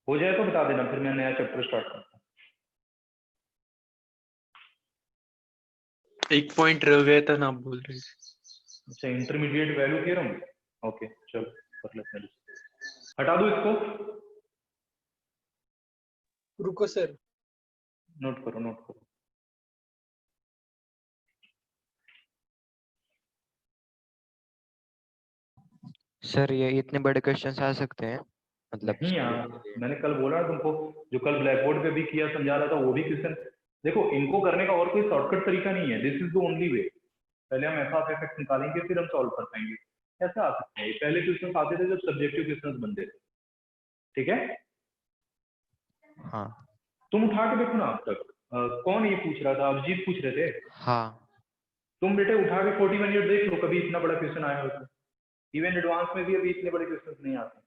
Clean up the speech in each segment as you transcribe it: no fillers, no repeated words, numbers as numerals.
हो जाए तो बता देना, फिर मैं नया चैप्टर स्टार्ट करता हूँ। एक पॉइंट रह गया था ना, आप बोल रहे थे। अच्छा, इंटरमीडिएट वैल्यू थ्योरम। ओके चलो कर लेते हैं, हटा दो इसको, रुको सर, नोट करो नोट करो। सर ये इतने बड़े क्वेश्चंस आ सकते हैं मतलब? नहीं यार, मैंने कल बोला ना तुमको, जो कल ब्लैक बोर्ड पे भी किया समझा रहा था, वो भी क्वेश्चन देखो, इनको करने का और कोई शॉर्टकट तरीका नहीं है, this is the only way. पहले हम ऐसा इफेक्ट निकालेंगे, फिर हम सॉल्व कर पाएंगे। कैसे आ सकते हैं? पहले क्वेश्चन आते थे जब सब्जेक्टिव क्वेश्चन बनते थे, ठीक है? हाँ तुम उठा के देखो ना अब तक, कौन ये पूछ रहा था? अभिजीत पूछ रहे थे। हाँ। तुम बेटे उठा के 40 मिनट देख लो, कभी इतना बड़ा क्वेश्चन आया हो तो। इवन एडवांस में भी अभी इतने बड़े क्वेश्चन नहीं आते।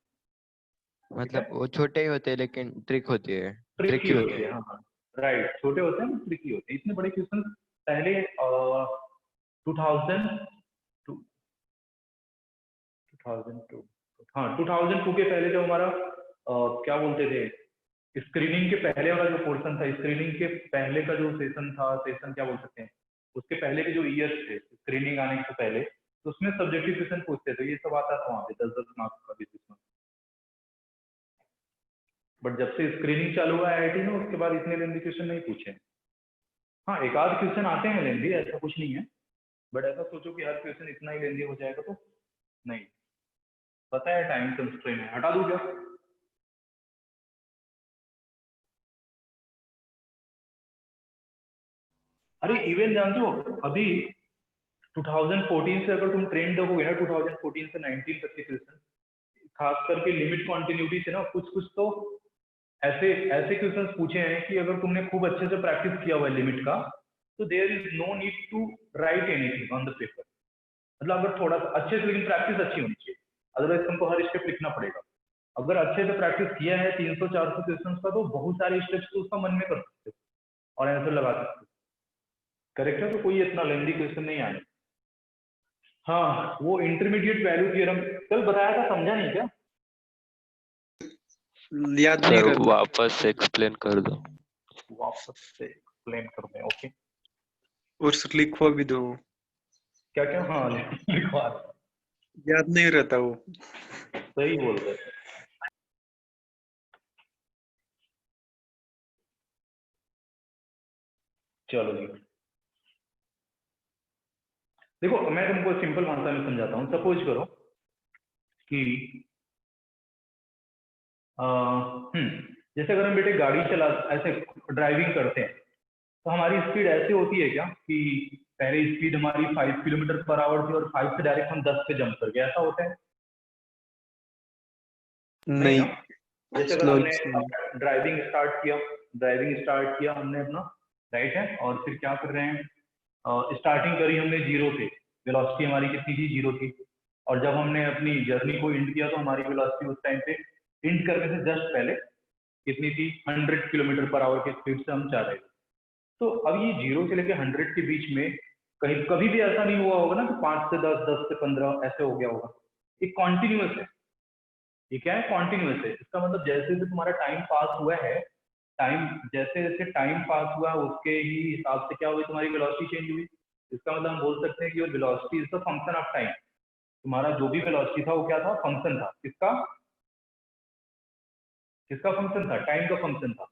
मतलब वो छोटे ही होते हैं लेकिन ट्रिक होती है, ट्रिकी ट्रिकी होती होते है, हैं। हाँ हाँ राइट, छोटे होते हैं, ट्रिकी होते हैं। इतने बड़े क्वेश्चन पहले 2002 हाँ 2002 के पहले जो हमारा क्या बोलते थे, स्क्रीनिंग के पहले वाला जो पोर्शन था, स्क्रीनिंग के पहले का जो सेशन था, सेशन क्या बोल सकते हैं, उसके पहले के जो ईयर्स थे स्क्रीनिंग आने से पहले, तो उसमें सब्जेक्टिव क्वेश्चन पूछते थे, ये सब आता था वहाँ पे 10-10 मार्क्स का भी क्वेश्चन। बट जब से स्क्रीनिंग चालू हुआ आईआईटी में, उसके बाद इतने लेंथी क्वेश्चन नहीं पूछे। हाँ एक आध क्वेश्चन आते हैं लेंथी, ऐसा कुछ नहीं है, बट ऐसा सोचो कि हर क्वेश्चन इतना ही लेंथी हो जाएगा तो नहीं। पता है टाइम कंस्ट्रेंट है, हटा दूं क्या? अरे इवन जानते हो, अभी 2014 से अगर तुम ट्रेंड देखोगे ना, 2014 से 19 तक के क्वेश्चन, खास करके लिमिट कॉन्टिन्यूटी से ना, कुछ कुछ तो ऐसे ऐसे क्वेश्चंस पूछे हैं कि अगर तुमने खूब अच्छे से प्रैक्टिस किया हुआ है लिमिट का, तो there is no need to write anything on the paper. मतलब अगर थोड़ा सा अच्छे से, लेकिन प्रैक्टिस अच्छी होनी चाहिए, अदरवाइज तुमको हर स्टेप लिखना पड़ेगा। अगर अच्छे से प्रैक्टिस किया है 300-400 क्वेश्चन का, तो बहुत सारे स्टेप्स तो उसका मन में कर सकते हो और आंसर लगा सकते हो। करेक्ट है, तो कोई इतना लेंदी क्वेश्चन नहीं आने। हाँ वो इंटरमीडिएट वैल्यू थ्योरम कल बताया था, समझा नहीं क्या? याद नहीं सर रहता। वापस एक्सप्लेन कर दो। वापस से एक्सप्लेन कर दें, ओके। और सर लिखवा भी दो। क्या क्या? हाँ लिखवा, याद नहीं रहता वो। सही बोल रहे। चलो जी, देखो मैं तुमको सिंपल भाषा में समझाता हूँ। सपोज करो कि जैसे अगर हम बेटे गाड़ी चला, ऐसे ड्राइविंग करते हैं, तो हमारी स्पीड ऐसे होती है क्या कि पहले स्पीड हमारी 5 किलोमीटर पर आवर थी और 5 से डायरेक्ट हम 10 पे जंप कर गए, ऐसा होता है? नहीं नहीं, ना? जैसे अगर स्लो हमने ड्राइविंग स्टार्ट किया हमने अपना, राइट है, और फिर क्या कर रहे हैं, स्टार्टिंग करी हमने जीरो से, वेलोसिटी हमारी कितनी थी? जीरो थी। और जब हमने अपनी जर्नी को इंड किया, तो हमारी वेलोसिटी उस टाइम पे इंड करने से जस्ट पहले कितनी थी? 100 किलोमीटर पर आवर की स्पीड से हम जा रहे थे। तो अब ये जीरो से लेके 100 के बीच में कहीं कभी भी ऐसा नहीं हुआ होगा ना कि 5 से 10, 10 से 15 ऐसे हो गया होगा। ये कॉन्टिन्यूस है। ये क्या है? कॉन्टिन्यूस है। इसका मतलब जैसे जैसे तुम्हारा टाइम पास हुआ है, टाइम जैसे जैसे टाइम पास हुआ, उसके ही हिसाब से क्या हुई? तुम्हारी वेलोसिटी चेंज हुई। इसका मतलब हम बोल सकते हैं कि your velocity is the function of time. तुम्हारा जो भी वेलोसिटी था वो क्या था? फंक्शन था। किसका? किसका फंक्शन था? टाइम का फंक्शन था।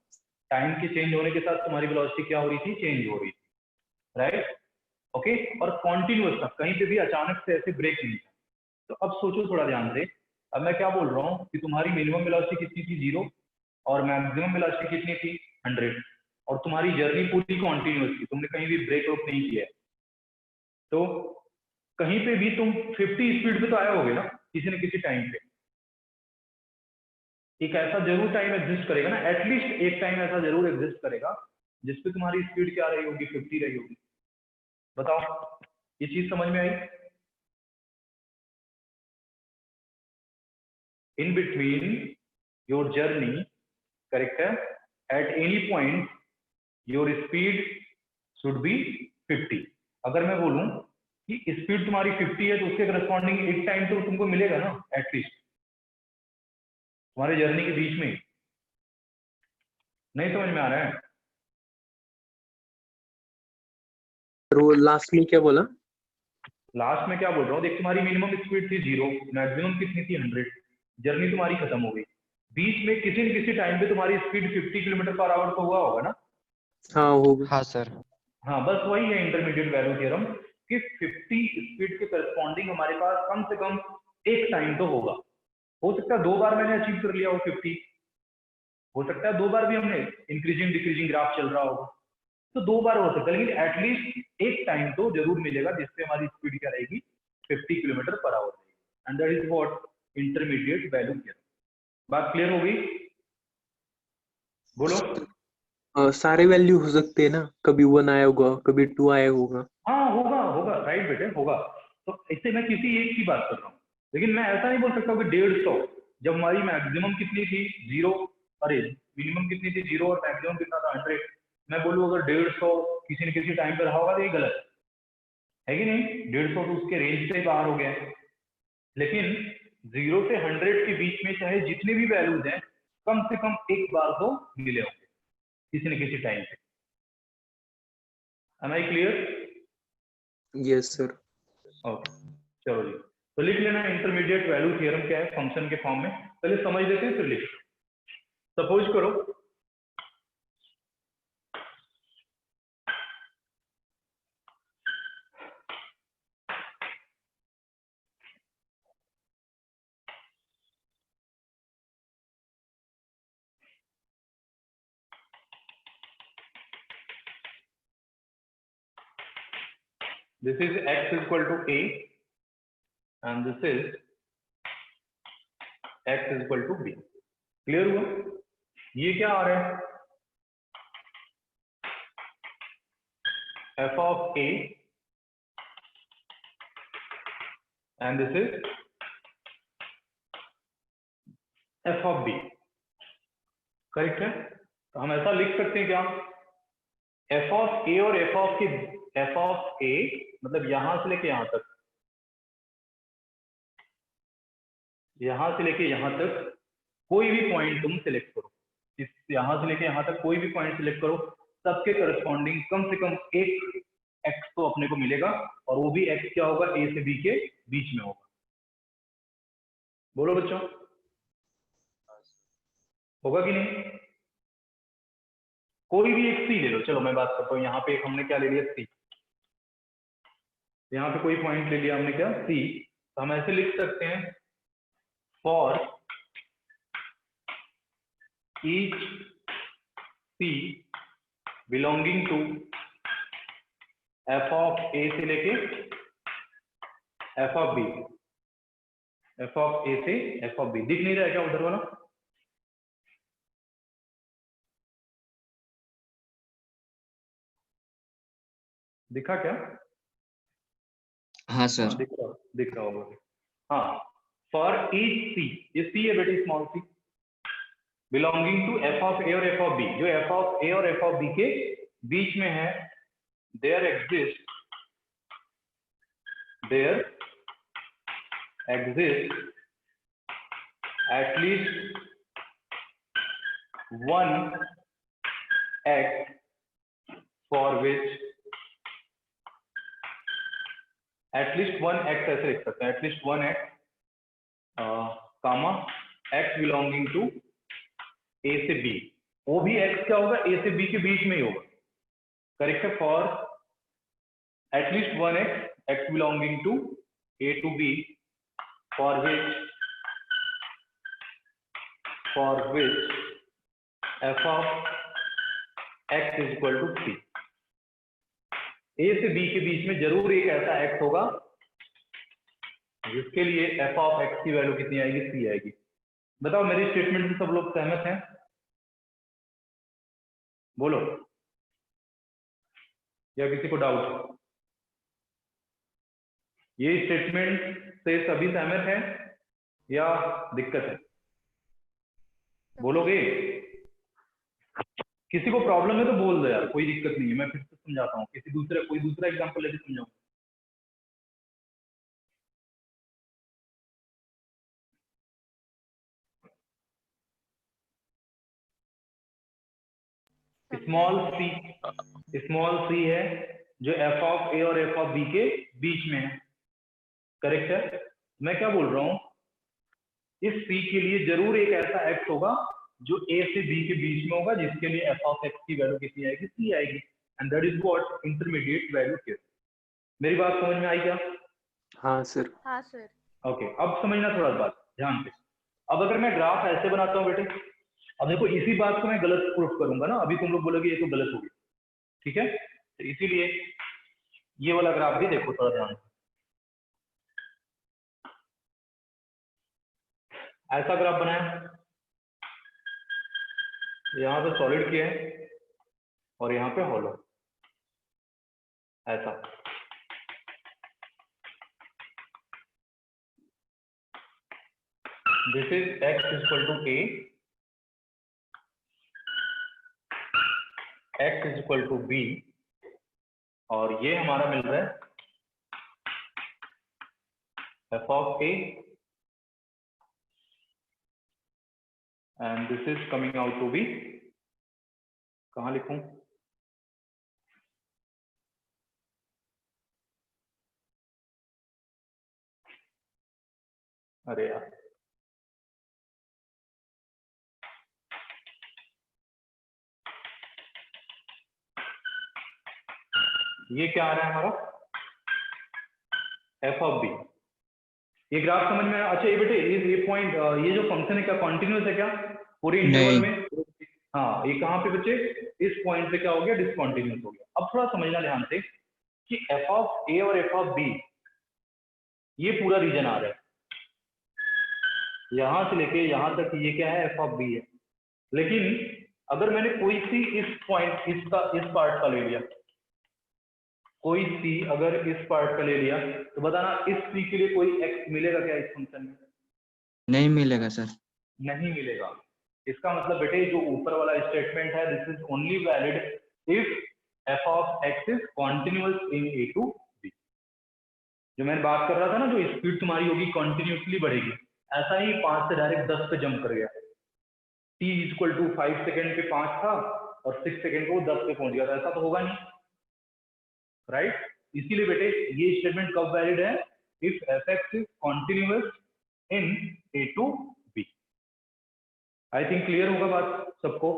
टाइम के चेंज होने के साथ तुम्हारी वेलोसिटी क्या हो रही थी? चेंज हो रही थी, राइट? ओके, और कॉन्टिन्यूस था, कहीं पे भी अचानक से ऐसे ब्रेक नहीं था। तो अब सोचो थोड़ा ध्यान से, अब मैं क्या बोल रहा हूँ कि तुम्हारी मिनिमम वेलोसिटी कितनी थी? जीरो। और मैक्सिमम वेलोसिटी कितनी थी? 100। और तुम्हारी जर्नी पूरी कॉन्टिन्यूस थी, तुमने कहीं भी ब्रेक अप नहीं किया। तो कहीं पे भी तुम 50 स्पीड पे तो आए होगे ना किसी न किसी टाइम पे। एक ऐसा जरूर टाइम एग्जिस्ट करेगा ना, एटलीस्ट एक टाइम ऐसा जरूर एग्जिस्ट करेगा जिसपे तुम्हारी स्पीड क्या रही होगी? 50 रही होगी। बताओ, ये चीज समझ में आई? In between your journey, correct है, at any point your speed should be 50। अगर मैं बोलूं कि स्पीड तुम्हारी 50 है, तो उसके करस्पॉन्डिंग एक टाइम तो तुमको मिलेगा ना एटलीस्ट, तुम्हारे जर्नी के बीच में। नहीं समझ में आ रहा है? और वो लास्ट में क्या बोला? लास्ट में क्या बोल रहा हूँ, देख तुम्हारी मिनिमम स्पीड थी 0, मैक्सिमम कितनी थी 100, जर्नी तुम्हारी खत्म हो गई। बीच में किसी न किसी टाइम पे तुम्हारी स्पीड 50 किलोमीटर पर आवर तो हुआ होगा ना? हाँ होगा। हाँ सर। हाँ, बस वही है इंटरमीडिएट वैल्यू थ्योरम कि 50 स्पीड के करस्पॉन्डिंग हमारे पास कम से कम एक टाइम तो होगा। हो सकता है 2 बार मैंने अचीव कर लिया हो 50, हो सकता है 2 बार भी हमने इंक्रीजिंग डिक्रीजिंग ग्राफ चल रहा होगा, तो 2 बार हो सकता है, लेकिन एटलीस्ट एक टाइम तो जरूर मिलेगा जिसपे हमारी स्पीड क्या रहेगी, 50 किलोमीटर पर आवर रहेगी। And that is what intermediate value theorem. बात क्लियर हो गई? बोलो। सारे वैल्यू हो सकते हैं ना, कभी 1 आया होगा, कभी 2 आया होगा। हाँ होगा होगा, राइट बेटे होगा। तो इससे मैं किसी एक की बात कर रहा हूँ, लेकिन मैं ऐसा नहीं बोल सकता कि 150, जब हमारी मैक्सिमम कितनी थी 0, अरे मिनिमम कितनी थी 0 और मैक्सिमम कितना था 100, मैं बोलूँ अगर 150 किसी न किसी टाइम पर रहा होगा तो ये गलत है कि नहीं? 150 तो उसके रेंज से बाहर हो गया है। लेकिन 0 से 100 के बीच में चाहे जितने भी वैल्यूज हैं, कम से कम एक बार तो मिले होंगे किसी न किसी टाइम पे। Am I clear? Yes sir. Okay, चलो जी। तो लिख लेना इंटरमीडिएट वैल्यू थ्योरम क्या है फंक्शन के फॉर्म में, पहले समझ लेते हैं फिर लिख। सपोज करो this is x is equal to a and this is x is equal to b। Clear हुआ? ये क्या आ रहा है, f of a and this is f of b। Correct है? तो हम ऐसा लिख सकते हैं क्या, f of a और f of a मतलब यहां से लेके यहां तक, यहां से लेके यहां तक कोई भी पॉइंट तुम सिलेक्ट करो, इस यहां से लेके यहां तक कोई भी पॉइंट सिलेक्ट करो, सबके करस्पॉन्डिंग कम से कम एक x तो अपने को मिलेगा, और वो भी x क्या होगा, a से b के बीच में होगा। बोलो बच्चों, होगा कि नहीं? कोई भी एक c ले लो, चलो मैं बात करता हूँ, यहाँ पे एक हमने क्या ले लिया c, यहाँ पे कोई पॉइंट ले लिया हमने क्या c, तो हम ऐसे लिख सकते हैं for each c belonging to f of a से लेके f of b, f of a से f ऑफ b। दिख नहीं रहा है क्या उधर वाला? दिखा क्या? हाँ हाँ सर। दिख रहा होगा। हाँ, फॉर ईच सी, ये सी है बेटे small c, belonging to F of a और एफ ऑफ बी, जो एफ ऑफ ए और एफ ऑफ बी के बीच में है, there exist at least one x for which, at least one x ऐसे लिख सकते हैं, at least one x comma x belonging to a से बी, वो भी एक्स क्या होगा, ए से बी के बीच में ही होगा। करेक्ट है? For at least one x belonging to A to b for which f of x is equal to c. A से बी के बीच में जरूर एक ऐसा एक्स होगा जिसके लिए एफ ऑफ एक्स की वैल्यू कितनी आएगी, सी आएगी। बताओ मेरी स्टेटमेंट से सब लोग सहमत हैं? बोलो, या किसी को डाउट? ये स्टेटमेंट से सभी सहमत हैं या दिक्कत है? बोलोगे? किसी को प्रॉब्लम है तो बोल दो यार, कोई दिक्कत नहीं है, मैं फिर से समझाता हूँ, कोई दूसरा एग्जांपल लेके समझाऊँ। स्मॉल सी है जो एफ ऑफ ए और एफ ऑफ बी के बीच में है, करेक्ट है। मैं क्या बोल रहा हूं, इस सी के लिए जरूर एक ऐसा एक्स होगा जो ए से बी के बीच में होगा, जिसके लिए एफ ऑफ एक्स की वैल्यू कितनी आएगी, सी आएगी, and that is what intermediate value here. मेरी बात समझ में आई क्या? हाँ सर। हाँ सर। ओके, अब समझना थोड़ा बात ध्यान से। अब अगर मैं ग्राफ ऐसे बनाता हूँ बेटे, अब देखो इसी बात को मैं गलत प्रूफ करूंगा ना, अभी तुम लोग बोलोगे ये तो गलत हो गया, ठीक है, तो इसीलिए ये वाला ग्राफ भी देखो थोड़ा ध्यान से। ऐसा ग्राफ बनाया, यहाँ पे सॉलिड किया है और यहाँ पे हॉलो, ऐसा। This is x equal to a, x equal to b, और ये हमारा मिल रहा है f of a, and this is coming out to be, कहाँ लिखूं, अरे यार ये क्या आ रहा है हमारा, एफ ऑफ बी। ये ग्राफ समझ में आया? अच्छा ये बेटे ये पॉइंट, ये जो फंक्शन है क्या कॉन्टिन्यूस है क्या पूरे इंटरवल में? हाँ, ये कहाँ पे बच्चे, इस पॉइंट पे क्या हो गया, डिसकंटिन्यूस हो गया। अब थोड़ा समझना ध्यान से कि एफ ऑफ ए और एफ ऑफ बी, ये पूरा रीजन आ रहा है, यहां से लेके यहां तक ये क्या है, एफ ऑफ बी है। लेकिन अगर मैंने कोई सी इस पॉइंट इस पार्ट का ले लिया, कोई सी अगर इस पार्ट का ले लिया, तो बताना इस सी के लिए कोई एक्स मिलेगा क्या इस फंक्शन में? नहीं मिलेगा सर। नहीं मिलेगा। इसका मतलब बेटे जो ऊपर वाला स्टेटमेंट है, this is only valid if F of x is continuous in A to B. जो मैं बात कर रहा था ना, जो स्पीड तुम्हारी होगी कॉन्टिन्यूसली बढ़ेगी, ऐसा ही 5 से डायरेक्ट 10 पे जंप कर गया, t इक्वल टू 5 सेकेंड पे 5 था और 6 सेकेंड को 10 पे पहुंच गया था, ऐसा तो होगा नहीं, राइट? इसीलिए बेटे ये स्टेटमेंट कब वैलिड है, if F X is continuous in A to B. I think clear होगा बात सबको,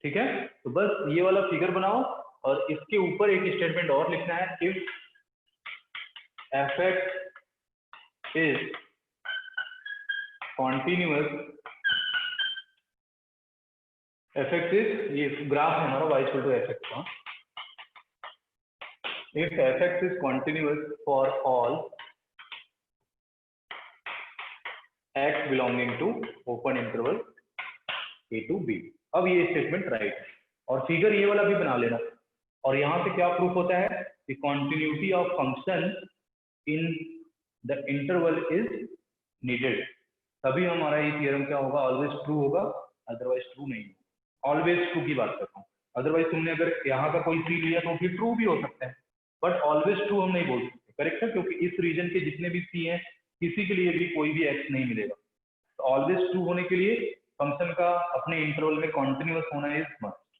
ठीक है? तो बस ये वाला फिगर बनाओ और इसके ऊपर एक स्टेटमेंट और लिखना है, if F X is continuous, F X is, ये ग्राफ है हमारा y equal to F X का, if f(x) is continuous for all x belonging to open interval a to b। अब ये स्टेटमेंट राइट है, और फिगर ये वाला भी बना लेना, और यहाँ से क्या प्रूफ होता है कि continuity of function in the interval is needed, तभी हमारा ये थ्योरम क्या होगा, ऑलवेज ट्रू होगा, अदरवाइज ट्रू नहीं होगा। ऑलवेज ट्रू की बात करता हूँ, अदरवाइज तुमने अगर यहाँ का कोई सी लिया तो फिर ट्रू भी हो सकता है, बट ऑलवेज ट्रू हम नहीं बोल सकते, करेक्ट है? क्योंकि इस रीजन के जितने भी सी हैं, किसी के लिए भी कोई भी एक्स नहीं मिलेगा। तो ऑलवेज ट्रू होने के लिए फंक्शन का अपने इंटरवल में कॉन्टिन्यूअस होना इज मस्ट।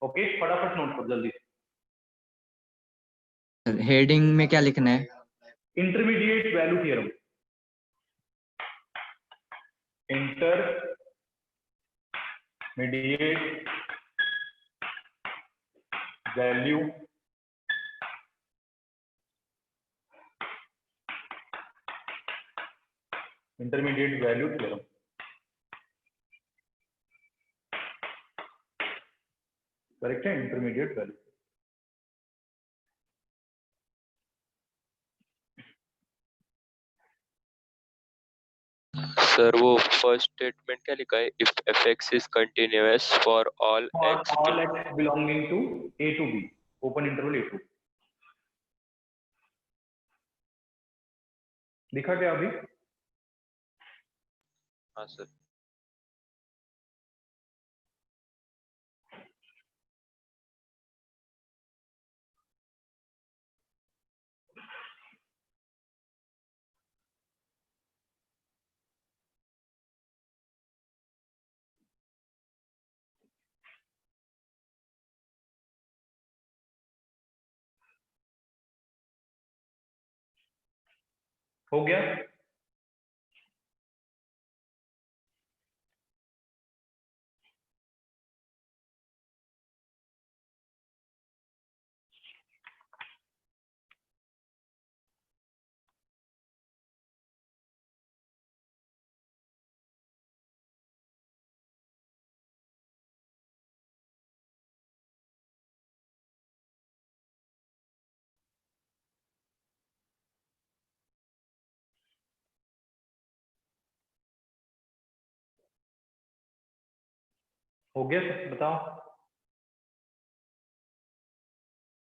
ओके, फटाफट नोट करो जल्दी। हेडिंग में क्या लिखना है? Intermediate value theorem, intermediate value intermediate value theorem. Correct है, इंटरमीडिएट वैल्यू। सर वो फर्स्ट स्टेटमेंट क्या लिखा है, if F X is continuous for all X belonging to A to B, open interval A to. दिखा क्या अभी? हाँ sir. हो गया? हो गया सर, बताओ।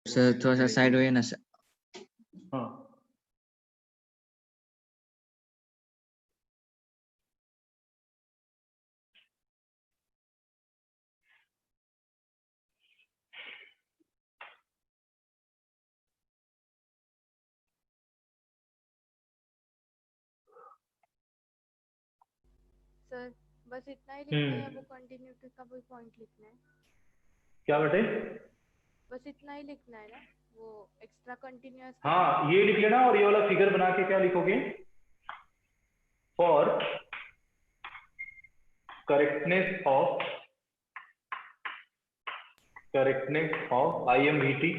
सर थोड़ा सा साइड हुए ना सर। हाँ, सर बस इतना ही लिखना है या वो कंटिन्यूटी का भी पॉइंट लिखना है? क्या बेटे? बस इतना ही लिखना है ना, वो एक्स्ट्रा कंटिन्यूअस? हाँ, ये लिख लेना और ये वाला फिगर बना के क्या लिखोगे? For correctness of IMVT,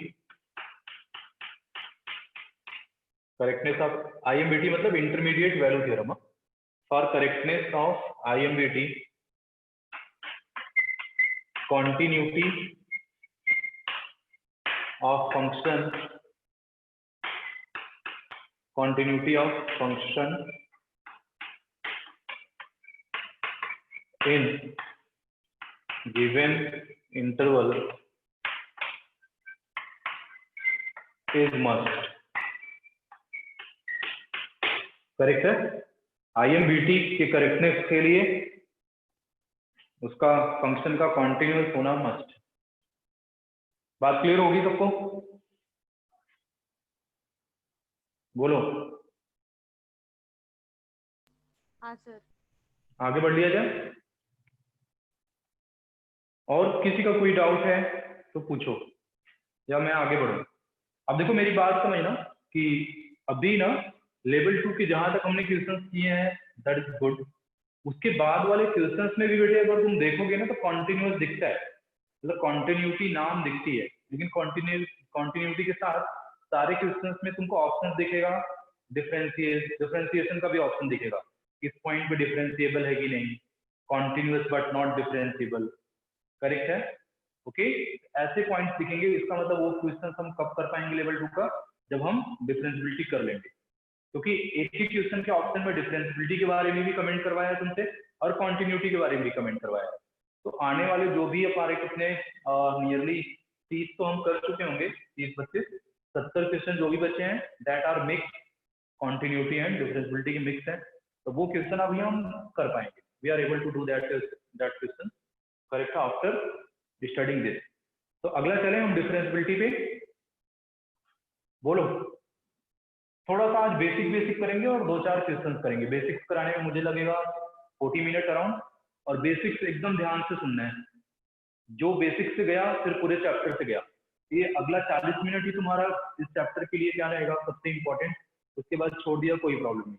correctness of IMVT मतलब intermediate value theorem. For correctness of IMVT, continuity of function in given interval is must। Correct है? IMVT के करेक्टनेस के लिए उसका फंक्शन का कॉन्टिन्यूअस होना मस्ट। बात क्लियर होगी सबको? बोलो। हाँ सर। आगे बढ़ लिया जाए? और किसी का कोई डाउट है तो पूछो या मैं आगे बढ़ूं। अब देखो मेरी बात समझना कि अभी ना लेवल 2 के जहां तक हमने क्वेश्चंस किए हैं दैट इज गुड। उसके बाद वाले क्वेश्चंस में भी बेटे अगर तुम देखोगे ना तो कॉन्टिन्यूअस दिखता है, मतलब कॉन्टिन्यूटी नाम दिखती है, लेकिन कॉन्टिन्यूटी के साथ सारे क्वेश्चंस में तुमको ऑप्शन दिखेगा, डिफरेंशिएशन का भी ऑप्शन दिखेगा, किस पॉइंट पे डिफरेंशिएबल है कि नहीं, continuous but not differentiable. Correct है? ओके, ऐसे पॉइंट्स दिखेंगे। इसका मतलब वो क्वेश्चन हम कब कर पाएंगे लेवल 2 का? जब हम डिफरेंशिएबिलिटी कर लेंगे, क्योंकि एक ही क्वेश्चन के ऑप्शन में डिफरेंशिएबिलिटी के बारे में भी कमेंट करवाया है तुमसे और कॉन्टिन्यूटी के बारे में भी कमेंट करवाया है। तो आने वाले जो भी हमारे कितने नियरली 30 तो हम कर चुके होंगे, 30-32 70 क्वेश्चन जो भी बचे हैं that are mix, continuity and differentiability के मिक्स है, तो वो क्वेश्चन अभी हम कर पाएंगे। We are able to do that question correct after studying this. तो अगला चले हम डिफरेंशिएबिलिटी पे। बोलो। थोड़ा सा आज बेसिक करेंगे और 2-4 क्वेश्चंस करेंगे। बेसिक्स कराने में मुझे लगेगा 40 मिनट अराउंड, और बेसिक्स एकदम ध्यान से सुनना है। जो बेसिक से गया फिर पूरे चैप्टर से गया, ये अगला 40 मिनट ही तुम्हारा इस चैप्टर के लिए क्या रहेगा सबसे इंपॉर्टेंट। उसके बाद छोड़ दिया कोई प्रॉब्लम नहीं।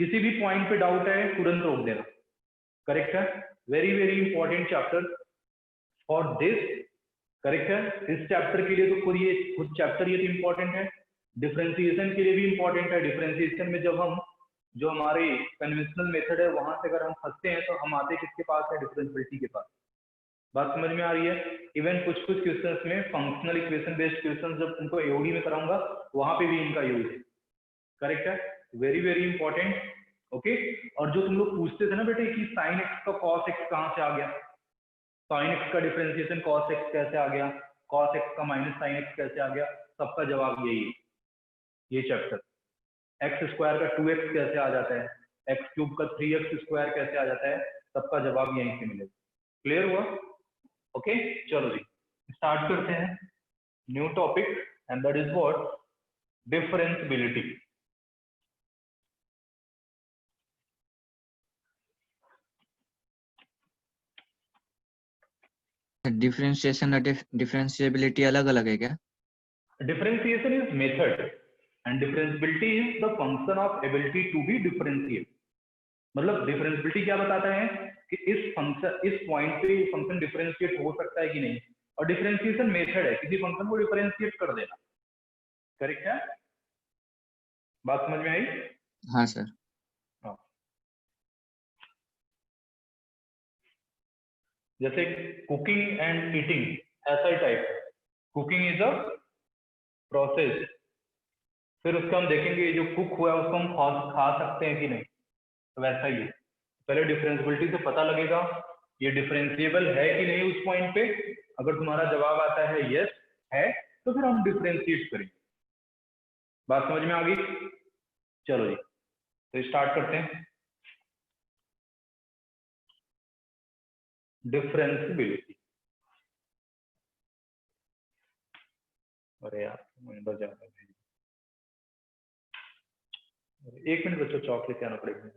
किसी भी पॉइंट पे डाउट है तुरंत रोक देना। करेक्ट है? Very very important chapter for this. Correct है? इस चैप्टर के लिए तो खुद चैप्टर ये तो इंपॉर्टेंट है, डिफरेंशिएशन के लिए भी इंपॉर्टेंट है। डिफरेंशिएशन में जब हम जो हमारी कन्वेंशनल मेथड है वहां से अगर हम फंसते हैं तो हम आते किसके पास है? डिफरेंशिएबिलिटी के पास। बात समझ में आ रही है? इवन कुछ क्वेश्चंस में फंक्शनल इक्वेशन बेस्ड क्वेश्चंस जब तुमको एओडी में कराऊंगा वहां पे भी इनका यूज है। करेक्ट है? Very very important. ओके, और जो तुम लोग पूछते थे ना बेटे कि साइन एक्स का कॉस एक्स कहां से आ गया, साइन एक्स का डिफरेंशिएशन कॉस एक्स कैसे आ गया, कॉस एक्स का माइनस साइन एक्स कैसे आ गया, सबका जवाब यही है ये चैप्टर। एक्स स्क्वायर का 2x कैसे आ जाता है, एक्स क्यूब का 3x स्क्वायर कैसे आ जाता है, सबका जवाब यहीं से मिलेगा। क्लियर हुआ? ओके, चलो जी स्टार्ट करते हैं new topic and that is what? Differentiability. Differentiation और डिफरेंशिएबिलिटी अलग अलग है क्या? Differentiation is method and differentiability is the function of ability to be differentiate. मतलब डिफरेंशियबिलिटी क्या बताता है कि इस पॉइंट पे फंक्शन डिफरेंशिएट हो सकता है कि नहीं, और डिफरेंशिएशन मेथड है किसी फंक्शन को डिफरेंशिएट कर देना। करेक्ट है? बात समझ में आई? हाँ सर। हाँ। जैसे कुकिंग एंड ईटिंग ऐसा ही टाइप है। कुकिंग इज अ प्रोसेस, फिर उसका हम देखेंगे जो कुक हुआ है उसको हम खा सकते हैं कि नहीं, तो वैसा ही है। पहले डिफरेंशियबिलिटी से पता लगेगा ये डिफरेंशिएबल है कि नहीं उस पॉइंट पे। अगर तुम्हारा जवाब आता है यस है, तो फिर हम डिफरेंशिएट करेंगे। बात समझ में आ गई? चलो जी, तो स्टार्ट करते हैं। डिफरेंशियबिलिटी। अरे यार नंबर जा रहा है। एक मिनट बच्चों, चौक लेके आना पड़ेगा।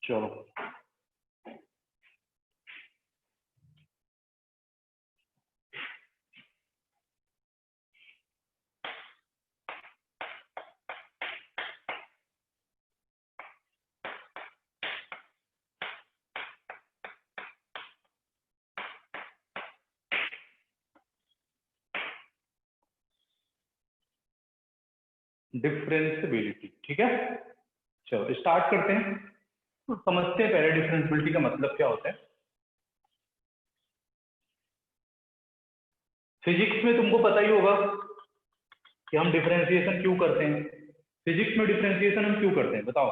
चलो डिफरेंशियबिलिटी, ठीक है। चलो स्टार्ट करते हैं। तो समझते हैं पहले डिफरेंशियबिलिटी का मतलब क्या होता है। फिजिक्स में तुमको पता ही होगा कि हम डिफरेंशिएशन क्यों करते हैं। फिजिक्स में डिफरेंशिएशन हम क्यों करते हैं बताओ?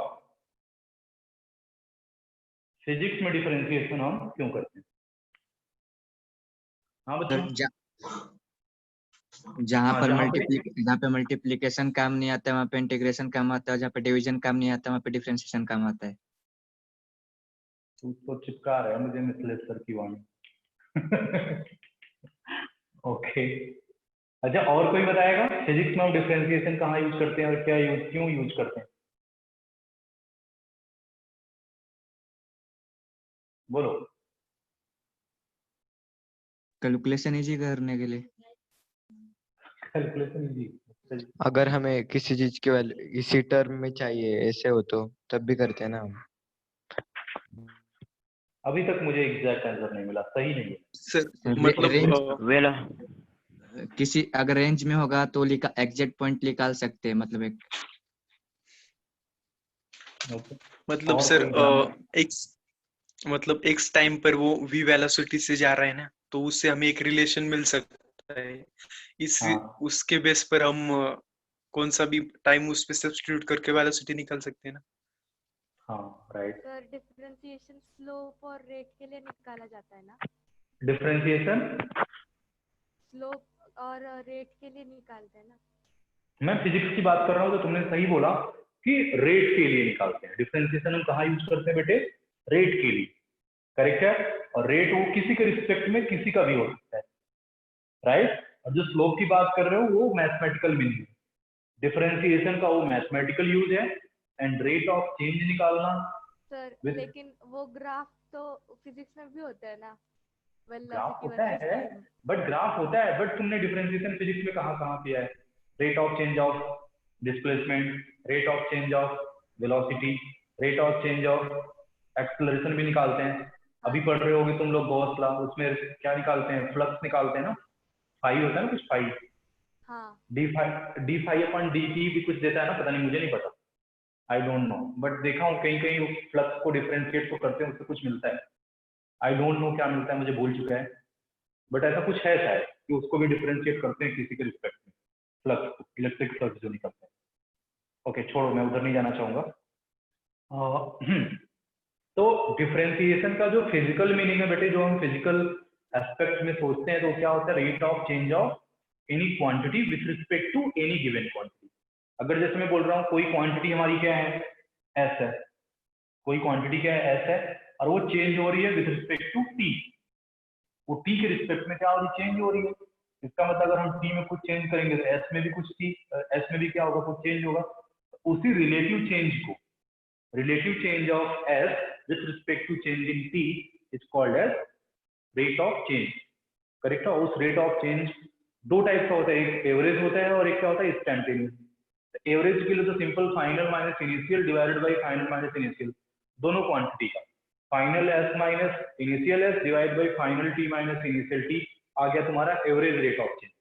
फिजिक्स में डिफरेंशिएशन हम क्यों करते हैं? हाँ सर बच्चों। जहाँ हाँ, पे मल्टीप्लिकेशन काम नहीं आता है वहाँ पे इंटीग्रेशन काम आता है, जहाँ पे डिवीजन काम नहीं आता है वहाँ पे डिफरेंशिएशन काम आता है। तो चिपका रहा है मुझे मिथिलेश सर की वाणी। ओके, अच्छा और कोई बताएगा फिजिक्स में हम डिफरेंशिएशन कहाँ यूज करते हैं और क्यों यूज करते हैं? बोलो। कैलकुलेशन इजी करने के लिए। कैलकुलेशन जी। अगर हमें किसी चीज की वैल्यू इसी टर्म में चाहिए ऐसे हो तो तब भी करते हैं ना हम। अभी तक मुझे एग्जैक्ट आंसर नहीं मिला, सही नहीं है। सर रे- मतलब रेंज किसी अगर रेंज में होगा तो एग्जैक्ट पॉइंट निकाल सकते हैं, मतलब एक ओके। मतलब और सर कोई ध्यान? एक्स टाइम पर वो v वेलोसिटी से जा रहा है ना, तो उससे हमें एक रिलेशन मिल सकता है। इस हाँ उसके बेस पर हम कौन सा भी टाइम उस पे सब्स्टिट्यूट करके वेलोसिटी निकाल सकते हैं ना। हाँ राइट। सर डिफरेंशिएशन स्लोप और रेट के लिए निकाला जाता है ना? डिफरेंशिएशन स्लोप और रेट के लिए निकालते हैं ना? मैं फिजिक्स की बात कर रहा हूँ, तो तुमने सही बोला कि रेट के लिए निकालते हैं। डिफरेंशिएशन हम कहाँ यूज करते हैं बेटे? रेट के लिए। करेक्ट है। और रेट वो किसी के रिस्पेक्ट में किसी का भी हो सकता है, राइट। और जो स्लोप की बात कर रहे हो वो मैथमेटिकल मीनिंग है। डिफरेंशिएशन का वो मैथमेटिकल यूज है। एंड रेट ऑफ चेंज निकालना सर with लेकिन वो ग्राफ तो फिजिक्स में भी होता है ना, ग्राफ वेलोसिटी होता वर्सेस है, टाइम। बट ग्राफ होता है, बट तुमने डिफरेंशिएशन फिजिक्स में कहाँ कहाँ किया है? Rate of change of displacement, rate of change of velocity, rate of change of acceleration भी निकालते हैं। अभी पढ़ रहे होगे तुम लोग गॉस लॉ, उसमें क्या निकालते हैं? फ्लक्स निकालते हैं ना, फाई होता है ना कुछ, फाई हाँ D phi upon D T भी कुछ देता है ना, पता नहीं, मुझे नहीं पता, आई डोंट नो, बट देखा हूँ कहीं कहीं फ्लक्स को डिफरेंशिएट को करते हैं उससे कुछ मिलता है। आई डोंट नो क्या मिलता है, मुझे भूल चुका है, बट ऐसा कुछ है शायद कि उसको भी डिफरेंशिएट करते हैं किसी के रिस्पेक्ट में, फ्लक्स को, इलेक्ट्रिक फ्लक्स जो निकलते हैं। ओके छोड़ो, मैं उधर नहीं जाना चाहूंगा। तो डिफरेंशिएशन का जो फिजिकल मीनिंग है बेटे, जो हम फिजिकल एस्पेक्ट में सोचते हैं, तो क्या होता है? Rate of change of any quantity with respect to any given quantity. अगर जैसे मैं बोल रहा हूँ कोई क्वांटिटी हमारी क्या है? एस है। कोई क्वांटिटी क्या है? एस है, और वो चेंज हो रही है विथ रिस्पेक्ट टू टी। वो टी के रिस्पेक्ट में क्या हो रही है, चेंज हो रही है। इसका मतलब अगर हम टी में कुछ चेंज करेंगे तो एस में भी कुछ एस में भी क्या होगा, कुछ चेंज होगा। तो उसी रिलेटिव चेंज को, relative change of S with respect to change in T is called as rate of change. Correct है। उस रेट ऑफ चेंज दो टाइप का होता है, एक एवरेज होता है और एक क्या होता है, इंस्टेंटेनियस। एवरेज के लिए तो simple final minus initial divided by final minus initial, दोनों क्वांटिटी का final s minus initial s divide by final t minus initial t, आ गया तुम्हारा एवरेज रेट ऑफ चेंज।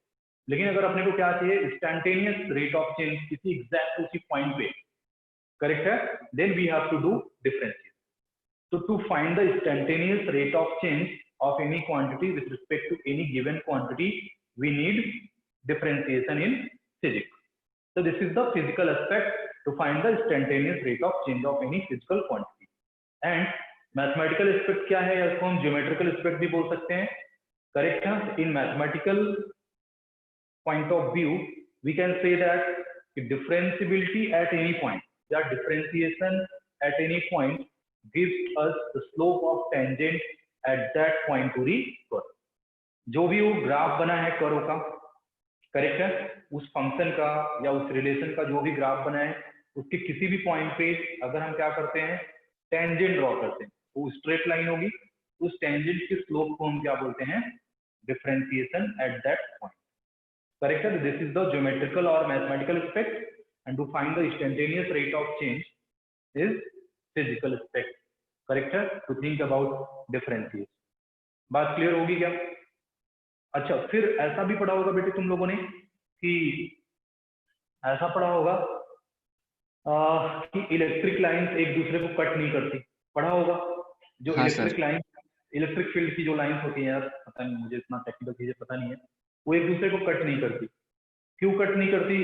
लेकिन अगर अपने को क्या चाहिए, इंस्टेंटेनियस रेट ऑफ चेंज किसी एग्जैक्ट उसी पॉइंट पे, करेक्ट है, then we have to do differentiation. So to find the instantaneous rate of change of any quantity with respect to any given quantity, we need differentiation in physics. So this is the physical aspect to find the instantaneous rate of change of any physical quantity. And mathematical aspect क्या है, इसको हम geometrical aspect भी बोल सकते हैं, correct है। In mathematical point of view, we can say that differentiability at any point, या differentiation at any point gives us the slope of tangent at that point to the curve। जो भी वो graph बना है curve का, correct है, उस function का या उस रिलेशन का जो भी ग्राफ बना है, उसके किसी भी पॉइंट पे अगर हम क्या करते हैं, टेंजेंट ड्रॉ करते हैं, वो स्ट्रेट लाइन होगी, उस टेंजेंट के स्लोप को हम क्या बोलते हैं, differentiation at that point. Correct है। दिस इज द ज्योमेट्रिकल और mathematical aspect, and to find the instantaneous rate of change is physical aspect. Correct है, टू थिंक अबाउट डिफरेंशिएशन। बात क्लियर होगी क्या? अच्छा, फिर ऐसा भी पढ़ा होगा बेटे तुम लोगों ने कि ऐसा पढ़ा होगा कि इलेक्ट्रिक लाइंस एक दूसरे को कट नहीं करती, पढ़ा होगा। जो हाँ electric sir. Line, electric field की जो लाइंस होती हैं, यार पता नहीं, मुझे इतना टेक्निकल चीजें पता नहीं है, वो एक दूसरे को कट नहीं करती। क्यों कट नहीं करती?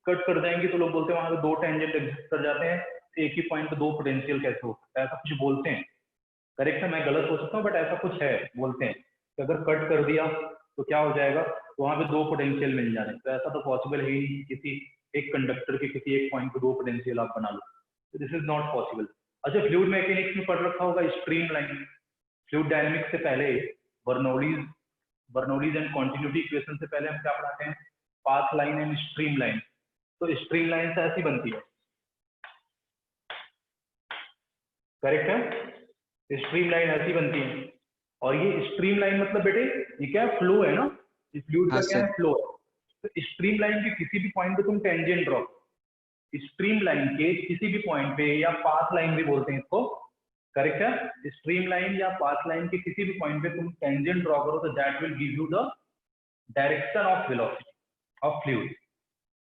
कट कर जाएंगी तो लोग बोलते हैं वहां पे दो टेंजेंट एग्जिस्ट कर जाते हैं, एक ही पॉइंट पे दो पोटेंशियल कैसे हो सकता है, ऐसा कुछ बोलते हैं। करेक्ट है, मैं गलत हो सकता हूँ, बट ऐसा कुछ है, बोलते हैं कि अगर कट कर दिया तो क्या हो जाएगा, तो वहां पे दो पोटेंशियल मिल जाने। तो ऐसा तो पॉसिबल है ही, किसी एक कंडक्टर के किसी एक पॉइंट पे दो पोटेंशियल आप बना लो, तो दिस इज नॉट पॉसिबल। अच्छा, फ्लूइड मैकेनिक्स में पढ़ रखा होगा स्ट्रीम लाइन। फ्लूइड डायनेमिक्स से पहले बर्नौलीज एंड कॉन्टिन्यूटी इक्वेशन से पहले हम क्या पढ़ाते हैं, path line and stream line. तो स्ट्रीम लाइन ऐसी बनती है, करेक्ट है, स्ट्रीम लाइन ऐसी बनती है। और ये स्ट्रीम लाइन मतलब बेटे ये क्या है, फ्लो है ना, इस फ्लूइड का हाँ क्या है, सर। फ्लो है। तो स्ट्रीम लाइन के किसी भी पॉइंट पे तुम टेंजेंट ड्रॉ, स्ट्रीम लाइन के किसी भी पॉइंट पे, या पाथ लाइन भी बोलते हैं इसको, करेक्ट है, स्ट्रीम लाइन या पाथ लाइन के किसी भी पॉइंट पे तुम टेंजेंट ड्रॉ करो, तो that will give you the direction of velocity of fluid.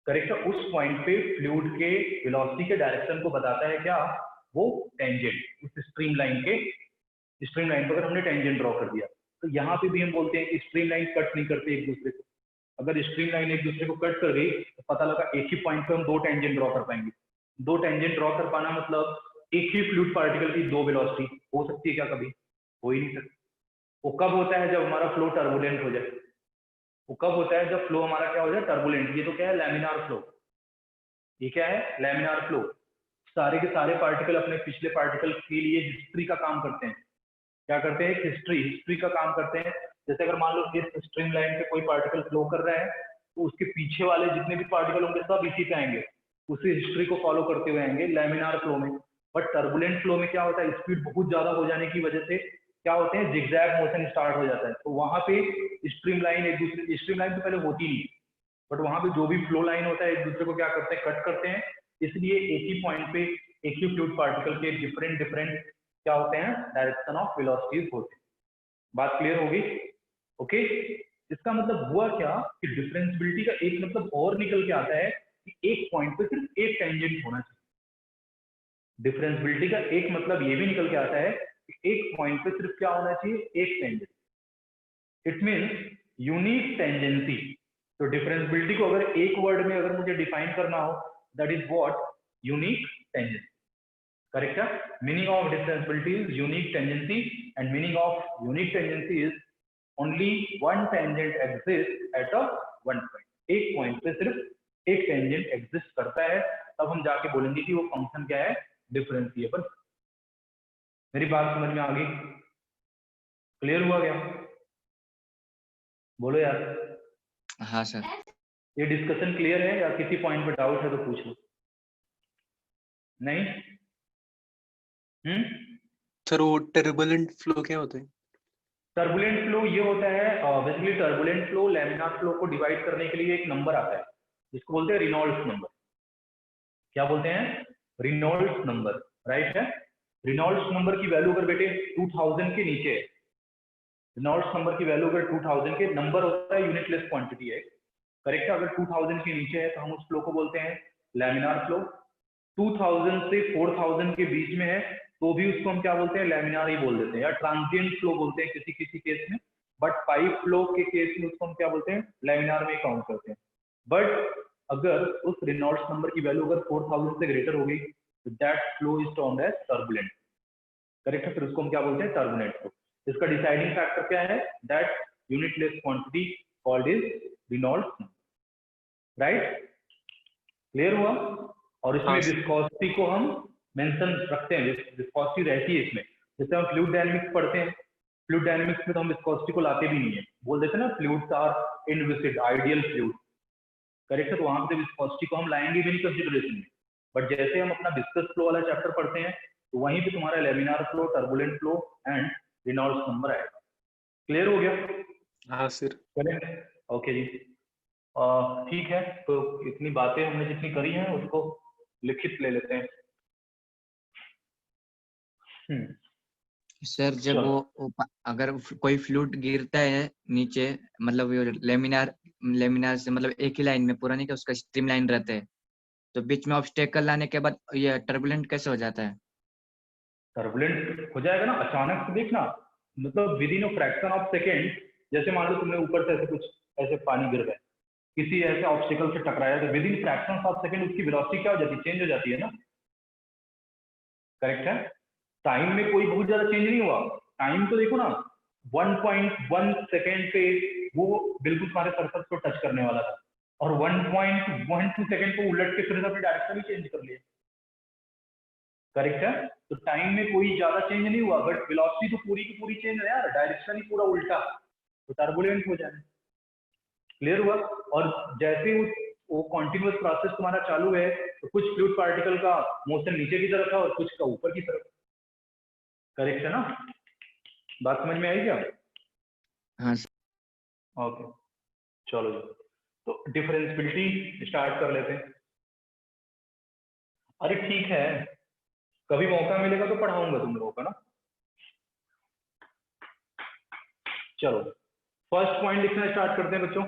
Correct है, उस पॉइंट पे फ्लूइड के वेलोसिटी के डायरेक्शन को बताता है क्या, वो टेंजेंट। उस स्ट्रीम लाइन पर अगर हमने टेंजेंट ड्रॉ कर दिया, तो यहाँ पे भी हम बोलते हैं कि स्ट्रीम लाइन कट नहीं करते एक दूसरे को। अगर स्ट्रीम लाइन एक दूसरे को कट कर गई तो पता लगा एक ही पॉइंट पे हम दो टेंजेंट ड्रॉ कर पाएंगे। दो टेंजेंट ड्रॉ कर पाना मतलब एक ही फ्लूइड पार्टिकल की दो वेलोसिटी हो सकती है क्या, कभी हो ही नहीं सकती। वो कब होता है, जब हमारा फ्लो टर्बुलेंट हो जाए। वो कब होता है, जब फ्लो हमारा क्या हो जाए, टर्बुलेंट। ये तो क्या है, लैमिनार फ्लो। ये क्या है, लैमिनार फ्लो। सारे के सारे पार्टिकल अपने पिछले पार्टिकल के लिए हिस्ट्री का काम करते हैं। क्या करते हैं, हिस्ट्री का काम करते हैं। जैसे अगर मान लो इस स्ट्रीम लाइन पे कोई पार्टिकल फ्लो कर रहा है, तो उसके पीछे वाले जितने भी पार्टिकल होंगे सब इसी पे आएंगे, उसी हिस्ट्री को फॉलो करते हुए आएंगे लैमिनार फ्लो में। बट टर्बुलेंट फ्लो में क्या होता है, स्पीड बहुत ज्यादा हो जाने की वजह से क्या होते हैं, जिगजैग मोशन स्टार्ट हो जाता है। तो वहां पे स्ट्रीम लाइन एक दूसरे, स्ट्रीम लाइन तो पहले होती नहीं, बट वहां पे जो भी फ्लो लाइन होता है एक दूसरे को क्या करते हैं, कट करते हैं। इसलिए एक ही पॉइंट पे एक ही फ्लूइड पार्टिकल के डिफरेंट क्या होते हैं, डायरेक्शन ऑफ वेलोसिटीज होते हैं। बात क्लियर होगी? ओके। इसका मतलब हुआ क्या कि डिफरेंशिएबिलिटी का एक मतलब और निकल के आता है कि एक पॉइंट पे सिर्फ एक टेंजेंट होना चाहिए। डिफरेंशिएबिलिटी का एक मतलब ये भी निकल के आता है कि एक पॉइंट पे सिर्फ क्या होना चाहिए, एक tangent. It means unique tangency. तो डिफरेंशिएबिलिटी को अगर एक वर्ड में अगर मुझे डिफाइन करना हो, that is what, unique tangency. Correct है, meaning of differentiability is unique tangency, and meaning of unique tangency is only one tangent exist at a one point. एक पॉइंट पे सिर्फ एक टेंजेंट एग्जिस्ट करता है, तब हम जाके बोलेंगे कि वो फंक्शन क्या है, डिफरेंशिएबल। मेरी बात समझ में आ गई? क्लियर हुआ क्या? बोलो यार, हाँ सर। ये डिस्कशन क्लियर है या किसी पॉइंट पे डाउट है तो पूछ लो। नहीं? सर वो टर्बुलेंट फ्लो क्या होता है? टर्बुलेंट फ्लो ये होता है, basically turbulent flow laminar flow को डिवाइड करने के लिए एक नंबर आता है जिसको बोलते हैं रिनॉल्ड्स नंबर। क्या बोलते हैं? रिनॉल्ड्स नंबर, राइट है। रिनॉल्ड्स नंबर की वैल्यू अगर बेटे 2000 के नीचे है, रिनॉल्ड्स नंबर की वैल्यू अगर 2000 के, नंबर होता है यूनिटलेस क्वांटिटी है, करेक्ट है। अगर 2000 के नीचे है तो हम उस फ्लो को बोलते हैं लैमिनार फ्लो। 2000 से 4000 के बीच में है तो भी उसको हम क्या बोलते हैं? लैमिनार ही बोल देते हैं, या ट्रांजिएंट फ्लो बोलते हैं किसी किसी केस में। बट पाइप फ्लो के केस में उसको हम क्या बोलते हैं? लैमिनार में काउंट करते हैं। बट अगर उस रिनॉल्ड्स नंबर की वैल्यू अगर 4000 से ग्रेटर हो गई तो that flow is termed as turbulent, correct है। फिर उसको हम क्या बोलते हैं? Turbulent flow. इसका डिसाइडिंग फैक्टर क्या है? That unitless quantity called is Reynolds number, right. Clear हुआ? और इसमें हाँ, सर। विस्कोसिटी को हम मेंशन रखते हैं, विस्कोसिटी रहती है इसमें। जैसे हम फ्लूइड डायनामिक्स पढ़ते हैं, फ्लूइड डायनामिक्स में तो हम विस्कोसिटी को लाते भी नहीं है, बोल देते हैं ना fluids are inviscid ideal fluid, correct है। तो वहां पे विस्कोसिटी को हम लाएंगे भी नहीं कंसिडरेशन में। बट जैसे हम अपना विस्कस फ्लो वाला चैप्टर पढ़ते हैं तो वहीं पे तुम्हारा laminar flow, turbulent flow and Reynolds number आएगा। क्लियर हो गया? हाँ सर। करेक्ट, ओके जी। ठीक है, तो इतनी बातें हमने जितनी करी हैं उसको लिखित ले लेते हैं। सर जब चलो। अगर कोई फ्लूइड गिरता है नीचे, मतलब लेमिनार से मतलब एक ही लाइन में पूरा नहीं, कि उसका स्ट्रीम लाइन रहता है, तो बीच में ऑब्स्टेकल लाने के बाद ये टर्बुलेंट कैसे हो जाता है? टर्बुलेंट हो जाएगा ना अचानक से, देखना, मतलब with in a fraction of second. जैसे मान लो तुमने ऊपर से ऐसे कुछ ऐसे पानी गिर गया, किसी ऐसे ऑब्स्टिकल से टकराया, तो with in fraction of second उसकी वेलोसिटी क्या हो जाती है? चेंज हो जाती है ना, करेक्ट है। टाइम में कोई बहुत ज्यादा चेंज नहीं हुआ, टाइम तो देखो ना 1.1 सेकेंड पे वो बिल्कुल तुम्हारे सरफेस को टच करने वाला था, और 1.12 सेकेंड को उलट के फिर अपनी डायरेक्शन ही चेंज कर लिया, करेक्ट है। तो टाइम में कोई ज्यादा चेंज नहीं हुआ, बट वेलोसिटी तो पूरी की पूरी चेंज है यार, डायरेक्शन ही पूरा उल्टा, तो टर्बुलेंट हो जाए। क्लियर हुआ? और जैसे वो कॉन्टिन्यूअस प्रोसेस तुम्हारा चालू है तो कुछ फ्लूइड पार्टिकल का मोशन नीचे की तरफ था और कुछ का ऊपर की तरफ, करेक्ट है ना? बात समझ में आई क्या? हाँ ओके, चलो जी। तो डिफरेंशियबिलिटी स्टार्ट कर लेते हैं। अरे ठीक है, कभी मौका मिलेगा तो पढ़ाऊंगा तुम लोगों का ना। चलो, फर्स्ट पॉइंट लिखना स्टार्ट करते हैं बच्चों।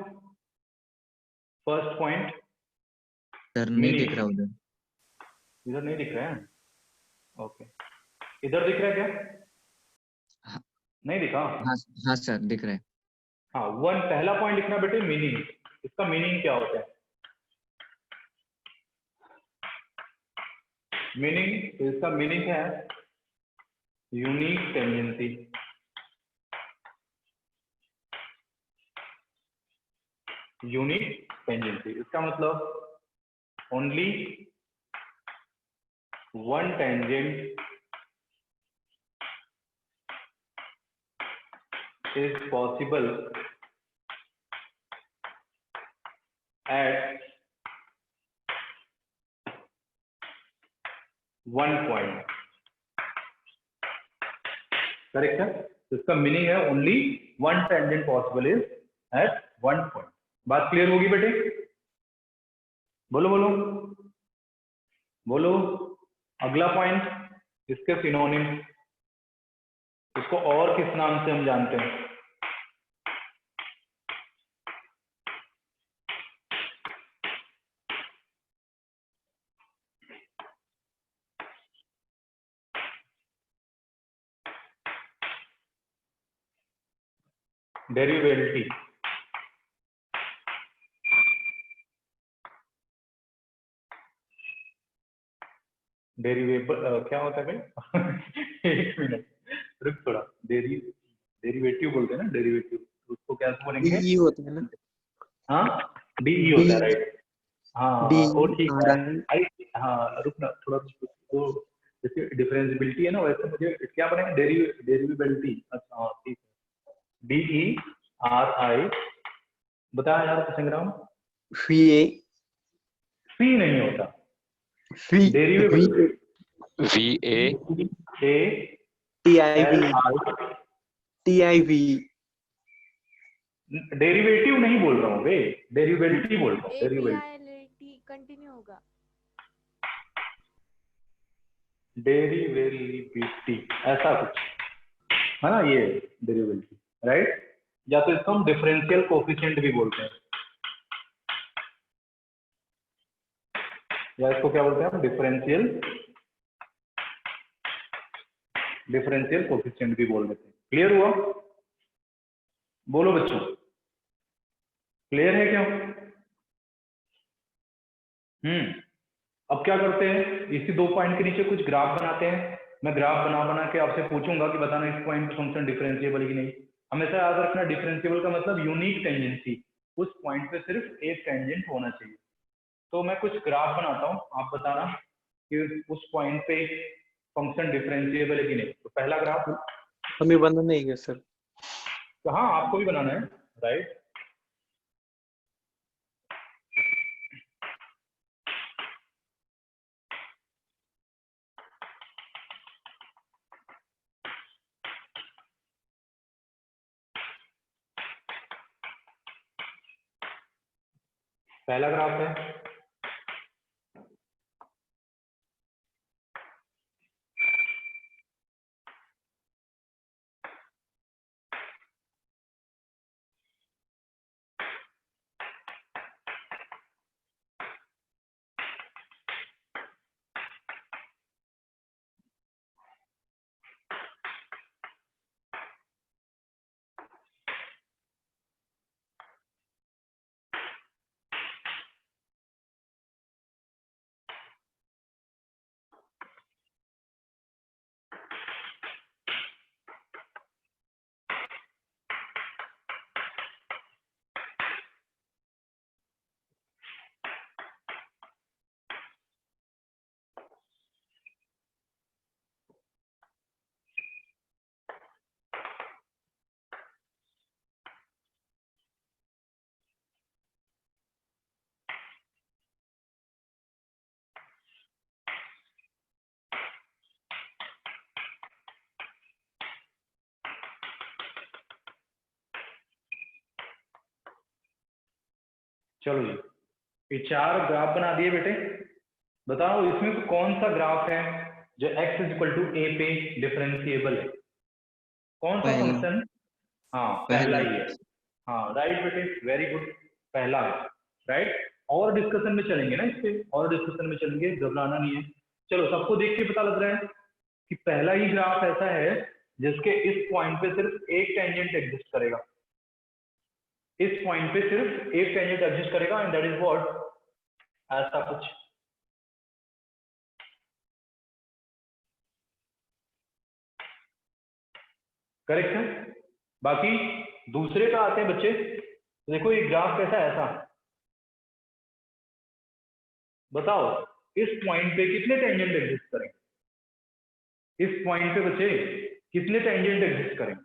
फर्स्ट पॉइंट, सर, नहीं दिख रहा उधर। इधर नहीं दिख रहा है? ओके, इधर दिख रहा है क्या? हाँ। नहीं दिखा? हाँ सर, दिख रहा है। हाँ, पहला पॉइंट लिखना बेटे, मीनिंग। इसका मीनिंग क्या होता है? मीनिंग, तो इसका मीनिंग है यूनिक टेंजेंसी। यूनिक टेंजेंसी इसका मतलब only one tangent is possible at one point, correct है। तो इसका मीनिंग है only one tangent possible is at one point. बात क्लियर होगी बेटे? बोलो बोलो बोलो। अगला पॉइंट, इसके सिनोनिम, इसको और किस नाम से हम जानते हैं? डेरिवेबिलिटी। डेरिवेबल क्या होता है भाई? एक मिनट रुक थोड़ा। डेरिवेटिव बोलते हैं ना, डेरिवेटिव, उसको क्या बोलेंगे? डीई होता है ना? हाँ, डीई होता है, राइट। हाँ वो ठीक है। DERI। हाँ रुकना थोड़ा, तो जैसे डिफरेंशियबिलिटी है ना, वैसे मुझे क्या बनेगा? डेरिवेबिलिटी। अच्छा हाँ ठीक है, DERI बताया यार संग्राम। वी ए फी नहीं होता, V derivative VA A T I L V I, T I V derivative नहीं बोल रहा हूँ बे, डेरिवेटिव बोल रहा हूँ, डेरिवेटिव APILT कंटिन्यू होगा। डेरिवेटिव ऐसा कुछ है ना, ये डेरिवेटिव, राइट। या तो इसको हम डिफरेंशियल कोफिशिएंट भी बोलते हैं, या इसको क्या बोलते हैं हम, डिफरेंशियल कोफिशिएंट भी बोल देते हैं। क्लियर हुआ? बोलो बच्चों, क्लियर है क्या? अब क्या करते हैं, इसी 2 पॉइंट के नीचे कुछ ग्राफ बनाते हैं। मैं ग्राफ बना के आपसे पूछूंगा कि बताना इस पॉइंट पे फंक्शन डिफरेंशिएबल है कि नहीं। हमेशा याद रखना, डिफरेंशिएबल का मतलब यूनिक टेंजेंसी, उस पॉइंट पे सिर्फ एक टेंजेंट होना चाहिए। तो मैं कुछ ग्राफ बनाता हूँ, आप बताना कि उस पॉइंट पे फंक्शन डिफरेंशिएबल है कि नहीं। तो पहला ग्राफ, हमें बनना नहीं है सर। तो हाँ आपको भी बनाना है, राइट। पहला ग्राफ है, चलो जी, ये 4 ग्राफ बना दिए बेटे। बताओ इसमें से कौन सा ग्राफ है जो x = a पे डिफरेंशिएबल है? कौन सा पहला फंक्शन? हाँ पहला ही है। हाँ राइट बेटे, वेरी गुड, पहला है, राइट। और डिस्कशन में चलेंगे ना, इस पे और डिस्कशन में चलेंगे, घबराना नहीं है। चलो सबको देख के पता लग रहा है कि पहला ही ग्राफ ऐसा है जिसके इस पॉइंट पे सिर्फ एक टेंजेंट एग्जिस्ट करेगा, इस पॉइंट पे सिर्फ एक टेंजेंट एग्जिस्ट करेगा, एंड दैट इज व्हाट, ऐसा कुछ। करेक्ट है? बाकी दूसरे का आते हैं बच्चे, तो देखो ये ग्राफ कैसा है, ऐसा। बताओ इस पॉइंट पे कितने टेंजेंट एग्जिस्ट करेंगे? इस पॉइंट पे बच्चे कितने टेंजेंट एग्जिस्ट करेंगे?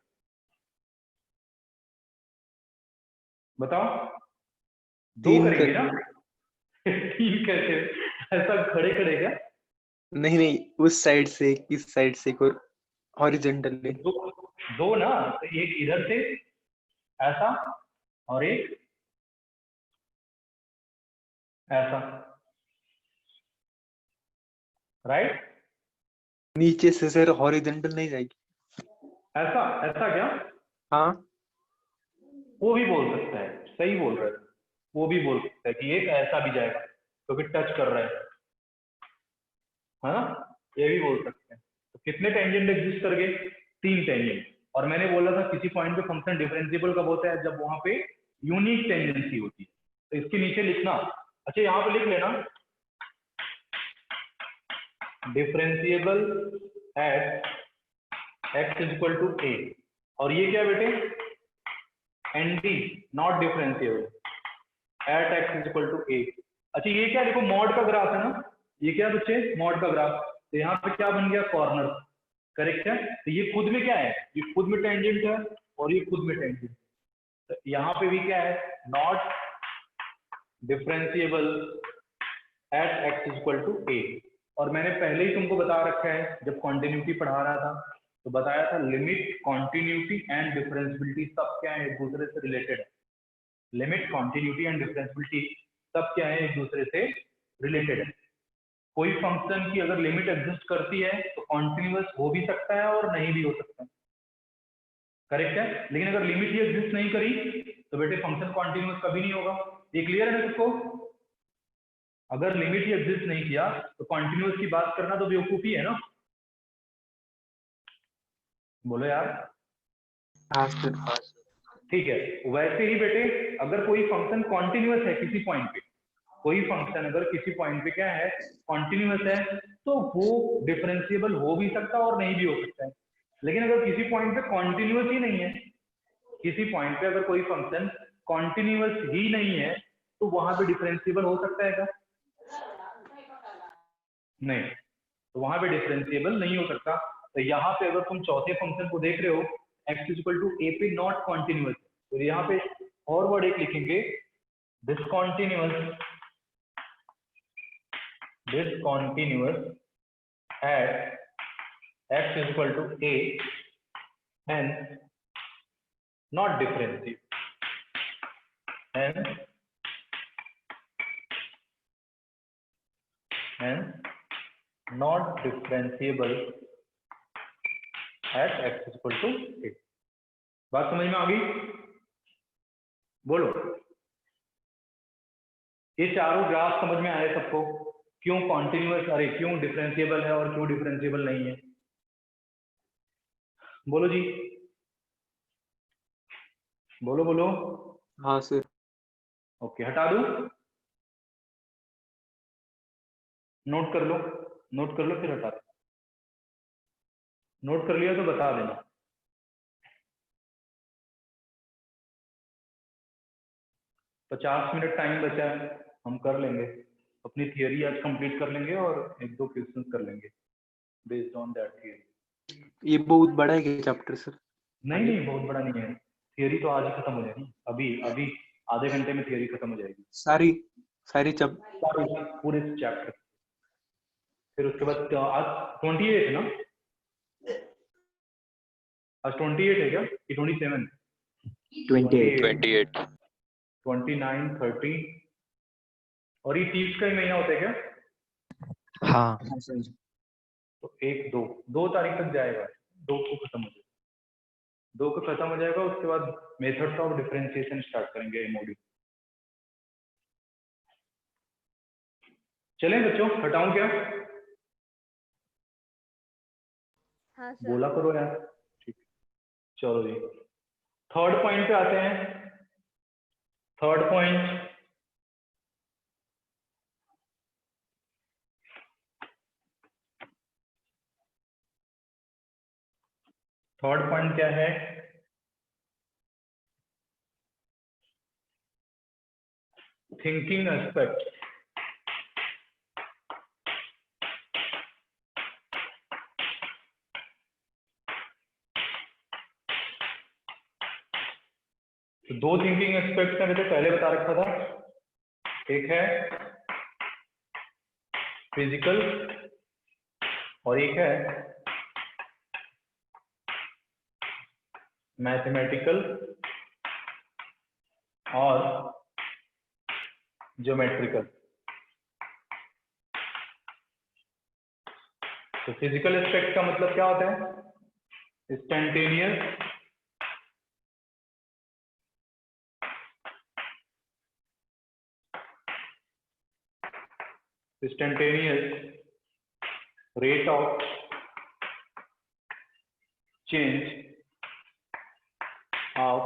बताओ। 2 3 करेंगे ना? 3 कैसे? ऐसा खड़े खड़े क्या? नहीं, उस साइड से इस साइड से एक और हॉरिजॉन्टली। 2 ना, तो एक इधर से ऐसा और एक ऐसा, राइट। नीचे से सर हॉरिजॉन्टल नहीं जाएगी। ऐसा ऐसा क्या? हाँ वो भी बोल सकता है, सही बोल रहा है, वो भी बोल सकता है कि एक ऐसा भी जाएगा क्योंकि टच कर रहा है ना, ये भी बोल सकते हैं। तो कितने टेंजेंट एग्जिस्ट कर गए? 3 टेंजेंट। और मैंने बोला था किसी पॉइंट पे फंक्शन डिफरेंशिएबल कब होता है, जब वहां पे यूनिक टेंजेंसी होती है। तो इसके नीचे लिखना, अच्छा यहाँ पे लिख लेना, डिफरेंशिएबल एट x = a। और ये क्या बेटे, nd not differentiable at x = a। अच्छा ये क्या, देखो मॉड का ग्राफ है ना, ये क्या बच्चे, मॉड का ग्राफ। तो यहाँ पे क्या बन गया, कॉर्नर। करेक्ट है? तो ये खुद में क्या है, ये खुद में टेंजेंट है और ये खुद में टेंजेंट। तो यहाँ पे भी क्या है, not differentiable at x equal to a। और मैंने पहले ही तुमको बता रखा है जब कॉन्टिन्यूटी पढ़ा रहा था तो बताया था लिमिट कॉन्टिन्यूटी एंड डिफरेंशियबिलिटी सब क्या है, एक दूसरे से रिलेटेड है। लिमिट कॉन्टिन्यूटी एंड डिफरेंशियबिलिटी सब क्या है, एक दूसरे से रिलेटेड है। कोई फंक्शन की अगर लिमिट एग्जिस्ट करती है तो कॉन्टिन्यूअस हो भी सकता है और नहीं भी हो सकता है, करेक्ट है। लेकिन अगर लिमिट ही एग्जिस्ट नहीं करी तो बेटे फंक्शन कॉन्टिन्यूअस कभी नहीं होगा। ये क्लियर है सबको? अगर लिमिट ही एग्जिस्ट नहीं किया तो कॉन्टिन्यूअस की बात करना तो बेवकूफी है ना, बोलो यार। हाँ सर। ठीक है, वैसे ही बेटे अगर कोई फंक्शन कॉन्टिन्यूअस है किसी पॉइंट पे, कोई फंक्शन अगर किसी पॉइंट पे क्या है, कॉन्टिन्यूअस है, तो वो डिफरेंशिएबल हो भी सकता है और नहीं भी हो सकता है। लेकिन अगर किसी पॉइंट पे कॉन्टिन्यूअस ही नहीं है, किसी पॉइंट पे अगर कोई फंक्शन कॉन्टिन्यूअस ही नहीं है तो वहां पे डिफरेंशिएबल हो सकता है क्या? नहीं, तो वहां पे डिफरेंशिएबल नहीं हो सकता। तो यहाँ पे अगर तुम चौथे फंक्शन को देख रहे हो x इक्वल टू a पे नॉट कॉन्टिन्यूअस, तो यहाँ पे और वर्ड एक लिखेंगे discontinuous at x equal to a and not differentiable and not differentiable at x equal to a। बात समझ में आ गई? बोलो, ये चारों ग्राफ समझ में आए सबको? क्यों कॉन्टिन्यूअस, अरे क्यों डिफरेंशिएबल है और क्यों डिफरेंशिएबल नहीं है? बोलो जी, बोलो बोलो। हाँ सर। ओके, हटा दूं? नोट कर लो, नोट कर लो फिर हटा दो। नोट कर लिया तो बता देना। तो 50 मिनट टाइम बचा है, हम कर लेंगे अपनी थियरी आज कंप्लीट कर लेंगे और एक दो क्वेश्चंस कर लेंगे बेस्ड ऑन दैट थियरी। ये बहुत बड़ा है क्या चैप्टर सर? नहीं नहीं, बहुत बड़ा नहीं है, थियरी तो आज ही खत्म हो जाएगी, अभी अभी आधे घंटे में थियरी खत्म हो जाएगी सारी सारी पूरे चैप्टर। फिर उसके बाद आज 28 है ना? आज 28 है क्या कि 27? 28 28 29 30 और ये 30 का ही महीना होता है क्या? हाँ हाँ सर। तो 1 2 तारीख तक जाएगा, 2 को खत्म हो जाएगा, 2 को खत्म हो जाएगा। उसके बाद मेथड्स ऑफ डिफरेंशिएशन स्टार्ट करेंगे मॉड्यूल। चलें बच्चों, हटाऊं क्या? हाँ सर। बोला करो यार। ठीक, चलो जी, थर्ड पॉइंट पे आते हैं। थर्ड पॉइंट, थर्ड पॉइंट क्या है? Thinking aspect. तो 2 थिंकिंग एस्पेक्ट्स मैंने तो पहले बता रखा था, एक है फिजिकल और एक है मैथमेटिकल और ज्योमेट्रिकल। तो फिजिकल एस्पेक्ट का मतलब क्या होता है? Instantaneous rate of change of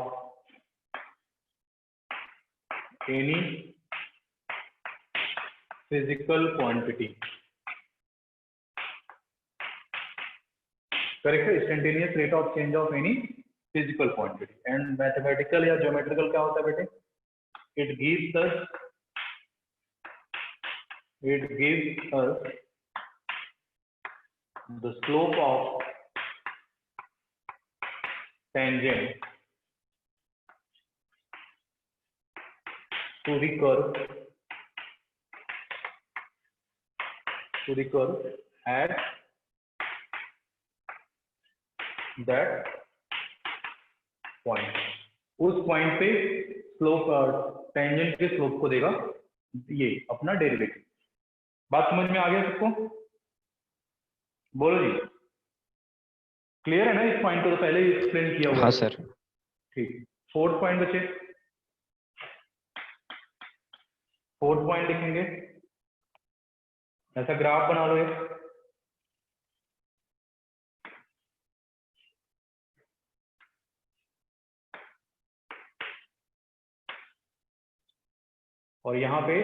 any physical quantity। Correct है, instantaneous rate of change of any physical quantity. And mathematical या ज्योमेट्रिकल क्या होता है बेटे? It gives us the slope of tangent to the curve at that point. उस point पे slope tangent के स्लोप को देगा ये अपना डेरिवेटिव। बात समझ में आ गया सबको? बोलो जी, क्लियर है ना? इस पॉइंट को तो पहले ही एक्सप्लेन किया हुआ हाँ है। सर। ठीक, फोर्थ पॉइंट बचे। फोर्थ पॉइंट लिखेंगे, ऐसा ग्राफ बना लो एक। और यहाँ पे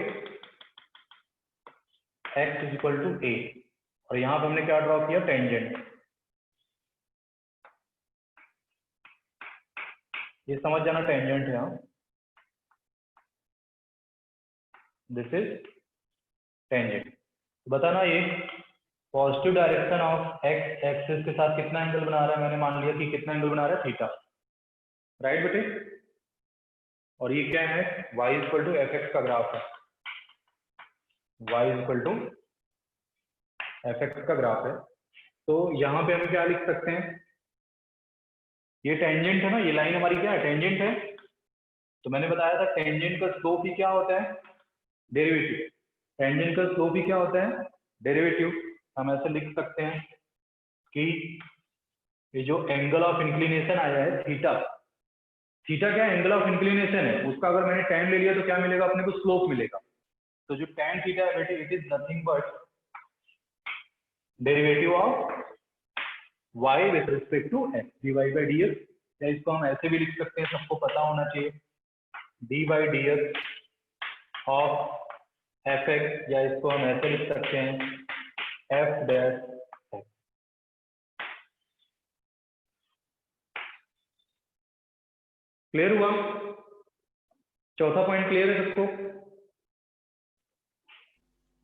x is equal to a, और यहाँ पे हमने क्या ड्रॉ किया? टेंजेंट। ये समझ जाना टेंजेंट है। यहाँ दिस इज टेंजेंट। बताना ये positive direction of x axis के साथ कितना एंगल बना रहा है? मैंने मान लिया कि कितना एंगल बना रहा है? थीटा, राइट बेटे? और ये क्या है? y equal to F X का ग्राफ है। y equal to F X का ग्राफ है। तो यहाँ पे हम क्या लिख सकते हैं? ये टेंजेंट है ना, ये लाइन हमारी क्या है? टेंजेंट है। तो मैंने बताया था टेंजेंट का स्लोप ही क्या होता है? डेरिवेटिव। टेंजेंट का स्लोप ही क्या होता है? डेरिवेटिव। हम ऐसे लिख सकते हैं कि ये जो एंगल ऑफ इंक्लिनेशन आया है थीटा, थीटा क्या एंगल ऑफ इंक्लिनेशन है, उसका अगर मैंने tan ले लिया तो क्या मिलेगा? अपने को स्लोप मिलेगा। तो जो tan थीटा है बेटे, it is nothing but derivative of y with respect to x, dy by dx। या इसको हम ऐसे भी लिख सकते हैं, सबको पता होना चाहिए, dy by dx of fx, या इसको हम ऐसे लिख सकते हैं f डैश x। क्लियर हुआ? चौथा पॉइंट क्लियर है सबको?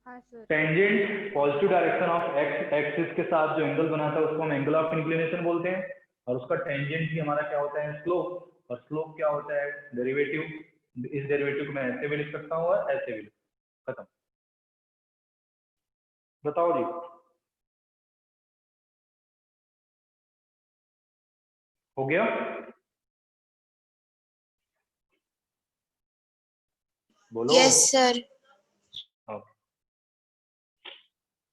हाँ sir. Tangent positive direction of x axis के साथ जो एंगल बनाता है उसको हम एंगल ऑफ इंक्लिनेशन बोलते हैं, और उसका टेंजेंट ही हमारा क्या होता है? स्लोप। और स्लोप क्या होता है? डेरिवेटिव। इस डेरिवेटिव को मैं ऐसे भी लिख सकता हूँ और ऐसे भी लिख सकता हूँ। खत्म। बताओ जी, हो गया? बोलो। Yes sir. ओके,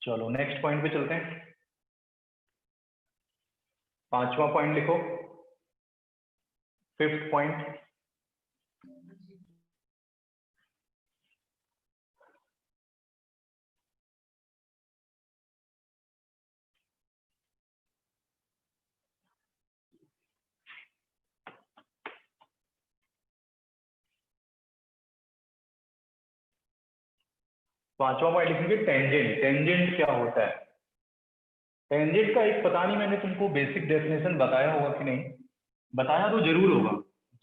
चलो नेक्स्ट पॉइंट पे चलते हैं। पांचवा पॉइंट लिखो, फिफ्थ पॉइंट। पांचवा पॉइंट लिखेंगे टेंजेंट। टेंजेंट क्या होता है? टेंजेंट का एक, पता नहीं मैंने तुमको बेसिक डेफिनेशन बताया होगा कि नहीं, बताया तो जरूर होगा।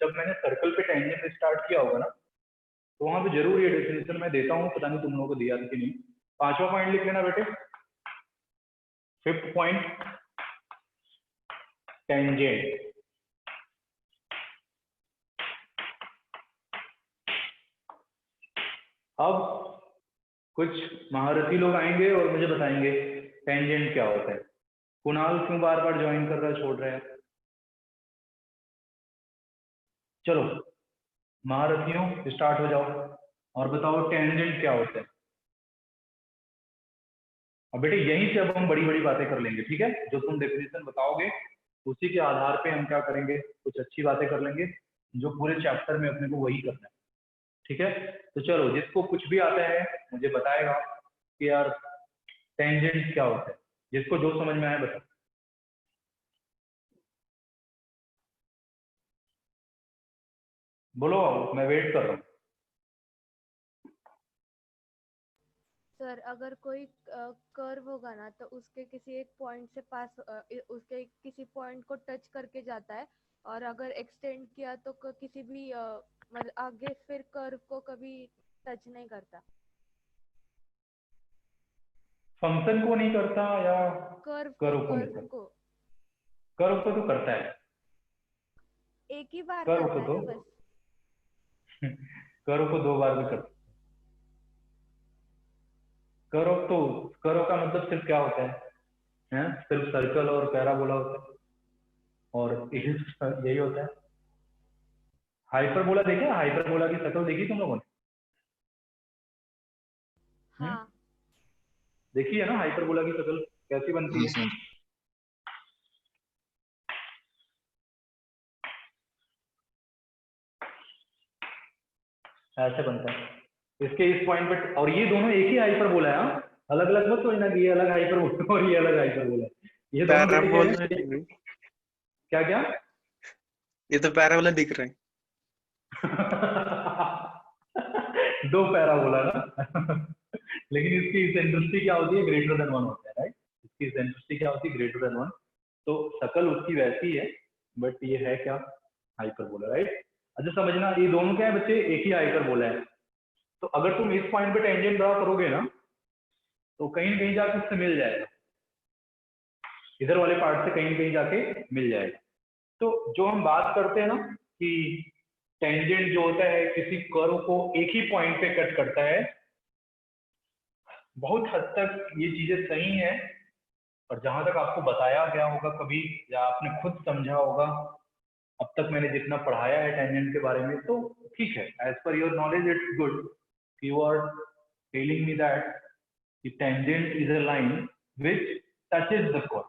जब मैंने सर्कल पे टेंजेंट स्टार्ट किया होगा ना, तो वहां पे जरूर ये डेफिनेशन मैं देता हूँ, पता नहीं तुम लोगों को दिया था कि नहीं। पांचवा पॉइंट लिख लेना बेटे, फिफ्थ पॉइंट टेंजेंट। अब कुछ महारथी लोग आएंगे और मुझे बताएंगे टेंजेंट क्या होता है। कुणाल क्यों बार बार ज्वाइन कर रहा है, छोड़ रहा है? चलो महारथियों स्टार्ट हो जाओ और बताओ टेंजेंट क्या होता है। अब बेटे यहीं से अब हम बड़ी बड़ी बातें कर लेंगे, ठीक है? जो तुम डेफिनेशन बताओगे उसी के आधार पे हम क्या करेंगे, कुछ अच्छी बातें कर लेंगे, जो पूरे चैप्टर में अपने को वही करना है, ठीक है? तो चलो, जिसको कुछ भी आता है मुझे बताएगा कि यार टेंजेंट क्या होता है, जिसको जो समझ में आए बता। बोलो, मैं वेट कर रहा हूँ। सर अगर कोई कर्व होगा ना तो उसके किसी एक पॉइंट से पास उसके किसी पॉइंट को टच करके जाता है, और अगर एक्सटेंड किया तो किसी भी मतलब आगे फिर कर्व को कभी टच नहीं करता। फंक्शन को नहीं करता या कर्व कर्व को नहीं कर्व करता? को कर्व को तो करता है, एक ही बार कर्व करता को है तो ना बस। कर्व को 2 बार भी कर सकते कर्व का मतलब सिर्फ क्या होता है? सिर्फ सर्कल और पैराबोला होता है, और यही होता है। हाइपरबोला देखा? हाइपरबोला की शक्ल देखी तुम लोगों ने? हाँ देखी है ना हाइपरबोला की शक्ल कैसी बनती है? ऐसे बनता है इसके इस पॉइंट पे, और ये दोनों एक ही हाइपरबोला है। अलग अलग मत सोचना कि ये अलग हाइपरबोला और ये अलग हाइपरबोला है। ये दोनों बेटे क्या पैराबोला है? क्या क्या? ये तो पैराबोला दिख रहा है। 2 पैराबोला ना। लेकिन इसकी इसेंट्रिसिटी क्या होती है? ग्रेटर देन 1 होता है, राइट? इसकी इसेंट्रिसिटी क्या होती है? Greater than 1। तो शक्ल उसकी वैसी है, बट ये है क्या? Hyperbola, right? अच्छा समझना, ये दोनों क्या है बच्चे? एक ही हाइपरबोला है। तो अगर तुम इस पॉइंट पे टेंजेंट ड्रा करोगे ना, तो कहीं न कहीं जाके उससे मिल जाएगा, इधर वाले पार्ट से कहीं न कहीं जाके मिल जाएगा। तो जो हम बात करते हैं ना कि टेंजेंट जो होता है किसी कर्व को एक ही पॉइंट पे कट करता है, बहुत हद तक ये चीजें सही हैं। और जहां तक आपको बताया गया होगा कभी, या आपने खुद समझा होगा, अब तक मैंने जितना पढ़ाया है टेंजेंट के बारे में, तो ठीक है, as per your knowledge it's good. You are telling me that कि tangent is a line which touches the curve.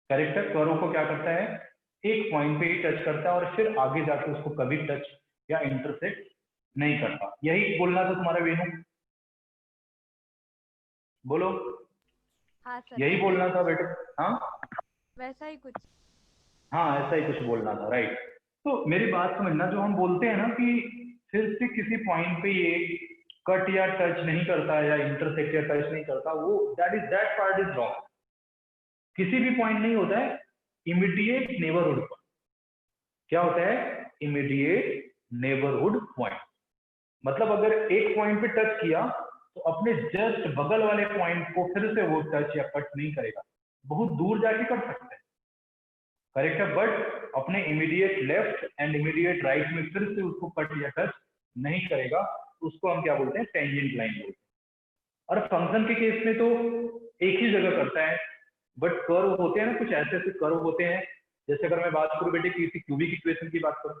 Correct है? कर्व को क्या करता है? एक पॉइंट पे ही टच करता है और फिर आगे जाके उसको कभी टच या इंटरसेक्ट नहीं करता। यही बोलना था तुम्हारा वेणु? बोलो। हाँ सर, यही बोलना था बेटे? हाँ वैसा ही कुछ। हाँ, ऐसा ही कुछ बोलना था, राइट? तो मेरी बात समझना, जो हम बोलते हैं ना कि फिर से किसी पॉइंट पे ये कट या टच नहीं करता या इंटरसेक्ट या टच नहीं करता, वो दैट पार्ट इज रॉन्ग। किसी भी पॉइंट नहीं होता है इमीडिएट नेबरहुड पॉइंट। क्या होता है? Immediate neighbourhood point. मतलब अगर एक पॉइंट पे टच किया तो अपने जस्ट बगल वाले पॉइंट को फिर से वो टच या कट नहीं करेगा, बहुत दूर जाके कर सकते हैं, करेक्ट है? बट अपने immediate left and immediate right में फिर से उसको कट या टच नहीं करेगा। उसको हम क्या बोलते हैं? टेंजेंट लाइन बोलते हैं। और फंक्शन के केस में तो एक ही जगह करता है, बट कर्व होते हैं ना, कुछ ऐसे ऐसे कर्व होते हैं। जैसे अगर मैं बात करूं बेटे किसी क्यूबिक इक्वेशन की बात करूं,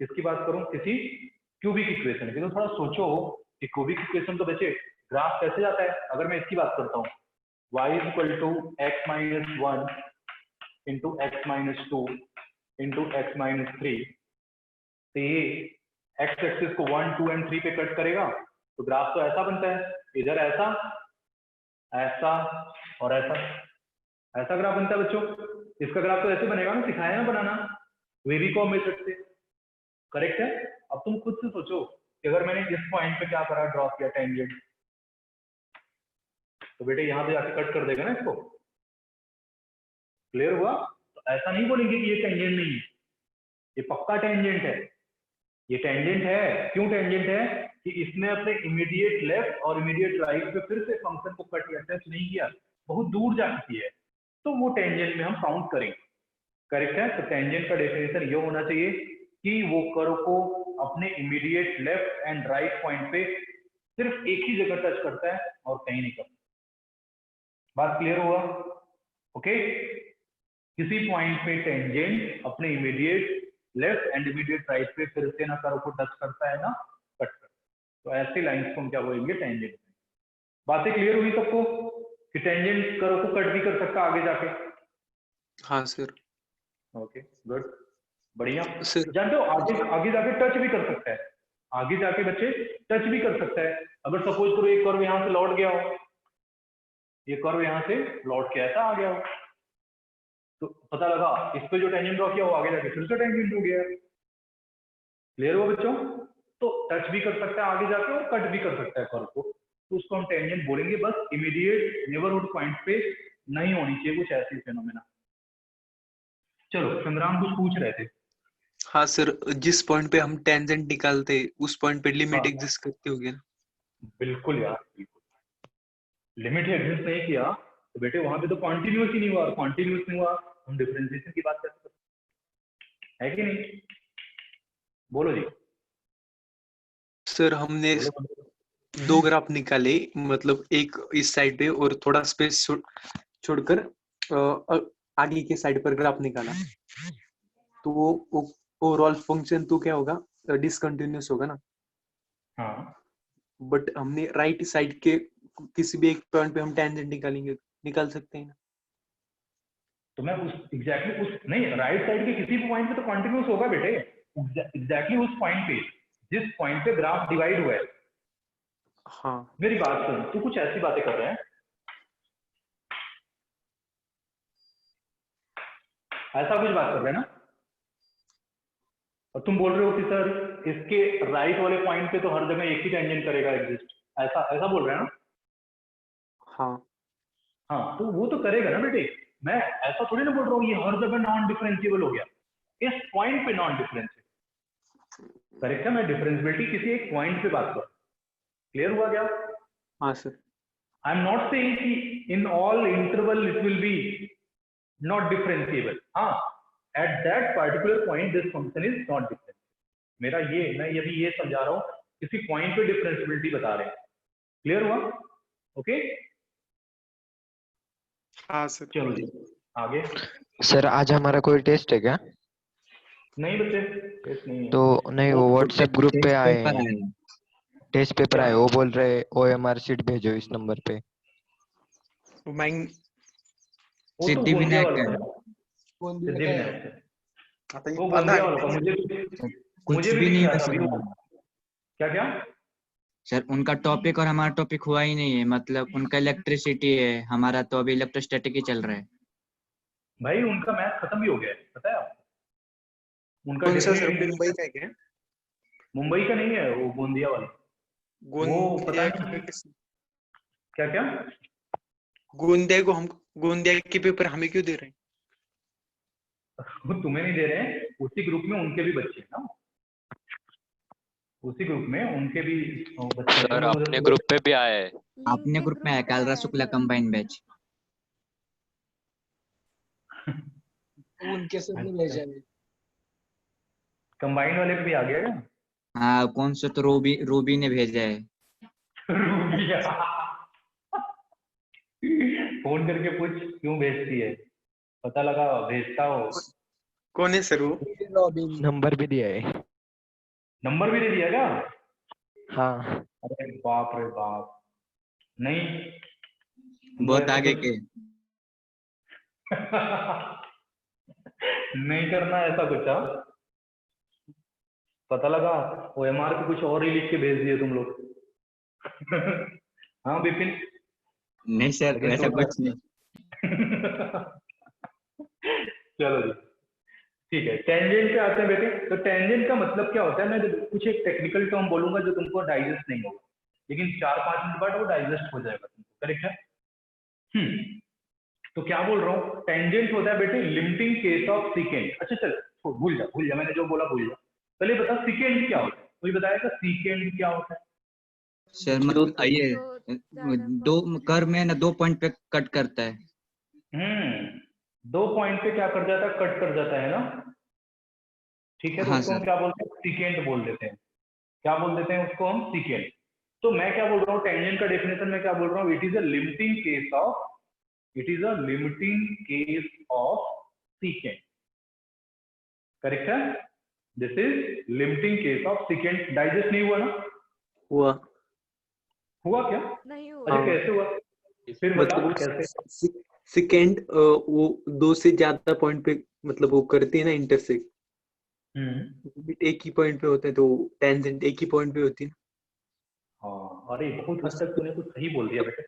किसकी बात करूं? किसी क्यूबिक इक्वेशन की। तो थोड़ा सोचो कि क्यूबिक इक्वेशन तो बच्चे ग्राफ कैसे जाता है? अगर मैं इसकी बात करता हूँ, y is equal to X minus 1 into X minus 2 into X minus 3, तो ये एक्स एक्सिस को 1, 2 एंड 3 पे कट करेगा, तो ग्राफ तो ऐसा बनता है, इधर ऐसा, ऐसा और ऐसा ग्राफ बनता है बच्चों। इसका ग्राफ तो ऐसे बनेगा ना, सिखाया ना बनाना वेवी को मेथड से, करेक्ट है? अब तुम खुद से सोचो कि अगर मैंने इस पॉइंट पे क्या करा, ड्रॉ किया टेंजेंट, तो बेटे यहाँ पे जाके कट कर देगा ना इसको। क्लियर हुआ? तो ऐसा नहीं बोलेंगे कि ये टेंजेंट नहीं है, ये पक्का टेंजेंट है। ये टेंजेंट है। क्यों टेंजेंट है? कि इसने अपने इमीडिएट लेफ्ट और इमीडिएट राइट पे फिर से फंक्शन को कट या टच नहीं किया, बहुत दूर जा चुकी है, तो वो टेंजेंट में हम काउंट करेंगे, करेक्ट है? तो टेंजेंट का डेफिनेशन ये होना चाहिए कि वो कर्व को अपने immediate left and right point पे सिर्फ एक ही जगह टच करता है और कहीं नहीं करता। बात क्लियर हुआ? ओके? किसी पॉइंट पे टेंजेंट अपने immediate left and immediate right पे फिर से ना कर्व को टच करता है ना कट करता है, तो ऐसी लाइंस को हम क्या बोलेंगे? टेंजेंट। बातें क्लियर हुई सबको कि टेंजेंट कर्व को कट भी कर सकता आगे जाके? हाँ सर। ओके गुड, बढ़िया। सर जानते हो आगे आगे जाके टच भी कर सकता है, आगे जाके बच्चे टच भी कर सकता है। अगर सपोज करो एक कर्व यहाँ से लौट गया हो, ये कर्व यहाँ से लौट के ऐसा आ गया हो, तो पता लगा इस पे जो टेंजेंट ड्रॉ किया वो आगे जाके फिर से टेंजेंट हो गया। क्लियर हुआ बच्चों? तो टच भी कर सकता है आगे जाके और कट भी कर सकता है कर्व को, तो उसको हम टेंजेंट बोलेंगे। बस इमीडिएट नेबरहुड पॉइंट पे नहीं होनी चाहिए कुछ ऐसी फेनोमेना। चलो संग्राम कुछ पूछ रहे थे। हाँ सर, जिस पॉइंट पे हम टेंजेंट निकालते उस पॉइंट पे लिमिट हाँ। एग्जिस्ट करती होगी ना? बिल्कुल बिल्कुल यार, बिल्कुल। लिमिट एग्जिस्ट नहीं किया तो बेटे वहां पे तो कॉन्टिन्यूस ही नहीं हुआ, और कॉन्टिन्यूस नहीं हुआ हम डिफरेंशिएशन की बात कर सकते हैं, है कि नहीं? बोलो जी। सर हमने बोलो। दो ग्राफ निकाले, मतलब एक इस साइड पे और थोड़ा स्पेस छोड़कर आगे के साइड पर ग्राफ निकाला, तो वो ओवरऑल फंक्शन तो क्या होगा, डिसकंटिन्यूअस होगा ना। हाँ, बट हमने राइट साइड के किसी भी एक पॉइंट पे हम टेंजेंट निकालेंगे, निकाल सकते हैं ना। तो मैं उस एग्जैक्टली उस नहीं, राइट साइड के किसी भी पॉइंट पे तो कंटिन्यूअस होगा बेटे, एग्जैक्टली उस पॉइंट पे, जिस पॉइंट पे ग्राफ डिवाइड हुआ है। हाँ मेरी बात सुन, तू कुछ ऐसी बातें कर रहा है, ऐसा कुछ बात कर रहे हैं ना, और तुम बोल रहे हो कि सर इसके राइट वाले पॉइंट पे तो हर जगह एक ही टेंजेंट करेगा एग्जिस्ट, ऐसा ऐसा बोल रहे हैं ना। हाँ हाँ, तो वो तो करेगा ना बेटे, मैं ऐसा थोड़ी ना बोल रहा हूँ ये हर जगह नॉन डिफरेंशिएबल हो गया, इस पॉइंट पे नॉन डिफरेंशिएबल। करेक्ट है, मैं डिफरेंशिएबिलिटी किसी एक पॉइंट पे बात कर, क्लियर हुआ क्या? हाँ सर। आई एम नॉट सेइंग कि in all interval it will be not differentiable, हाँ, at that particular point this function is not differentiable. मेरा ये, मैं यही ये समझा रहा हूँ, किसी पॉइंट पे डिफरेंशिएबिलिटी बता रहे हैं, क्लियर हुआ? ओके, हाँ सर। चलो जी आगे। सर आज हमारा कोई टेस्ट है क्या? नहीं बच्चे, टेस्ट नहीं है। तो नहीं, वो व्हाट्सएप ग्रुप पे आए पेपर हैं, आए। टेस्ट पेपर क्या? आए, वो बोल रहे OMR शीट भेजो इस नंबर पे। माइंड वो तो गोंदिया सिद्धिविनायक वालों है। का, सिद्धिविनायक से, आता वो पता गोंदिया है वालों का, मुझे कुछ भी भी दिख नहीं रहा है था अभी सर। वो। क्या क्या? सर उनका टॉपिक और हमारा टॉपिक हुआ ही नहीं है, मतलब उनका इलेक्ट्रिसिटी है, हमारा तो अभी इलेक्ट्रोस्टैटिक ही चल रहा है। भाई उनका मैथ खत्म भी हो गया है, पता है आपको? उनका कौन सा सर, डेफिनेट मुंबई का है क्या? मुंबई का नहीं है, वो गोंदिया वाला। वो पता गोंदिया नहीं क्या क्या। गोंदिया को हम, गोंदिया के पेपर हमें क्यों दे रहे हैं? वो तुम्हें नहीं दे रहे हैं, उसी ग्रुप में उनके भी बच्चे हैं ना, उसी ग्रुप में उनके भी बच्चे हैं, सर वो अपने उधर ग्रुप पे भी आए हैं। लिंक अपने भी ग्रुप में है, पे कालरा आया है शुक्ला सर। Combine batch. उनके सर ने भेजा है। कंबाइंड वाले पे भी आ गया क्या? हाँ, कौन सा तो रूबी रूबी ने भेजा है। रूबिया। फोन करके पूछ क्यों भेजती है, पता लगा भेजता हो। कौन है सर वो? रॉबिन। नंबर भी दिया है। नंबर भी दे दिया क्या? हाँ अरे बाप रे बाप, नहीं वो बहुत ऐसा आगे कुछ के। नहीं करना ऐसा कुछ, हाँ? पता लगा OMR पे कुछ और ही लिख के भेज दिए तुम लोग। हाँ विपिन, नहीं सर, लेकिन वैसा सोचा। कुछ नहीं। चलो जी, ठीक है, टेंजेंट पे आते हैं बेटे। तो टेंजेंट का मतलब क्या होता है, मैं कुछ एक टेक्निकल टर्म बोलूंगा जो तुमको डाइजेस्ट नहीं होगा, लेकिन 4-5 मिनट बाद वो डाइजेस्ट हो जाएगा तुमको, करेक्ट है? तो क्या बोल रहा हूँ, टेंजेंट होता है बेटे लिमिटिंग केस ऑफ सीकेंड। अच्छा चल भूल जा, मैंने जो बोला भूल जा, पहले बता सीकेंड क्या होता है, कोई बताएगा सीकेंड क्या होता है? सर मतलब ये जो ज्यादा दो point कर में ना 2 पॉइंट पे कट करता है। 2 पॉइंट पे क्या कर जाता है, कट कर जाता है ना, ठीक है? तो हाँ उसको हम सर। क्या बोलते हैं, सीकेंड बोल देते हैं। क्या बोल देते हैं उसको हम, सीकेंड। तो मैं क्या बोल रहा हूँ, टेंजेंट का डेफिनेशन में क्या बोल रहा हूँ, it is a limiting case of, it is a limiting case of secant, correct है? This is limiting case of secant. Digest नहीं हुआ ना? हुआ। हुआ क्या? नहीं अच्छा हुआ। कैसे हुआ, फिर बता मतलब कैसे? सेकेंड वो दो से ज्यादा पॉइंट पे, मतलब वो करते हैं ना इंटरसेक्ट, एक ही पॉइंट पे होते हैं, तो टेंजेंट एक ही पॉइंट पे होती है। हाँ, अरे बहुत हद तक तूने कुछ सही बोल दिया बेटे,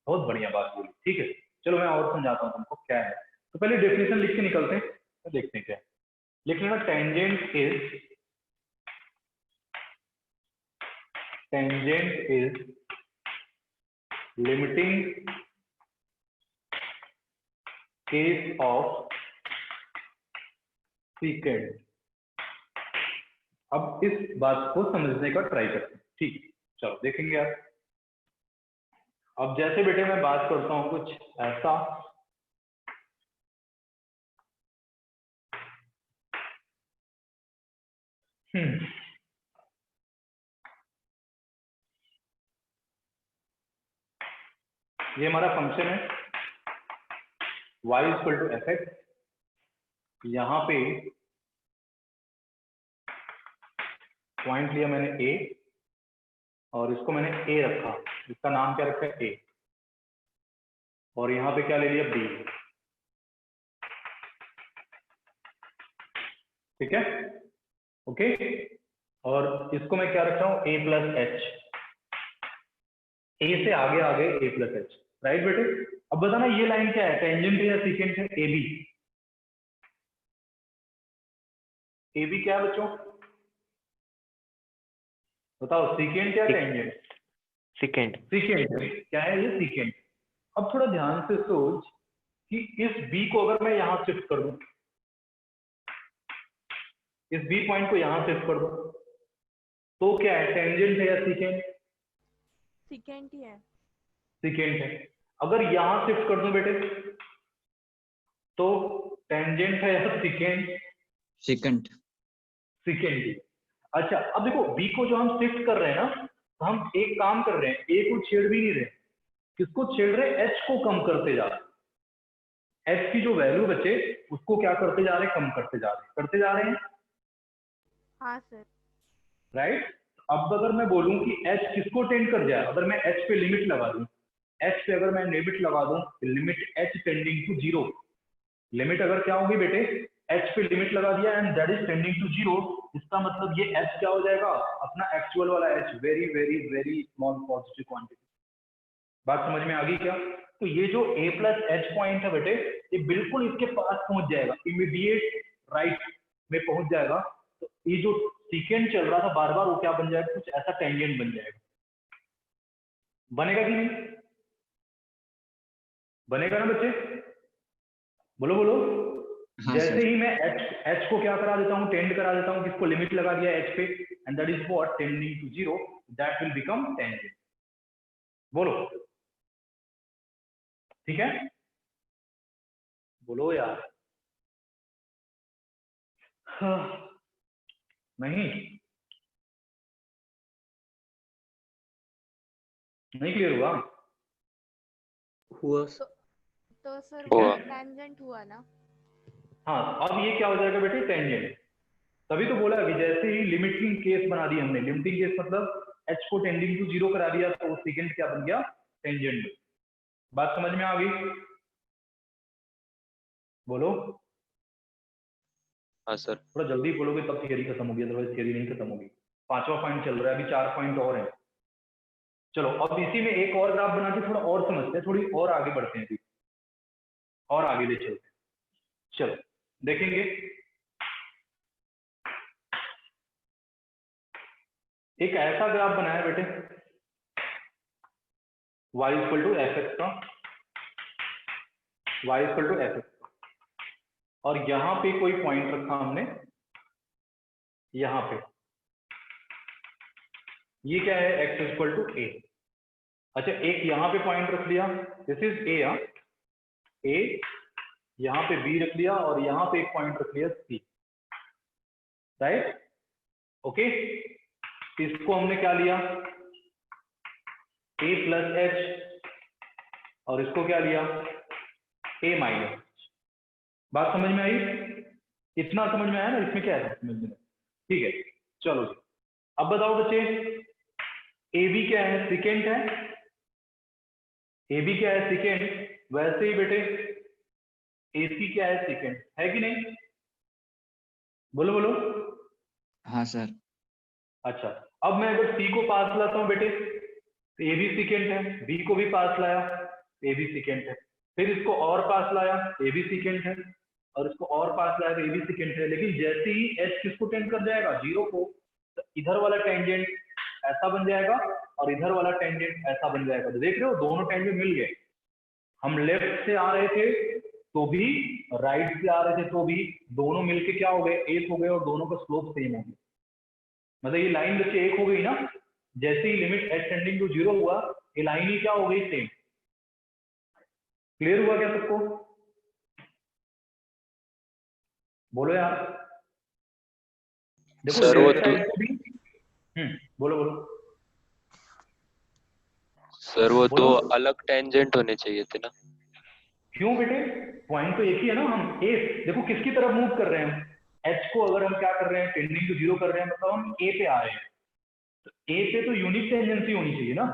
बहुत बढ़िया बात बोली, ठीक है। चलो मैं और समझाता हूँ तुमको क्या है। तो पहले डेफिनेशन लिख के निकलते हैं, तो देखते हैं क्या है। लिख लेना, tangent is limiting case of सीकेंड। अब इस बात को समझने का ट्राई करते हैं, ठीक है? चलो देखेंगे यार। अब जैसे बेटे मैं बात करता हूं कुछ ऐसा, ये हमारा फंक्शन है y equal to F X. यहाँ पे पॉइंट लिया मैंने a और इसको मैंने a रखा, इसका नाम क्या रखा है a, और यहाँ पे क्या ले लिया b। ठीक है, ओके। और इसको मैं क्या रख रहा हूँ a प्लस एच, a से आगे आगे a प्लस एच, राइट बेटे। अब बताना ये लाइन क्या है, टेंजेंट है या सीकेंट है? ए बी, ए बी क्या है बच्चों, बताओ, सीकेंट या टेंजेंट? सेकेंड। सीकेंट क्या है ये, सीकेंट। अब थोड़ा ध्यान से सोच कि इस b को अगर मैं यहां शिफ्ट कर दूं, इस b पॉइंट को यहां शिफ्ट कर दूं, तो क्या है, टेंजेंट है या सीकेंट? सीकेंट ही है। सीकेंट है। अगर यहां शिफ्ट कर दूं बेटे तो टेंजेंट है या सीकेंट? सेकंड। सीकेंट ही। अच्छा, अब देखो b को जो हम शिफ्ट कर रहे हैं ना, तो हम एक काम कर रहे हैं, a को छेड़ भी नहीं रहे, किसको छेड़ रहे हैं, h को कम करते जा रहे हैं। h की जो वैल्यू बचे उसको क्या करते जा रहे हैं, कम करते जा रहे हैं, हाँ सर। राइट। अब अगर मैं बोलूं कि h किसको टेंड कर जाए, अगर मैं h पे लिमिट लगा दूं, h पे अगर मैं लिमिट लगा दूं, limit h tending to zero, limit अगर क्या होगी बेटे, h पे लिमिट लगा दिया and that is tending to zero, इसका मतलब ये h क्या हो जाएगा, अपना एक्चुअल वाला h, very very very small positive quantity. बात समझ में आ गई क्या? तो ये जो a प्लस एच पॉइंट है बेटे, ये बिल्कुल इसके पास पहुंच जाएगा, इमीडिएट राइट में पहुंच जाएगा। तो ये जो सीकेंड चल रहा था बार बार, वो क्या बन जाएगा, कुछ ऐसा टेंजेंट बन जाएगा। बनेगा कि नहीं, बनेगा ना बच्चे, बोलो बोलो। हाँ जैसे सर। ही मैं h को क्या करा देता हूँ, टेंड करा देता हूँ, किसको लिमिट लगा दिया h पे, and that is what, tending to zero, that will become tangent. बोलो, ठीक है, बोलो यार। नहीं, नहीं क्लियर हुआ? हुआ। तो सर ठीक वो है। टेंजेंट हुआ ना। हाँ, अब ये क्या हो जाएगा बेटे, टेंजेंट। तभी तो बोला कि जैसे ही लिमिटिंग केस बना दी हमने, लिमिटिंग केस मतलब h को टेंडिंग टू जीरो करा दिया, तो वो सेकंड क्या बन गया, टेंजेंट। बात समझ में आ गई? बोलो, हाँ सर। थोड़ा जल्दी बोलोगे तब थियरी खत्म होगी, अदरवाइज थियरी नहीं खत्म होगी। 5वां पॉइंट चल रहा है, अभी 4 पॉइंट और हैं। चलो अब इसी में एक और ग्राफ बना के थोड़ा और समझते हैं, थोड़ी और आगे बढ़ते हैं, अभी और आगे ले चलते हैं। चलो देखेंगे, एक ऐसा ग्राफ बनाया बेटे, y equal to F X का, y equal to F X का, और यहां पे कोई पॉइंट रखा हमने, यहां पे ये क्या है, x इक्वल टू a। अच्छा, एक यहां पे पॉइंट रख लिया, दिस इज a, a, यहां पे b रख लिया, और यहां पे एक पॉइंट रख लिया c, राइट, ओके। इसको हमने क्या लिया, a प्लस एच, और इसको क्या लिया, a माइनस। बात समझ में आई? इतना समझ में आया ना, इसमें क्या है समझ में? ठीक है, चलो जी। अब बताओ बच्चे, ए बी क्या है, सेकेंड है, ए बी क्या है, सेकेंड। वैसे ही बेटे ए सी क्या है, सेकेंड है कि नहीं, बोलो बोलो। हाँ सर। अच्छा, अब मैं अगर सी को पास लाता हूँ बेटे, तो ए भी सेकेंड है, बी को भी पास लाया, ए भी सेकेंड है, फिर इसको और पास लाया, ए भी सेकेंड है, और इसको और पास लाया, तो ए भी सेकेंड है। लेकिन जैसे ही एच किसको टेंड कर जाएगा, जीरो को, तो इधर वाला टेंजेंट ऐसा बन जाएगा और इधर वाला टेंजेंट ऐसा बन जाएगा। तो देख रहे हो, दोनों टेंजेंट मिल गए। हम लेफ्ट से आ रहे थे तो भी, राइट से आ रहे थे तो भी, दोनों मिलके क्या हो गए, एक हो गए, और दोनों का स्लोप सेम हो गया। मतलब ये लाइन बच्चे एक हो गई ना, जैसे ही limit H tending to zero हुआ, ये लाइन ही क्या हो गई, सेम। क्लियर हुआ क्या सबको, बोलो यार। देखो सर वो लेफ्ट साइड को भी, बोलो बोलो। सर वो तो बोलो। अलग टेंजेंट होने चाहिए थे ना। क्यों बेटे, पॉइंट तो एक ही है ना। हम ए, देखो किसकी तरफ मूव कर रहे हैं, एच को अगर हम क्या कर रहे हैं, टेंडिंग टू जीरो कर रहे हैं, मतलब हम ए पे आ रहे हैं। तो ए पे तो यूनिक टेंजेंसी होनी चाहिए ना।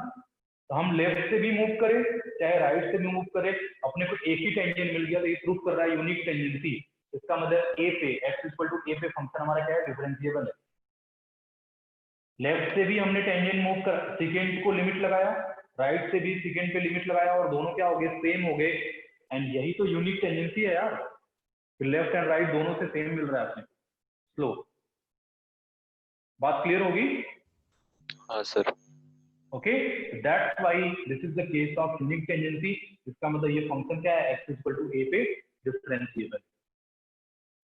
तो हम लेफ्ट से भी मूव करें चाहे राइट से भी मूव करें, अपने को एक ही टेंजेंट मिल गया, तो ये प्रूव कर रहा है यूनिक टेंजेंसी। इसका मतलब ए पे एक्स इक्वल टू ए पे फंक्शन हमारा क्या है, डिफरेंशिएबल है। लेफ्ट से भी हमने टेंजेंट मूव कर सेकेंड को लिमिट लगाया, राइट से भी सेकेंड पे लिमिट लगाया, और दोनों क्या हो गए, सेम हो गए। एंड यही तो यूनिक टेंजेंसी है यार, लेफ्ट एंड राइट दोनों से सेम मिल रहा है अपने स्लोप। बात क्लियर होगी? हाँ sir. Okay, that's why this is the case of unique tangency. इसका मतलब ये फंक्शन क्या है, एक्स इक्वल टू ए पे डिफरेंशिएबल।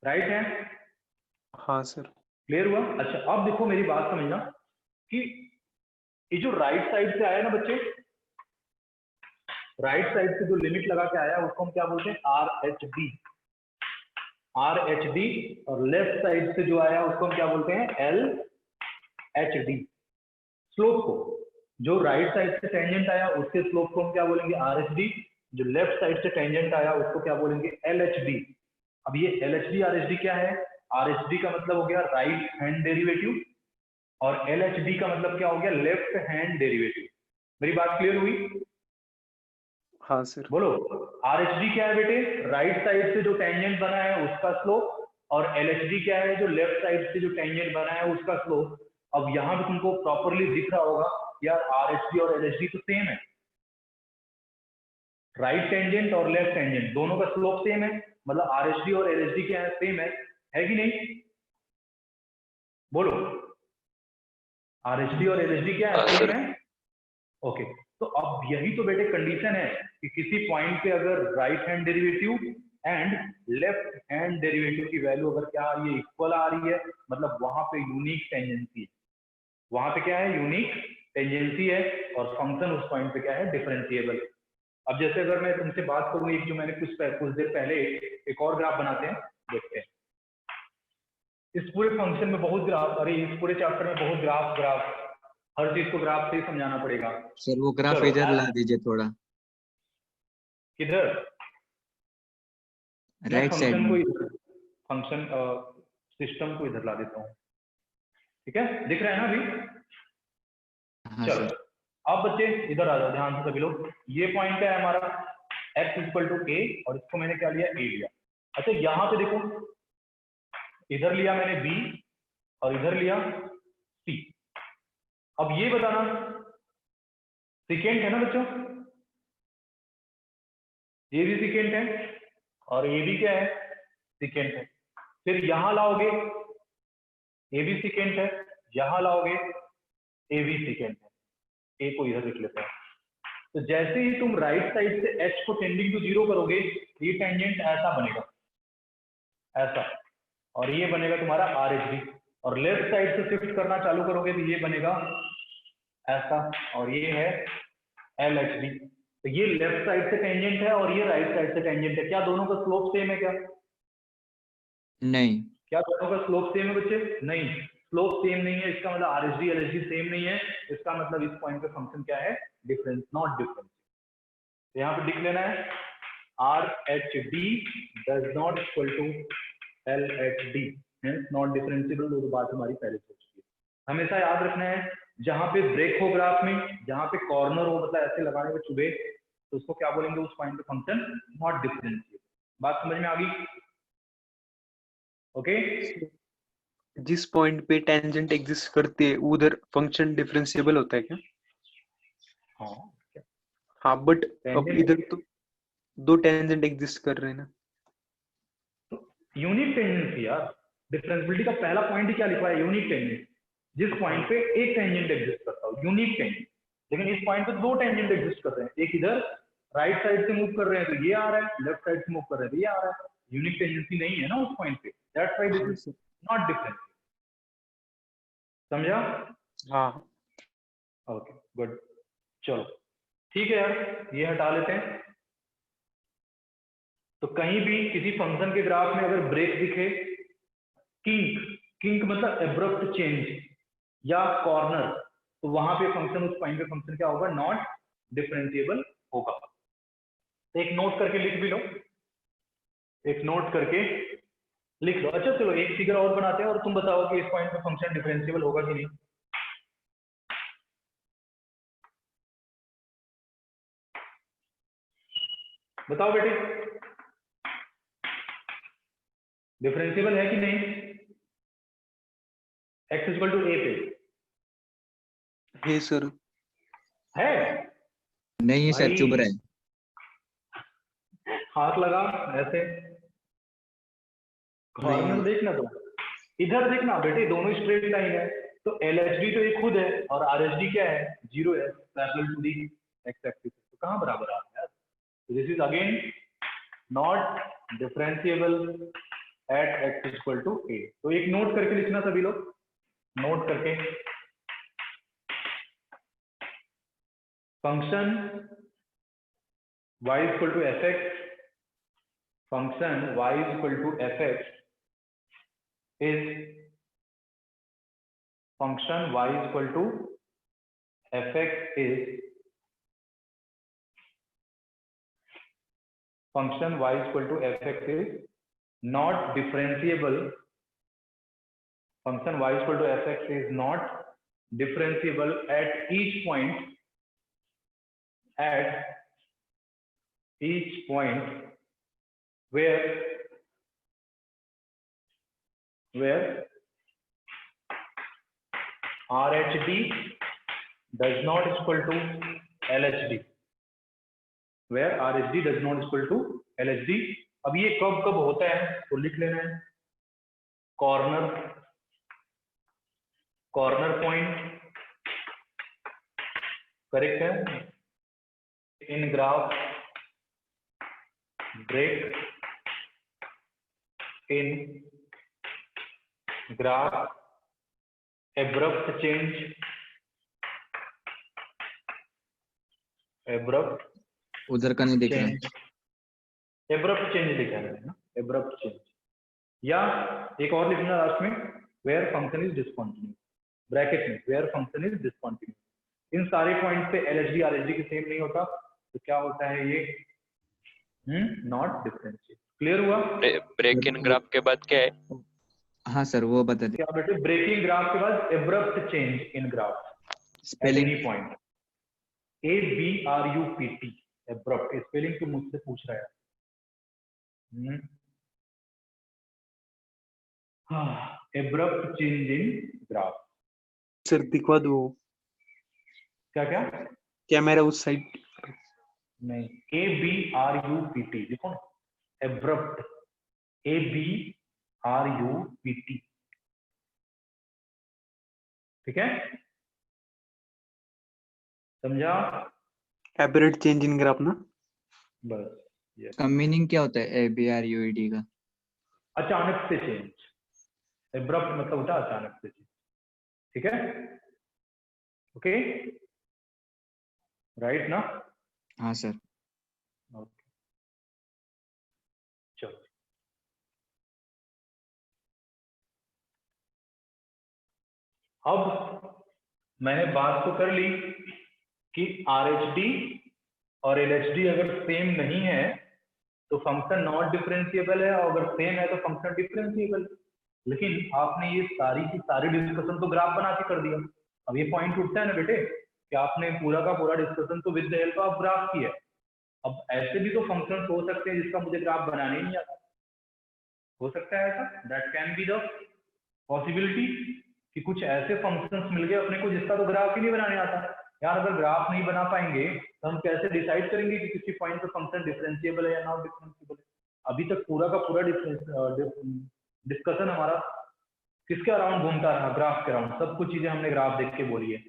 राइट है? हाँ सर। क्लियर हुआ? अच्छा, अब देखो मेरी बात समझना कि ये जो राइट साइड से आया ना बच्चे, राइट साइड से जो लिमिट लगा के आया उसको हम क्या बोलते हैं, are H D. Are H D. और लेफ्ट साइड से जो आया उसको हम क्या बोलते हैं, एल एच डी। स्लोप को, जो राइट साइड से टेंजेंट आया उसके स्लोप को हम क्या बोलेंगे, आर एच डी। जो लेफ्ट साइड से टेंजेंट आया उसको क्या बोलेंगे, एल एच डी। अब ये L H D R H D क्या है, आर एच डी का मतलब हो गया राइट हैंड डेरिवेटिव, और एल एच डी का मतलब क्या हो गया, लेफ्ट हैंड डेरिवेटिव। मेरी बात क्लियर हुई? हाँ सर। बोलो। आर एच डी क्या है बेटे, राइट साइड से जो टेंजेंट बना है उसका स्लोप, और एल एच डी क्या है, जो लेफ्ट साइड से जो टेंजेंट बना है उसका स्लोप। अब यहां पे तुमको प्रॉपरली दिख रहा होगा यार, आर एच डी और एल एच डी तो सेम है, राइट टेंजेंट और लेफ्ट टेंजेंट दोनों का स्लोप सेम है, मतलब आर एच डी और एल एच डी क्या है, सेम है कि नहीं? बोलो, आर एच डी और एल एच डी क्या है, हाँ, सेम सर। है। ओके, तो अब यही तो बेटे कंडीशन है कि किसी पॉइंट पे अगर right hand derivative and left hand derivative की वैल्यू अगर क्या आ रही है, इक्वल आ रही है, मतलब वहां पे यूनिक टेंजेंसी है। वहां पे क्या है, यूनिक टेंजेंसी है, और फंक्शन उस पॉइंट पे क्या है, डिफरेंशिएबल। अब जैसे अगर मैं तुमसे बात करूं, एक जो मैंने कुछ देर पहले एक और ग्राफ बनाते हैं, देखते हैं। इस पूरे फंक्शन में बहुत ग्राफ, अरे इस पूरे चैप्टर में बहुत ग्राफ, हर चीज को ग्राफ से ही समझाना पड़ेगा। सर वो ग्राफ चलो, इधर ला दीजिए थोड़ा, किधर? मैं राइट साइड फंक्शन को में। इधर, फंक्शन सिस्टम को इधर ला देता हूँ, ठीक है? दिख रहा है ना अभी? हाँ चलो, सर। अब बच्चे इधर आ जाओ ध्यान से सभी लोग। ये पॉइंट है हमारा x इक्वल टू ए, और इसको मैंने क्या लिया, a लिया। अच्छा, यहाँ पे देखो, इधर लिया मैंने b और इधर लिया c। अब ये बताना, सिकेंट है ना बच्चों, ये भी सिकेंट है और ये भी क्या है, सिकेंट है। फिर यहां लाओगे, ए भी सिकेंट है, यहां लाओगे, ए भी सिकेंट है। ए को इधर लिख लेते हैं। तो जैसे ही तुम राइट साइड से एच को टेंडिंग टू जीरो करोगे, ये टेंजेंट ऐसा बनेगा, ऐसा, और ये बनेगा तुम्हारा आर एच डी। और लेफ्ट साइड से शिफ्ट करना चालू करोगे तो ये बनेगा ऐसा, और ये है एल एच डी। तो ये लेफ्ट साइड से टेंजेंट है और ये राइट साइड से टेंजेंट है। क्या दोनों का स्लोप सेम है क्या? नहीं। क्या दोनों का स्लोप सेम है बच्चे? नहीं, स्लोप सेम नहीं है, इसका मतलब are H D L H D same नहीं है। इसका मतलब इस पॉइंट पे फंक्शन क्या है, डिफरेंस, नॉट डिफरेंस। तो यहाँ पे लिख लेना है R H D does not equal to L H D, not differentiable. वो तो बात हमारी पहले से हो चुकी है। हमेशा याद रखना है, जहां पे ब्रेक हो ग्राफ में, जहां पे कॉर्नर हो, मतलब ऐसे लगाने में चुभे, तो उसको क्या बोलेंगे, उस पॉइंट पे फंक्शन नॉट डिफरेंशिएबल। बात समझ में आ गई? ओके, जिस पॉइंट पे टेंजेंट एग्जिस्ट करती है उधर फंक्शन डिफरेंशिएबल होता है क्या? हाँ, हाँ, बट अब Tangent- इधर तो दो टेंजेंट एग्जिस्ट कर रहे हैं ना। यूनिक टेंजेंसी यार, डिफरेंशिएबिलिटी का पहला पॉइंट ही क्या लिखा है, यूनिक टेंजेंट। जिस पॉइंट पे एक टेंजेंट एग्जिस्ट करता हो, यूनिक टेंजेंट। लेकिन इस पॉइंट पे दो टेंजेंट एग्जिस्ट कर रहे हैं, एक इधर राइट साइड से मूव कर रहे हैं तो ये आ रहा है, लेफ्ट साइड से मूव कर रहे हैं तो ये आ रहा है। यूनिक टेंजेंसी नहीं है ना उस पॉइंट पे, that's why this is not different. समझा? हाँ। Okay, good. चलो ठीक है यार, ये हटा लेते हैं। तो कहीं भी किसी फंक्शन के ग्राफ में अगर ब्रेक दिखे, किंक मतलब एब्रप्ट चेंज या कॉर्नर, तो वहां पे फंक्शन, उस पॉइंट पे फंक्शन क्या होगा, नॉट डिफरेंशिएबल होगा। एक नोट करके लिख भी लो, एक नोट करके लिख लो। अच्छा चलो एक फिगर और बनाते हैं और तुम बताओ कि इस पॉइंट पे फंक्शन डिफरेंशिएबल होगा कि नहीं। बताओ बेटे, डिफरेंशिएबल है कि नहीं x इक्वल टू ए पे? है सर। है नहीं सर, भाई, चुप रहे। हाथ लगा ऐसे, कॉर्नर देखना, तो इधर देखना बेटे, दोनों स्ट्रेट लाइन है, तो LHD तो एक खुद है और RHD क्या है, 0 है, parallel to the x axis. तो कहाँ बराबर आ रहा है? This is again not differentiable at x equal to a। तो एक नोट करके लिखना सभी लोग, नोट करके, function y equal to fx, function y equal to fx is function y equal to fx is function y equal to fx is not differentiable. Function y equal to fx is not differentiable at each point, at each point where RHD does not equal to LHD, where RHD does not equal to LHD। अब ये कब कब होता है तो लिख लेना है, कॉर्नर पॉइंट करेक्ट है, in graph, break in graph, abrupt change, abrupt उधर का नहीं दिख रहा। चेंज, एब्रप्ट चेंज लिखा है ना, एब्रप्ट चेंज। या एक और लिखना लास्ट में, where function is discontinuous, bracket में वेयर फंक्शन इज डिसकंटिन्यूअस। इन सारे पॉइंट पे LHD RHD के सेम नहीं होता, तो क्या होता है ये, नॉट डिफरेंशिएबल। क्लियर हुआ? ब्रेक इन ग्राफ के बाद क्या है? हाँ सर, वो बता दे। क्या बेटे, ब्रेकिंग ग्राफ के बाद abrupt change in graph at spelling any point, ABRUPT, abrupt. Spelling तो मुझसे पूछ रहा है। हाँ, abrupt change in graph. Sir दिखवा दो। क्या क्या? कैमरा उस साइड नहीं, ABRUPT देखो ना, एब्रप्ट, ABRUPT, ठीक है, समझा? एबरेट चेंज इन ग्राफ ना। बस ये का मीनिंग क्या होता है ABRUED का? अचानक से चेंज, एब्रप्ट मतलब होता है अचानक से चेंज, ठीक है, ओके, राइट ना? हाँ सर। ओके, चलो अब मैंने बात तो कर ली कि RHD और LHD अगर सेम नहीं है तो फंक्शन नॉट डिफरेंशिएबल है, और अगर सेम है तो फंक्शन डिफरेंशिएबल। लेकिन आपने ये सारी की सारी डिस्कशन तो ग्राफ बना के कर दिया। अब ये पॉइंट उठता है ना बेटे कि आपने पूरा का पूरा डिस्कशन तो with the help of graph किया। अब ऐसे भी तो फंक्शन हो सकते हैं जिसका मुझे ग्राफ बनाने ही नहीं आता, हो सकता है ऐसा, that can be the possibility कि कुछ ऐसे फंक्शंस मिल गए अपने को जिसका तो ग्राफ ही नहीं बनाने आता। यार अगर ग्राफ नहीं बना पाएंगे तो हम कैसे डिसाइड करेंगे कि किसी पॉइंट पे फंक्शन डिफरेंशिएबल है या नॉट डिफरेंशिएबल है? अभी तक पूरा का पूरा डिस्कशन हमारा किसके अराउंड घूमता रहा? ग्राफ के अराउंड। सब कुछ चीजें हमने ग्राफ देख के बोली है।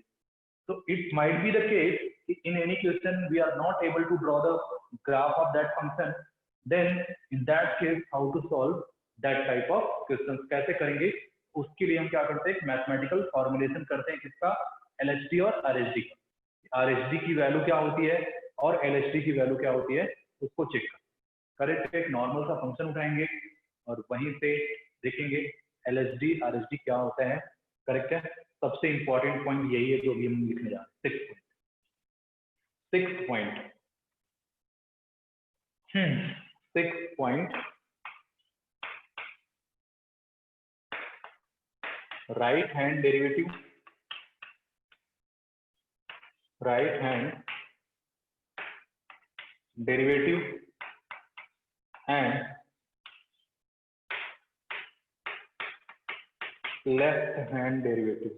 तो it might be the case in any question we are not able to draw the graph of that function, then in that case how to solve that type of question, कैसे करेंगे? उसके लिए हम क्या करते हैं, मैथमेटिकल फॉर्मुलेशन करते हैं, किसका? LHD और RHD का। RHD की वैल्यू क्या होती है और LHD की वैल्यू क्या होती है, उसको चेक करेक्ट। एक नॉर्मल सा फंक्शन उठाएंगे और वहीं से देखेंगे LHD RHD क्या होता है, करेक्ट है। सबसे इंपॉर्टेंट पॉइंट यही है जो अभी हम लिखने जा रहे हैं, 6 point. 6 point 6 point right hand derivative and left hand derivative.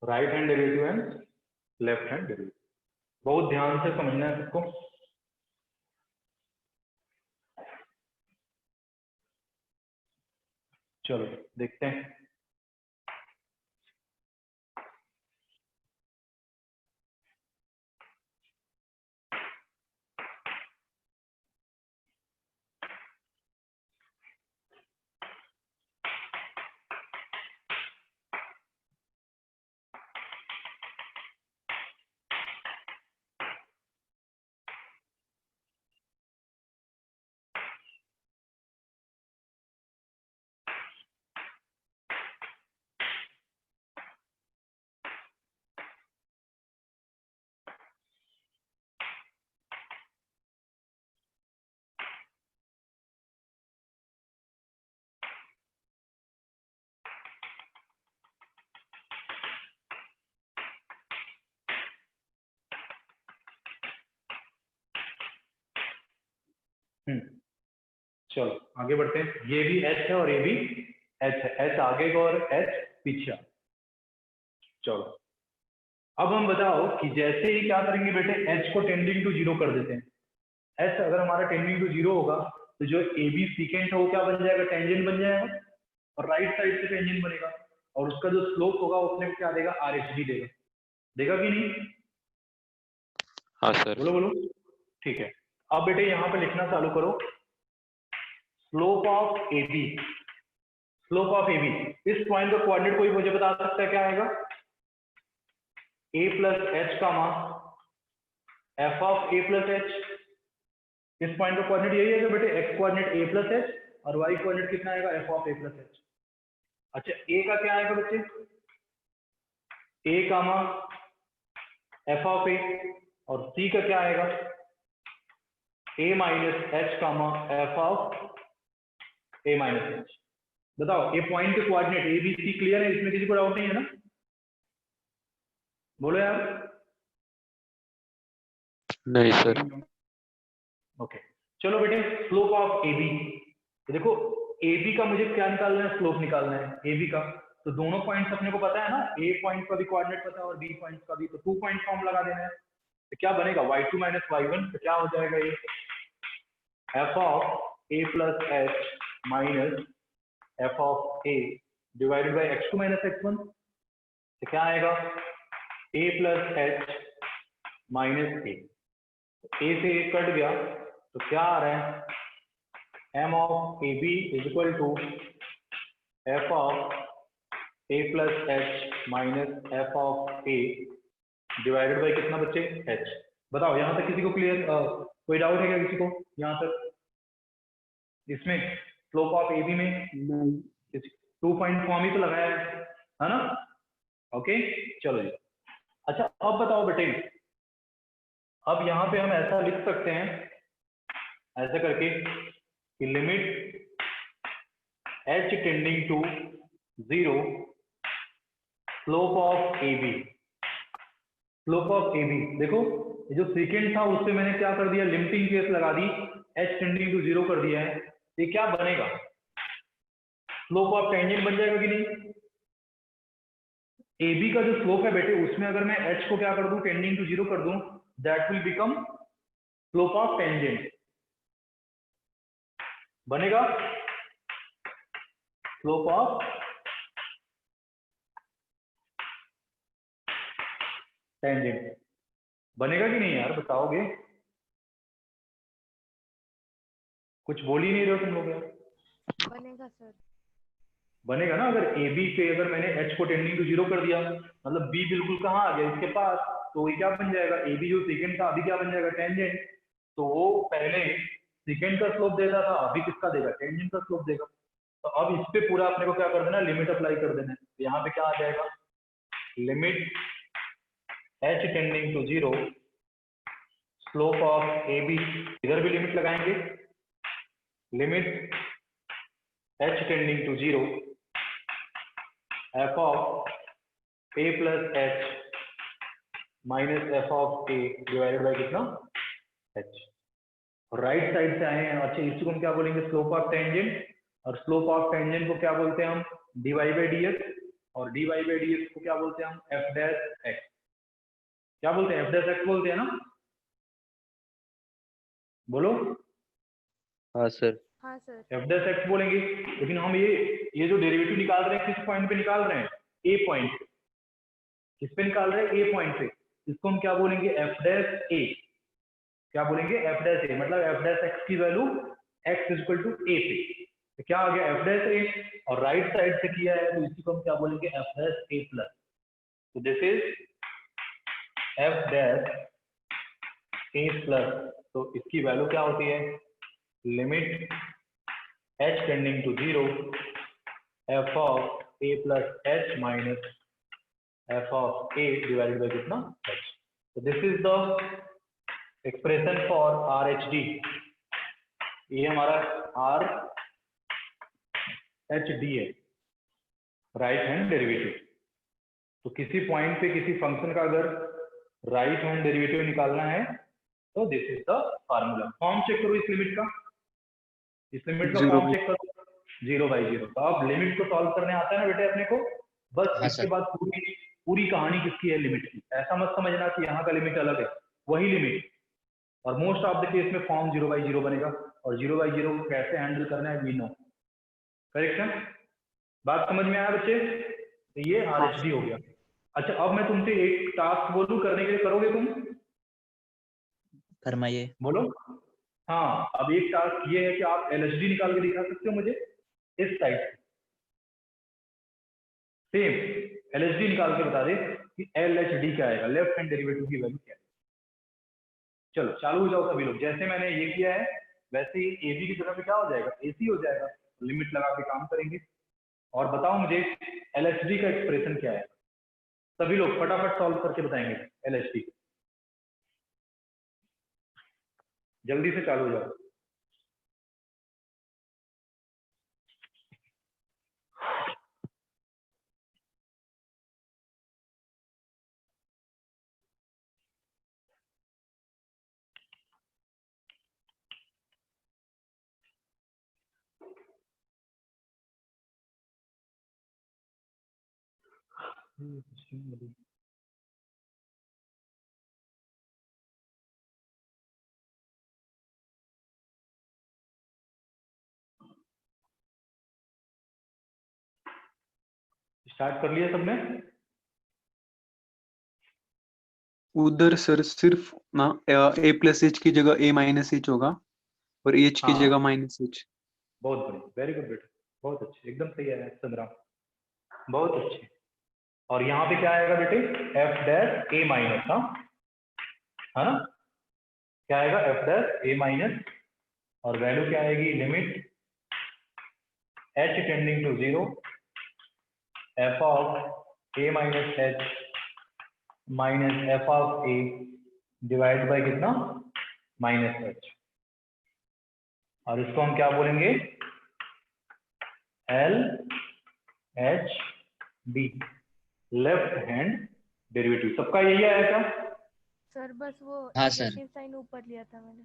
Right hand derivative and left hand derivative. बहुत ध्यान से समझना है सबको। चलो देखते हैं। चलो आगे बढ़ते हैं। ये भी एच है और ये भी एच है। एच आगे का और एच पीछे। चलो अब हम बताओ कि जैसे ही क्या करेंगे बेटे, एच को टेंडिंग टू 0 कर देते हैं। एच अगर हमारा टेंडिंग टू 0 होगा तो जो ए बी सीकेंट है वो क्या बन जाएगा, टेंजेंट बन जाएगा और राइट साइड से टेंजेंट बनेगा और उसका जो स्लोप होगा उसमें क्या देगा, आर एच डी देगा। देगा कि नहीं? हाँ सर। बोलो बोलो। ठीक है। अब बेटे यहाँ पे लिखना चालू करो। Slope of A B, slope of A B. इस पॉइंट का कोऑर्डिनेट कोई मुझे बता सकता है क्या आएगा? ए प्लस एच का मान F of A plus H. इस पॉइंट का कोऑर्डिनेट यही है बेटे, एक्स कोऑर्डिनेट ए प्लस एच और वाई कोऑर्डिनेट कितना आएगा, F of A plus H. अच्छा ए का क्या आएगा बच्चे? ए का मान एफ ऑफ ए और सी का क्या आएगा, ए माइनस एच का मान F of A minus H. बताओ ये पॉइंट के coordinate A B C clear है? इसमें किसी को डाउट नहीं है ना? बोलो यार। नहीं सर। ओके चलो बेटे, स्लोप ऑफ ए बी। तो देखो ए बी का मुझे क्या निकालना है, स्लोप निकालना है ए बी का। तो दोनों पॉइंट्स अपने को पता है ना, ए पॉइंट का भी कोऑर्डिनेट पता है और बी पॉइंट का भी। तो 2 पॉइंट फॉर्म लगा देना है। तो क्या बनेगा, y2 माइनस y1। तो क्या हो जाएगा ये, F of A plus H minus F of A divided by x2 minus x1। तो क्या आएगा, A plus H minus A. A से ए कट गया तो क्या आ रहा है, M of A B is equal to F of A plus H minus F of A divided by कितना बच्चे, एच। बताओ यहाँ तक किसी को क्लियर, कोई डाउट है क्या किसी को यहाँ तक? इसमें स्लोप ऑफ ए बी में 2 पॉइंट फॉर्म ही तो लगाया है ना? ओके चलो जी। अच्छा अब बताओ बेटे, अब यहाँ पे हम ऐसा लिख सकते हैं ऐसा करके कि limit H tending to 0 slope of A B. Slope of A B देखो, ये जो सेकेंड था उससे मैंने क्या कर दिया, लिमिटिंग केस लगा दी, एच टेंडिंग टू 0 कर दिया है। ये क्या बनेगा, स्लोप ऑफ टेंजेंट बन जाएगा कि नहीं? ए बी का जो स्लोप है बेटे, उसमें अगर मैं एच को क्या कर दूं, टेंडिंग टू 0 कर दूं, that will become slope of tangent. बनेगा स्लोप ऑफ टेंजेंट। बनेगा कि नहीं यार, बताओगे? कुछ बोल ही नहीं रहे हो तुम लोग यार। बनेगा सर। बनेगा ना, अगर ए बी पे अगर मैंने एच को टेंडिंग टू 0 कर दिया, मतलब बी बिल्कुल कहाँ आ गया, इसके पास, तो ये क्या बन जाएगा, ए बी जो सेकेंड था अभी क्या बन जाएगा, टेंजेंट। तो वो पहले सेकेंड का स्लोप देता था, अभी किसका देगा, टेंजेंट का स्लोप देगा। तो अब इस पे पूरा अपने को क्या कर देना, लिमिट अप्लाई कर देना है। तो यहाँ पे क्या आ जाएगा, limit h tending to 0 slope of A B, इधर भी लिमिट लगाएंगे, limit h tending to 0 f of a plus h minus f of a divided by कितना, h। राइट साइड से आए हैं, अच्छा इसको हम क्या बोलेंगे, स्लोप ऑफ टेंजेंट, और स्लोप ऑफ टेंजेंट को क्या बोलते हैं हम, dy बाई dx, और dy बाई dx को क्या बोलते हैं हम, f डैश x। क्या बोलते हैं, f डैश x बोलते हैं ना, बोलो। हाँ सर। हाँ सर। f डैश x बोलेंगे, लेकिन हम ये जो डेरिवेटिव निकाल रहे हैं किस पॉइंट पे निकाल रहे हैं, a पॉइंट। किस पे निकाल रहे हैं, a पॉइंट पे। इसको हम क्या बोलेंगे, f डैश a। क्या बोलेंगे, f डैश a, मतलब f डैश x की value x equal to a पे। तो क्या आ गया, f डैश a, और राइट साइड से किया है तो इसी को हम क्या बोलेंगे, f डैश a प्लस। तो this is f dash a plus. तो इसकी वैल्यू क्या होती है, limit h tending to 0 f of a plus h minus f of a divided by कितना, h। तो this is the expression for RHD। ये हमारा RHD है, राइट हैंड डेरिवेटिव। तो किसी पॉइंट पे किसी फंक्शन का अगर राइट हैंड डेरिवेटिव निकालना है तो this is the formula. Form check करो इस लिमिट का, इस लिमिट का फॉर्म चेक करो, 0/0। तो अब लिमिट को सॉल्व करने आता है ना बेटे अपने को, बस हाँ इसके सर। बाद पूरी कहानी किसकी है, लिमिट की। ऐसा मत समझना कि यहाँ का लिमिट अलग है, वही लिमिट। और मोस्ट ऑफ द केस में फॉर्म 0/0 बनेगा, और 0/0 को कैसे हैंडल करना है वी नो। करेक्ट है, बात समझ में आया बच्चे। तो ये RHD हो गया। अच्छा अब मैं तुमसे एक टास्क बोलूं, करने के लिए करोगे तुम, फरमाइए। बोलो। हाँ, अब एक टास्क ये है कि आप LHD निकाल के दिखा सकते हो मुझे इस साइड से। सेम LHD निकाल के बता दे कि LHD क्या आएगा, लेफ्ट हैंड डेरिवेटिव की वैल्यू क्या है। चलो चालू हो जाओ सभी लोग। जैसे मैंने ये किया है वैसे ही AB की जगह पे क्या हो जाएगा, AC हो जाएगा। लिमिट लगा के काम करेंगे। और बताओ मुझे LHD का एक्सप्रेशन क्या है, सभी लोग फटाफट सॉल्व करके बताएंगे LHD। जल्दी से चालू हो जाओ। स्टार्ट कर लिया सबने? उधर सर सिर्फ ना a प्लस एच की जगह a माइनस एच होगा और h की हाँ। जगह माइनस एच। बहुत बढ़िया, वेरी गुड बेटा, बहुत अच्छे, एकदम सही है संग्राम, बहुत अच्छे। और यहाँ पे क्या आएगा बेटे, f डैश a माइनस, हाँ है ना, क्या आएगा f डैश a माइनस, और वैल्यू क्या आएगी, limit h tending to 0 f of a minus h minus f of a divide by कितना, माइनस h। और इसको हम क्या बोलेंगे, LHD, लेफ्ट हैंड डेरिवेटिव। सबका यही आया था सर बस वो हाँ सर। नेगेटिव साइन ऊपर लिया था मैंने।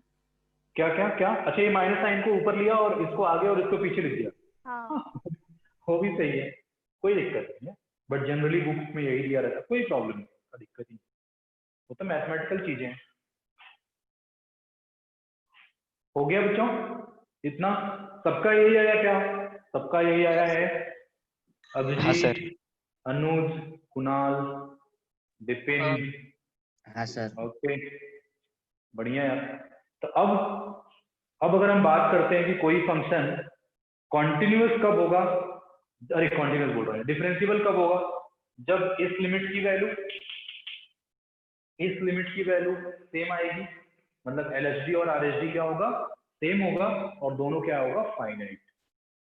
क्या क्या क्या, अच्छा ये माइनस साइन को ऊपर लिया और इसको आगे और इसको पीछे लिख दिया। हाँ। वो भी सही है, कोई दिक्कत नहीं है, बट जनरली बुक्स में यही दिया रहता है, कोई प्रॉब्लम नहीं, कोई दिक्कत नहीं, वो तो मैथमेटिकल चीजें हैं। हो गया बच्चों इतना, सबका यही आया क्या, सबका यही आया है, हाँ अभिजीत, सर। अनुज, कुणाल, विपिन, हाँ सर। ओके बढ़िया यार। तो अब अगर हम बात करते हैं कि कोई फंक्शन कॉन्टिन्यूअस कब होगा, अरे कॉन्टिन्यूअस बोल रहे हैं, डिफरेंशिएबल कब होगा, जब इस लिमिट की वैल्यू सेम आएगी, मतलब LHD और RHD क्या होगा, सेम होगा, और दोनों क्या होगा, फाइनाइट।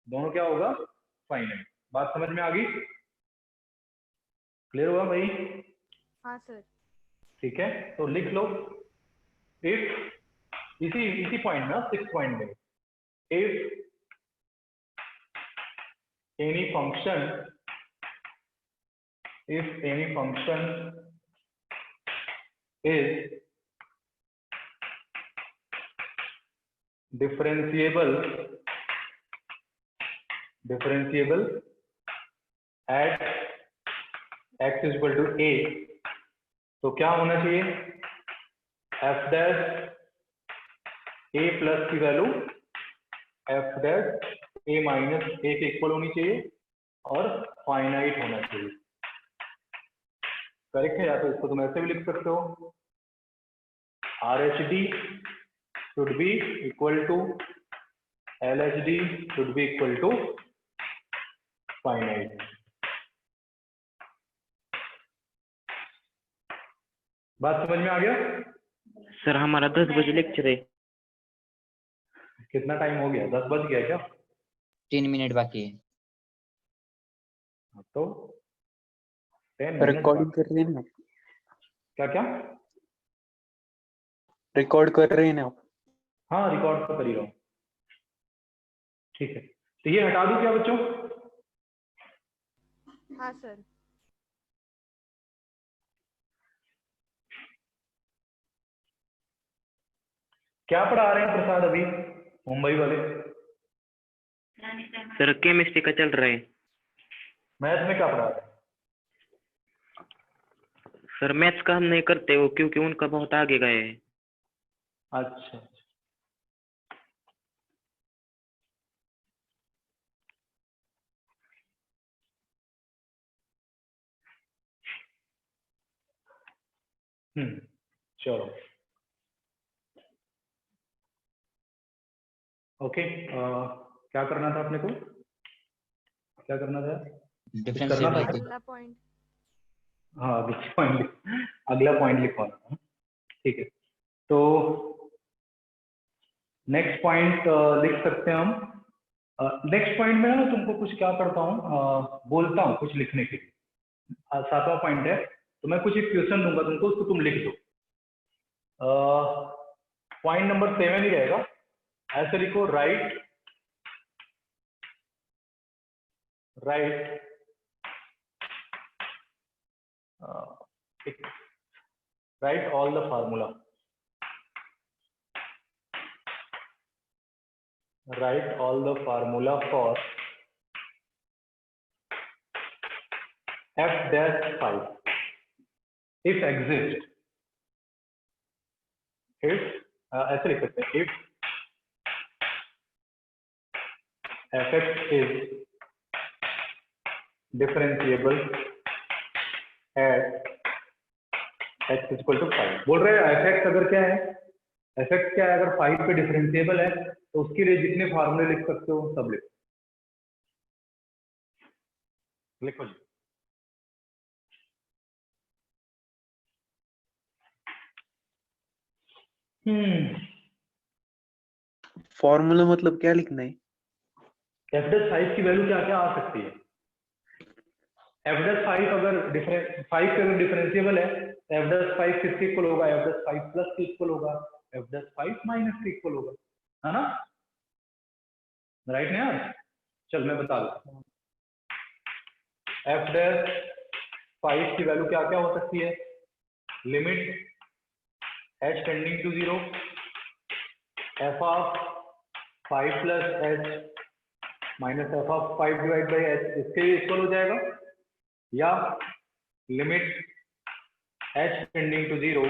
दोनों क्या होगा, फाइनाइट। बात समझ में आ गई, क्लियर हुआ भाई? हाँ सर। ठीक है, तो लिख लो इफ, इसी पॉइंट में, 6 पॉइंट में, if any function is differentiable at x is equal to a, तो क्या होना चाहिए, f dash a प्लस की value f dash a minus a के इक्वल होनी चाहिए और फाइनाइट होना चाहिए। करेक्ट है? या तो इसको तुम ऐसे भी लिख सकते हो, RHD should be equal to LHD should be equal to finite। बात समझ में आ गया? सर हमारा 10 बजे लेक्चर है। कितना टाइम हो गया, 10 बज गया क्या? 3 मिनट बाकी है। तो 10 मिनट रिकॉर्डिंग कर रहे हैं ना? क्या क्या? रिकॉर्ड कर रहे हैं ना आप? हाँ रिकॉर्ड तो कर ही रहा हूँ। ठीक है, तो ये हटा दूं क्या बच्चों? हाँ सर। क्या पढ़ा रहे हैं प्रसाद अभी मुंबई वाले? सर केमिस्ट्री का चल रहा है। मैथ में क्या पढ़ा रहे हैं? सर मैथ्स का हम नहीं करते वो, क्योंकि उनका बहुत आगे गए हैं। अच्छा, चलो ओके। क्या करना था अपने को, क्या करना था? डिफरेंशिएबल अगला पॉइंट। हाँ अगला पॉइंट लिखवाना था। ठीक है, तो नेक्स्ट पॉइंट लिख सकते हैं हम। नेक्स्ट पॉइंट में ना तुमको कुछ क्या करता हूँ, बोलता हूँ कुछ लिखने के लिए। 7वां पॉइंट है, तो मैं कुछ एक क्वेश्चन दूंगा तुमको, उसको तुम लिख दो। पॉइंट नंबर 7 ही रहेगा, ऐसे लिखो, right all the formula, write all the formula for f dash 5 if exist, if ऐसे लिख सकते हैं, if fx is differentiable at x is equal to 5। बोल रहे हैं fx अगर क्या है, fx क्या है, अगर 5 पे डिफरेंशिएबल है तो उसके लिए जितने फार्मूले लिख सकते हो सब लिखो। लिखो जी। फॉर्मूला मतलब क्या लिखना है? f dash 5 की वैल्यू क्या क्या आ सकती है? f dash 5 अगर 5 पे अगर डिफरेंशिएबल है तो f dash 5 किसके इक्वल होगा, f dash 5 प्लस के इक्वल होगा, f dash 5 माइनस के इक्वल होगा, है ना? राइट ना यार? चल मैं बता देता हूँ। f dash 5 की वैल्यू क्या क्या हो सकती है? Limit h tending to 0 f of 5 plus h minus f of 5 divide by h, इसके इक्वल हो जाएगा, या limit h tending to 0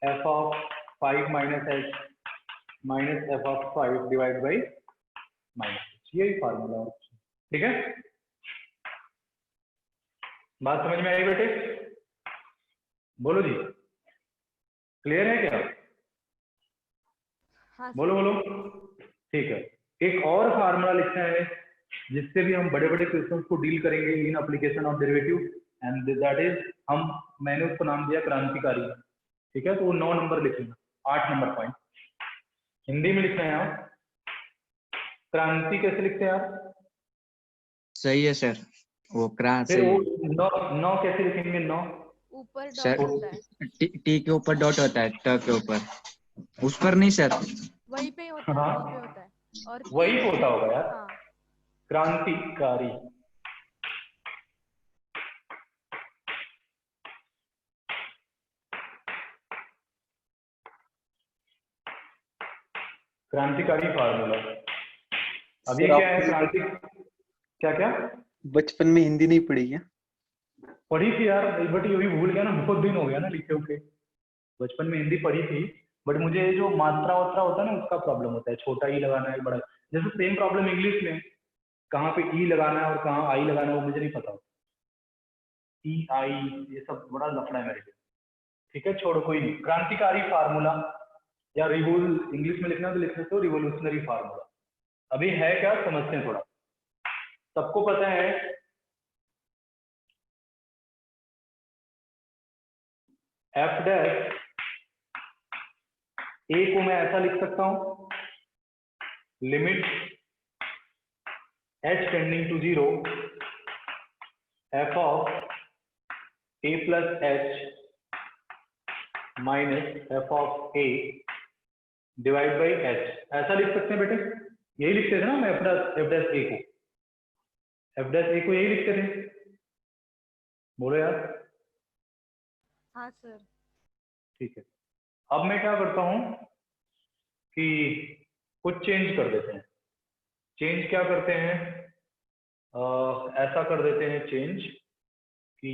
f of 5 minus h minus f of 5 divide by minus, यही फार्मूला है। ठीक है, बात समझ में आई बेटे? बोलो जी, क्लियर है क्या? हाँ बोलो बोलो। ठीक है, एक और फार्मूला लिखना है जिससे भी हम बड़े बड़े क्वेश्चंस को डील करेंगे in application of derivative, and that is मैंने उसको नाम दिया क्रांतिकारी। ठीक है, तो वो 9 नंबर लिखेंगे, 8 नंबर पॉइंट हिंदी में लिखना है आप। क्रांति कैसे लिखते हैं आप? सही है सर, वो क्रांति फिर सही वो है। 9 कैसे लिखेंगे? 9 ऊपर सर डॉट होता है, टी के ऊपर डॉट होता है, ट के ऊपर, उस पर नहीं सर। वहीं पे ही होता है, हाँ वहीं पे होता है। और वही T तो होता होगा यार, हाँ क्रांतिकारी। क्रांतिकारी फार्मूला। अब ये सर, क्या है? आपने क्रांति क्या क्या बचपन में हिंदी नहीं पढ़ी क्या? पढ़ी थी यार, बट ये भी भूल गया ना, बहुत दिन हो गया ना लिखे हुए। बचपन में हिंदी पढ़ी थी, बट मुझे जो मात्रा वात्रा होता है ना उसका प्रॉब्लम होता है, छोटा ई लगाना है बड़ा। जैसे सेम प्रॉब्लम इंग्लिश में, कहाँ पे ई लगाना है और कहाँ आई लगाना है वो मुझे नहीं पता होता। ई आई ये सब बड़ा लफड़ा है मेरे लिए। ठीक है छोड़ो, कोई नहीं। क्रांतिकारी फार्मूला या रिवोल इंग्लिश में लिखना तो लिख सकते हो, रिवोल्यूशनरी फार्मूला। अभी है क्या समझते हैं थोड़ा। सबको पता है एफ डैश ए को मैं ऐसा लिख सकता हूं, limit H tending to 0 F of A plus H minus F of A divide by H. ऐसा लिख सकते हैं बेटे, यही लिखते थे ना हम एफ डैश ए को, एफ डैश ए को यही लिखते थे। बोलो यार। हाँ सर। ठीक है, अब मैं क्या करता हूं कि कुछ चेंज कर देते हैं। चेंज क्या करते हैं? ऐसा कर देते हैं चेंज कि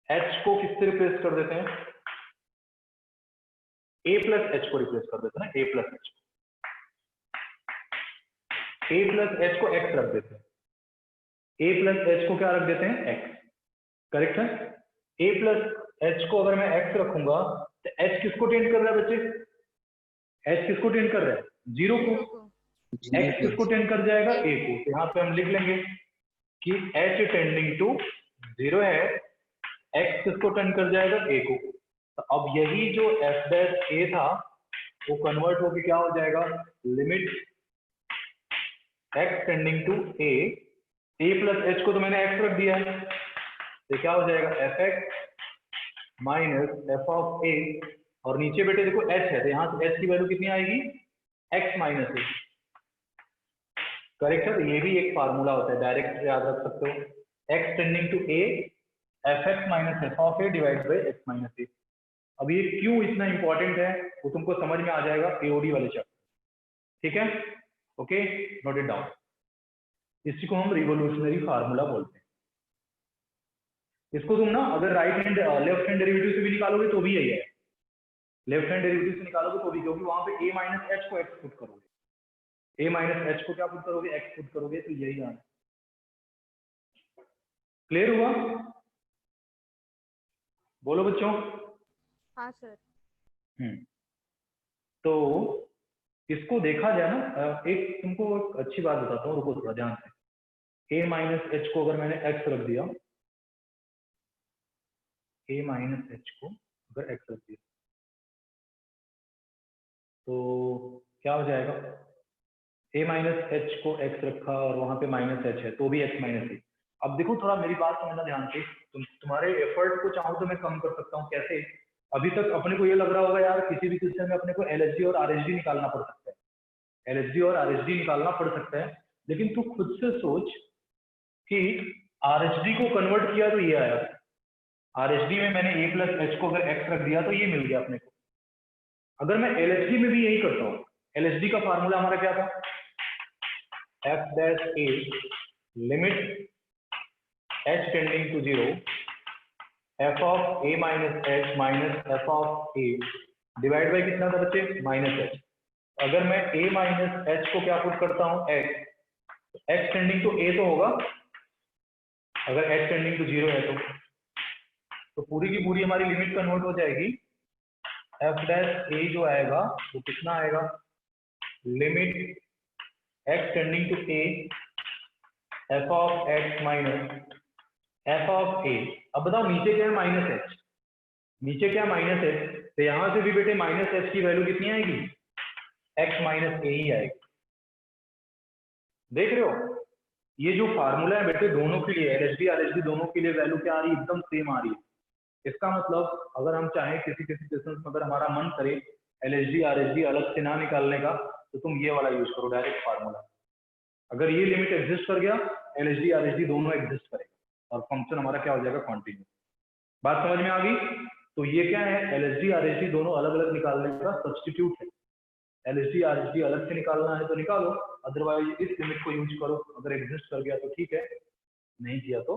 एच को किससे रिप्लेस कर देते हैं? ए प्लस एच को रिप्लेस कर देते हैं ना, ए प्लस एच को। ए प्लस एच को एक्स रख देते हैं, ए प्लस एच को क्या रख देते हैं? एक्स। करेक्ट है। ए प्लस एच को अगर मैं एक्स रखूंगा तो एच किसको टेंड कर रहा है बच्चे? एच किसको टेंड कर रहा है? 0 को। एक्स किसको टेंड कर जाएगा? ए को। तो यहाँ पे हम लिख लेंगे कि एच टेंडिंग टू 0 है, एक्स किसको टेंड कर जाएगा? ए को। तो अब यही जो एफ डैश ए था वो कन्वर्ट होके क्या हो जाएगा? Limit x tending to A, A plus H को तो मैंने एक्स रख दिया है, तो क्या हो जाएगा? F x minus F of a, और नीचे बेटे देखो एच है, तो यहाँ से एच की वैल्यू कितनी आएगी? एक्स माइनस ए। करेक्ट है। तो ये भी एक फार्मूला होता है, डायरेक्ट याद रख सकते हो, x tending to a f x minus F of A divide by x minus a. अब ये क्यों इतना इंपॉर्टेंट है वो तुमको समझ में आ जाएगा एओडी वाले चैप्टर। ठीक है, ओके, नोट इट डाउन। इसी को हम रिवोल्यूशनरी फार्मूला बोलते हैं। इसको तुम ना अगर right hand left hand derivative से भी निकालोगे तो भी यही है, लेफ्ट हैंड डेरिवेटिव से निकालोगे तो भी, क्योंकि वहां पे ए माइनस एच को एक्स पुट करोगे, ए माइनस एच को क्या पुट करोगे? एक्स पुट करोगे, तो यही आना। क्लियर हुआ? बोलो बच्चों। हाँ सर। तो इसको देखा जाए ना, एक तुमको एक अच्छी बात बताता हूँ, रुको थोड़ा ध्यान से। ए माइनस एच को अगर मैंने एक्स रख दिया, ए माइनस एच को अगर एक्स रख दिया तो क्या हो जाएगा? ए माइनस एच को एक्स रखा और वहां पे माइनस एच है तो भी एक्स माइनस ए। अब देखो थोड़ा मेरी बात समझना ध्यान से, तुम्हारे एफर्ट को चाहूँ तो मैं कम कर सकता हूँ। कैसे? अभी तक अपने को ये लग रहा होगा यार किसी भी क्वेश्चन में अपने को एलएचडी और आरएचडी निकालना पड़ सकता है, एलएचडी और आरएचडी निकालना पड़ सकता है, लेकिन तू खुद से सोच कि आरएचडी को कन्वर्ट किया तो ये आया, आरएचडी में मैंने ए प्लस एच को अगर एक्स रख दिया तो ये मिल गया अपने को। अगर मैं एलएचडी में भी यही करता हूँ, एलएचडी का फार्मूला हमारा क्या था? F dash A limit H tending to 0 F of A minus H minus F of A divide by कितना था बच्चे? Minus H. अगर मैं ए माइनस एच को क्या पुट करता हूँ? एक्स, एक्स टेंडिंग टू ए तो होगा, अगर एक्स टेंडिंग टू 0 है तो पूरी की पूरी हमारी लिमिट कन्वर्ट हो जाएगी। एफ डैश ए जो आएगा वो कितना आएगा? Limit x tending to a f of x minus F of a. अब बताओ नीचे क्या है? Minus h. नीचे क्या? Minus h. तो यहाँ से भी बेटे माइनस एच की वैल्यू कितनी आएगी, एक्स माइनस ए ही आएगी। देख रहे हो ये जो फार्मूला है बेटे दोनों के लिए, एलएचडी आरएचडी दोनों के लिए वैल्यू क्या आ रही है, एकदम सेम आ रही है। इसका मतलब अगर हम चाहें किसी केसेस में अगर हमारा मन करे एलएचडी आरएचडी अलग से ना निकालने का, तो तुम ये वाला यूज करो डायरेक्ट फार्मूला। अगर ये लिमिट एग्जिस्ट कर गया, एलएचडी आरएचडी दोनों एग्जिस्ट करेगा और फंक्शन हमारा क्या हो जाएगा, कॉन्टिन्यू। बात समझ में आ गई? तो ये क्या है, एलएचडी आरएचडी दोनों अलग अलग निकालने का सब्स्टिट्यूट है। एलएचडी आरएचडी अलग से निकालना है तो निकालो, अदरवाइज इस लिमिट को यूज करो। अगर एग्जिस्ट कर गया तो ठीक है, नहीं किया तो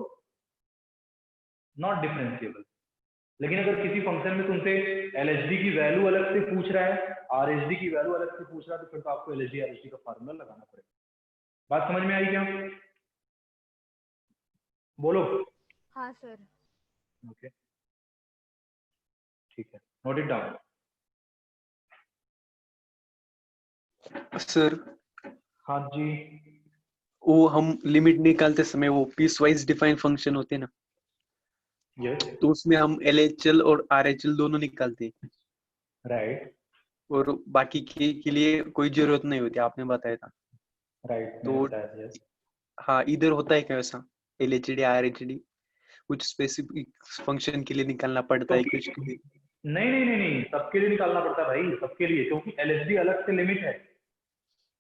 नॉट डिफरेंशिएबल। लेकिन अगर किसी फंक्शन में तुमसे एलएचडी की वैल्यू अलग से पूछ रहा है, आरएचडी की वैल्यू अलग से पूछ रहा है, तो फिर तो आपको एलएचडी आरएचडी का फार्मूला लगाना पड़ेगा। बात समझ में आई क्या? बोलो। हाँ सर। ओके ठीक है, नोट इट डाउन। सर हाँ जी। वो हम लिमिट निकालते समय वो पीस वाइज डिफाइन फंक्शन होते हैं ना, यस तो उसमें हम एलएचएल और आरएचएल दोनों निकालते हैं, राइट और बाकी के लिए कोई जरूरत नहीं होती, आपने बताया था। राइट। तो यस हाँ, इधर होता है क्या वैसा, एलएचडी आरएचडी कुछ स्पेसिफिक फंक्शन के लिए निकालना पड़ता है कुछ के लिए? नहीं नहीं नहीं नहीं, सबके लिए निकालना पड़ता है भाई, सबके लिए, क्योंकि एलएचडी अलग से लिमिट है।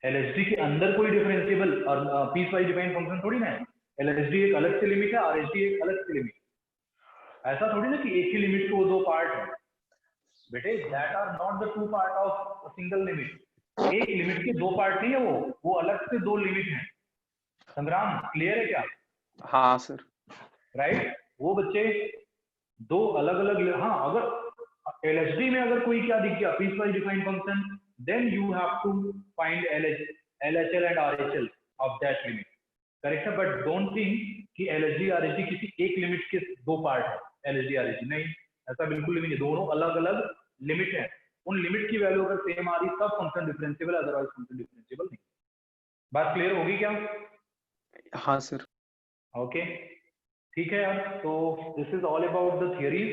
एलएचडी के अंदर कोई डिफरेंशिएबल और पीस वाइज डिफाइंड फंक्शन थोड़ी ना है। एलएचडी एक अलग से लिमिट है, आरएचडी एक अलग से लिमिट। ऐसा थोड़ी ना कि एक ही लिमिट को दो पार्ट है बेटे, that are not the two part of single limit. एक लिमिट के दो पार्ट नहीं है, वो अलग से दो लिमिट है। संग्राम क्लियर है क्या? हाँ सर। राइट, वो बच्चे दो अलग अलग, हाँ अगर एलएचडी में अगर कोई क्या दिख गया piecewise defined function, then you have to find LHL and RHL of that limit, correct है? but don't think कि LHD RHD किसी एक लिमिट के दो पार्ट है, LHD RHD नहीं, ऐसा बिल्कुल भी नहीं, दोनों अलग अलग लिमिट है। उन लिमिट की वैल्यू अगर सेम आ रही तब function differentiable, otherwise function differentiable नहीं। बात क्लियर होगी क्या? हाँ सर। ओके ठीक है यार, तो this is all about the theories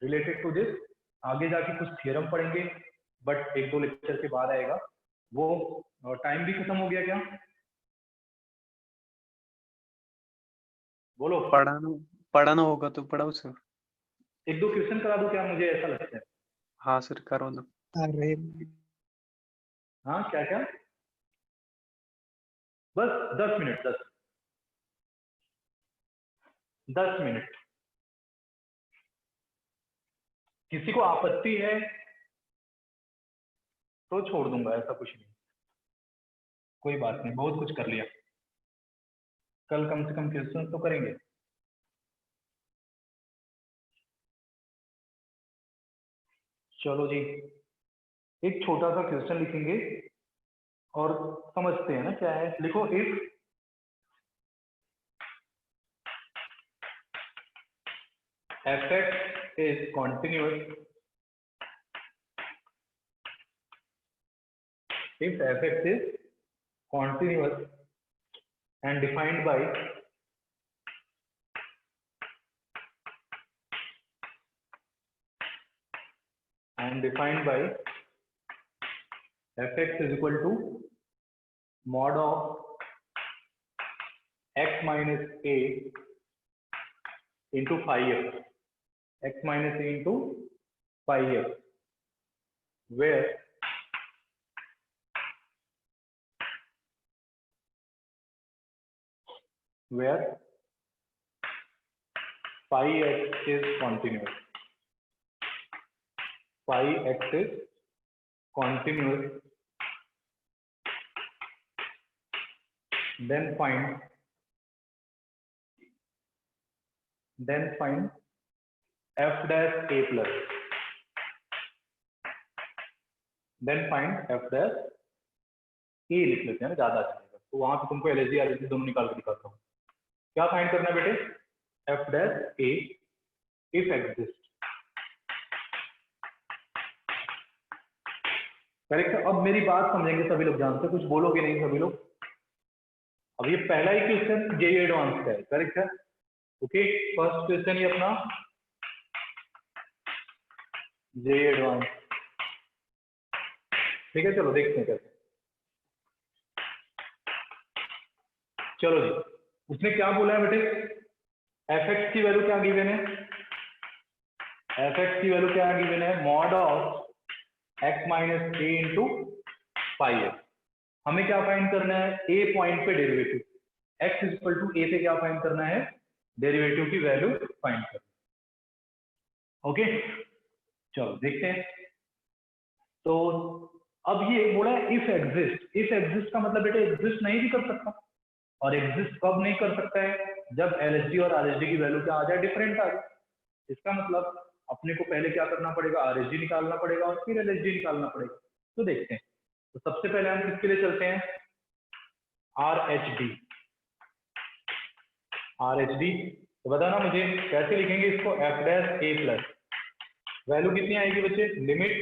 related to this. आगे जाके कुछ थ्योरम पढ़ेंगे, बट एक दो लेक्चर के बाद आएगा वो। टाइम भी खत्म हो गया क्या? बोलो। पढ़ाना होगा तो पढ़ाओ सर। एक दो क्वेश्चन करा दो क्या, मुझे ऐसा लगता है। हाँ सर, करो ना। हाँ क्या क्या? बस 10 मिनट, 10 मिनट। किसी को आपत्ति है तो छोड़ दूंगा, ऐसा कुछ नहीं, कोई बात नहीं, बहुत कुछ कर लिया। कल कम से कम क्वेश्चन तो करेंगे। चलो जी, एक छोटा सा क्वेश्चन लिखेंगे और समझते हैं ना क्या है। लिखो, if fx is continuous, if fx is continuous and defined by fx is equal to mod of x minus a into phi f, x minus a into phi f, where phi x is continuous. Phi x is continuous. Then find f dash a plus. Then find f dash a लिख लेते हैं ना, ज्यादा अच्छा रहेगा। तो वहां पे तुमको एलएचडी आरएचडी दोनों निकाल के दिखाता हूँ। क्या फाइंड करना है बेटे? f dash a if exist, correct. अब मेरी बात समझेंगे सभी लोग, जानते कुछ बोलोगे नहीं सभी लोग? अब ये पहला ही क्वेश्चन जेईई एडवांस का है, करेक्ट है? ओके, फर्स्ट क्वेश्चन ये अपना जे एडवांस। ठीक है, चलो देखते हैं कैसे। चलो जी, उसने क्या बोला है बेटे, एफ एक्स की वैल्यू क्या गिवन है, एफ एक्स की वैल्यू क्या गिवन है, mod of x minus A into five x. हमें क्या फाइंड करना है, ए पॉइंट पे derivative, x is equal to a पे क्या फाइंड करना है, डेरिवेटिव की वैल्यू फाइंड करना। ओके, चलो देखते हैं। तो अब ये बोला है इफ एग्जिस्ट, इफ एग्जिस्ट का मतलब बेटे एग्जिस्ट नहीं भी कर सकता, और एग्जिस्ट कब नहीं कर सकता है, जब एलएसडी और आरएसडी की वैल्यू क्या आ जाए, डिफरेंट आ जाए। इसका मतलब अपने को पहले क्या करना पड़ेगा, आरएसडी निकालना पड़ेगा और फिर एलएसडी निकालना पड़ेगा। तो देखते हैं, तो सबसे पहले हम किसके लिए चलते हैं, आरएचडी। आरएचडी तो बताना मुझे कैसे लिखेंगे इसको, F dash A plus, value कितनी आएगी बच्चे, limit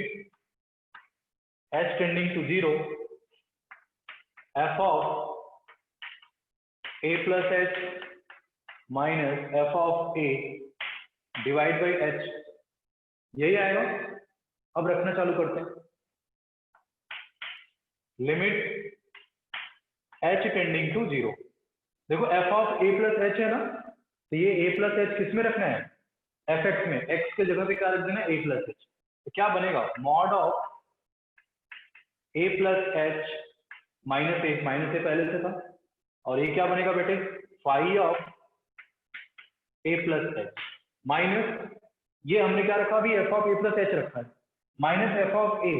H tending to 0 F of A plus H minus F of A divide by H, यही आएगा। अब रखना चालू करते हैं, लिमिट एच टेंडिंग टू 0। देखो F of A plus H है ना, तो ये ए प्लस एच किस में रखना है, एफ एक्स में, एक्स के जगह पे क्या रख देना, ए प्लस एच। तो क्या बनेगा, mod of A plus H minus a, minus a पहले से था, और ये क्या बनेगा बेटे, phi of A plus H minus, ये हमने क्या रखा अभी, f of A plus h रखा है, minus F of a.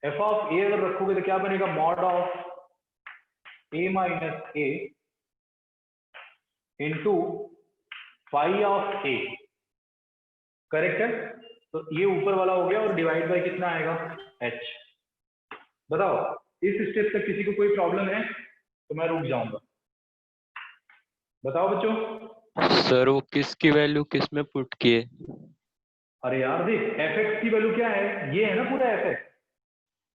F of a अगर रखोगे तो क्या बनेगा, mod of A minus A into phi of a, correct है। तो ये ऊपर वाला हो गया और डिवाइड बाय कितना आएगा, एच। बताओ इस स्टेप तक किसी को कोई प्रॉब्लम है तो मैं रुक जाऊंगा, बताओ बच्चों। सर वो किसकी वैल्यू किस में पुट किए? अरे यार देख, एफ एक्स की वैल्यू क्या है, ये है ना पूरा एफ एक्स,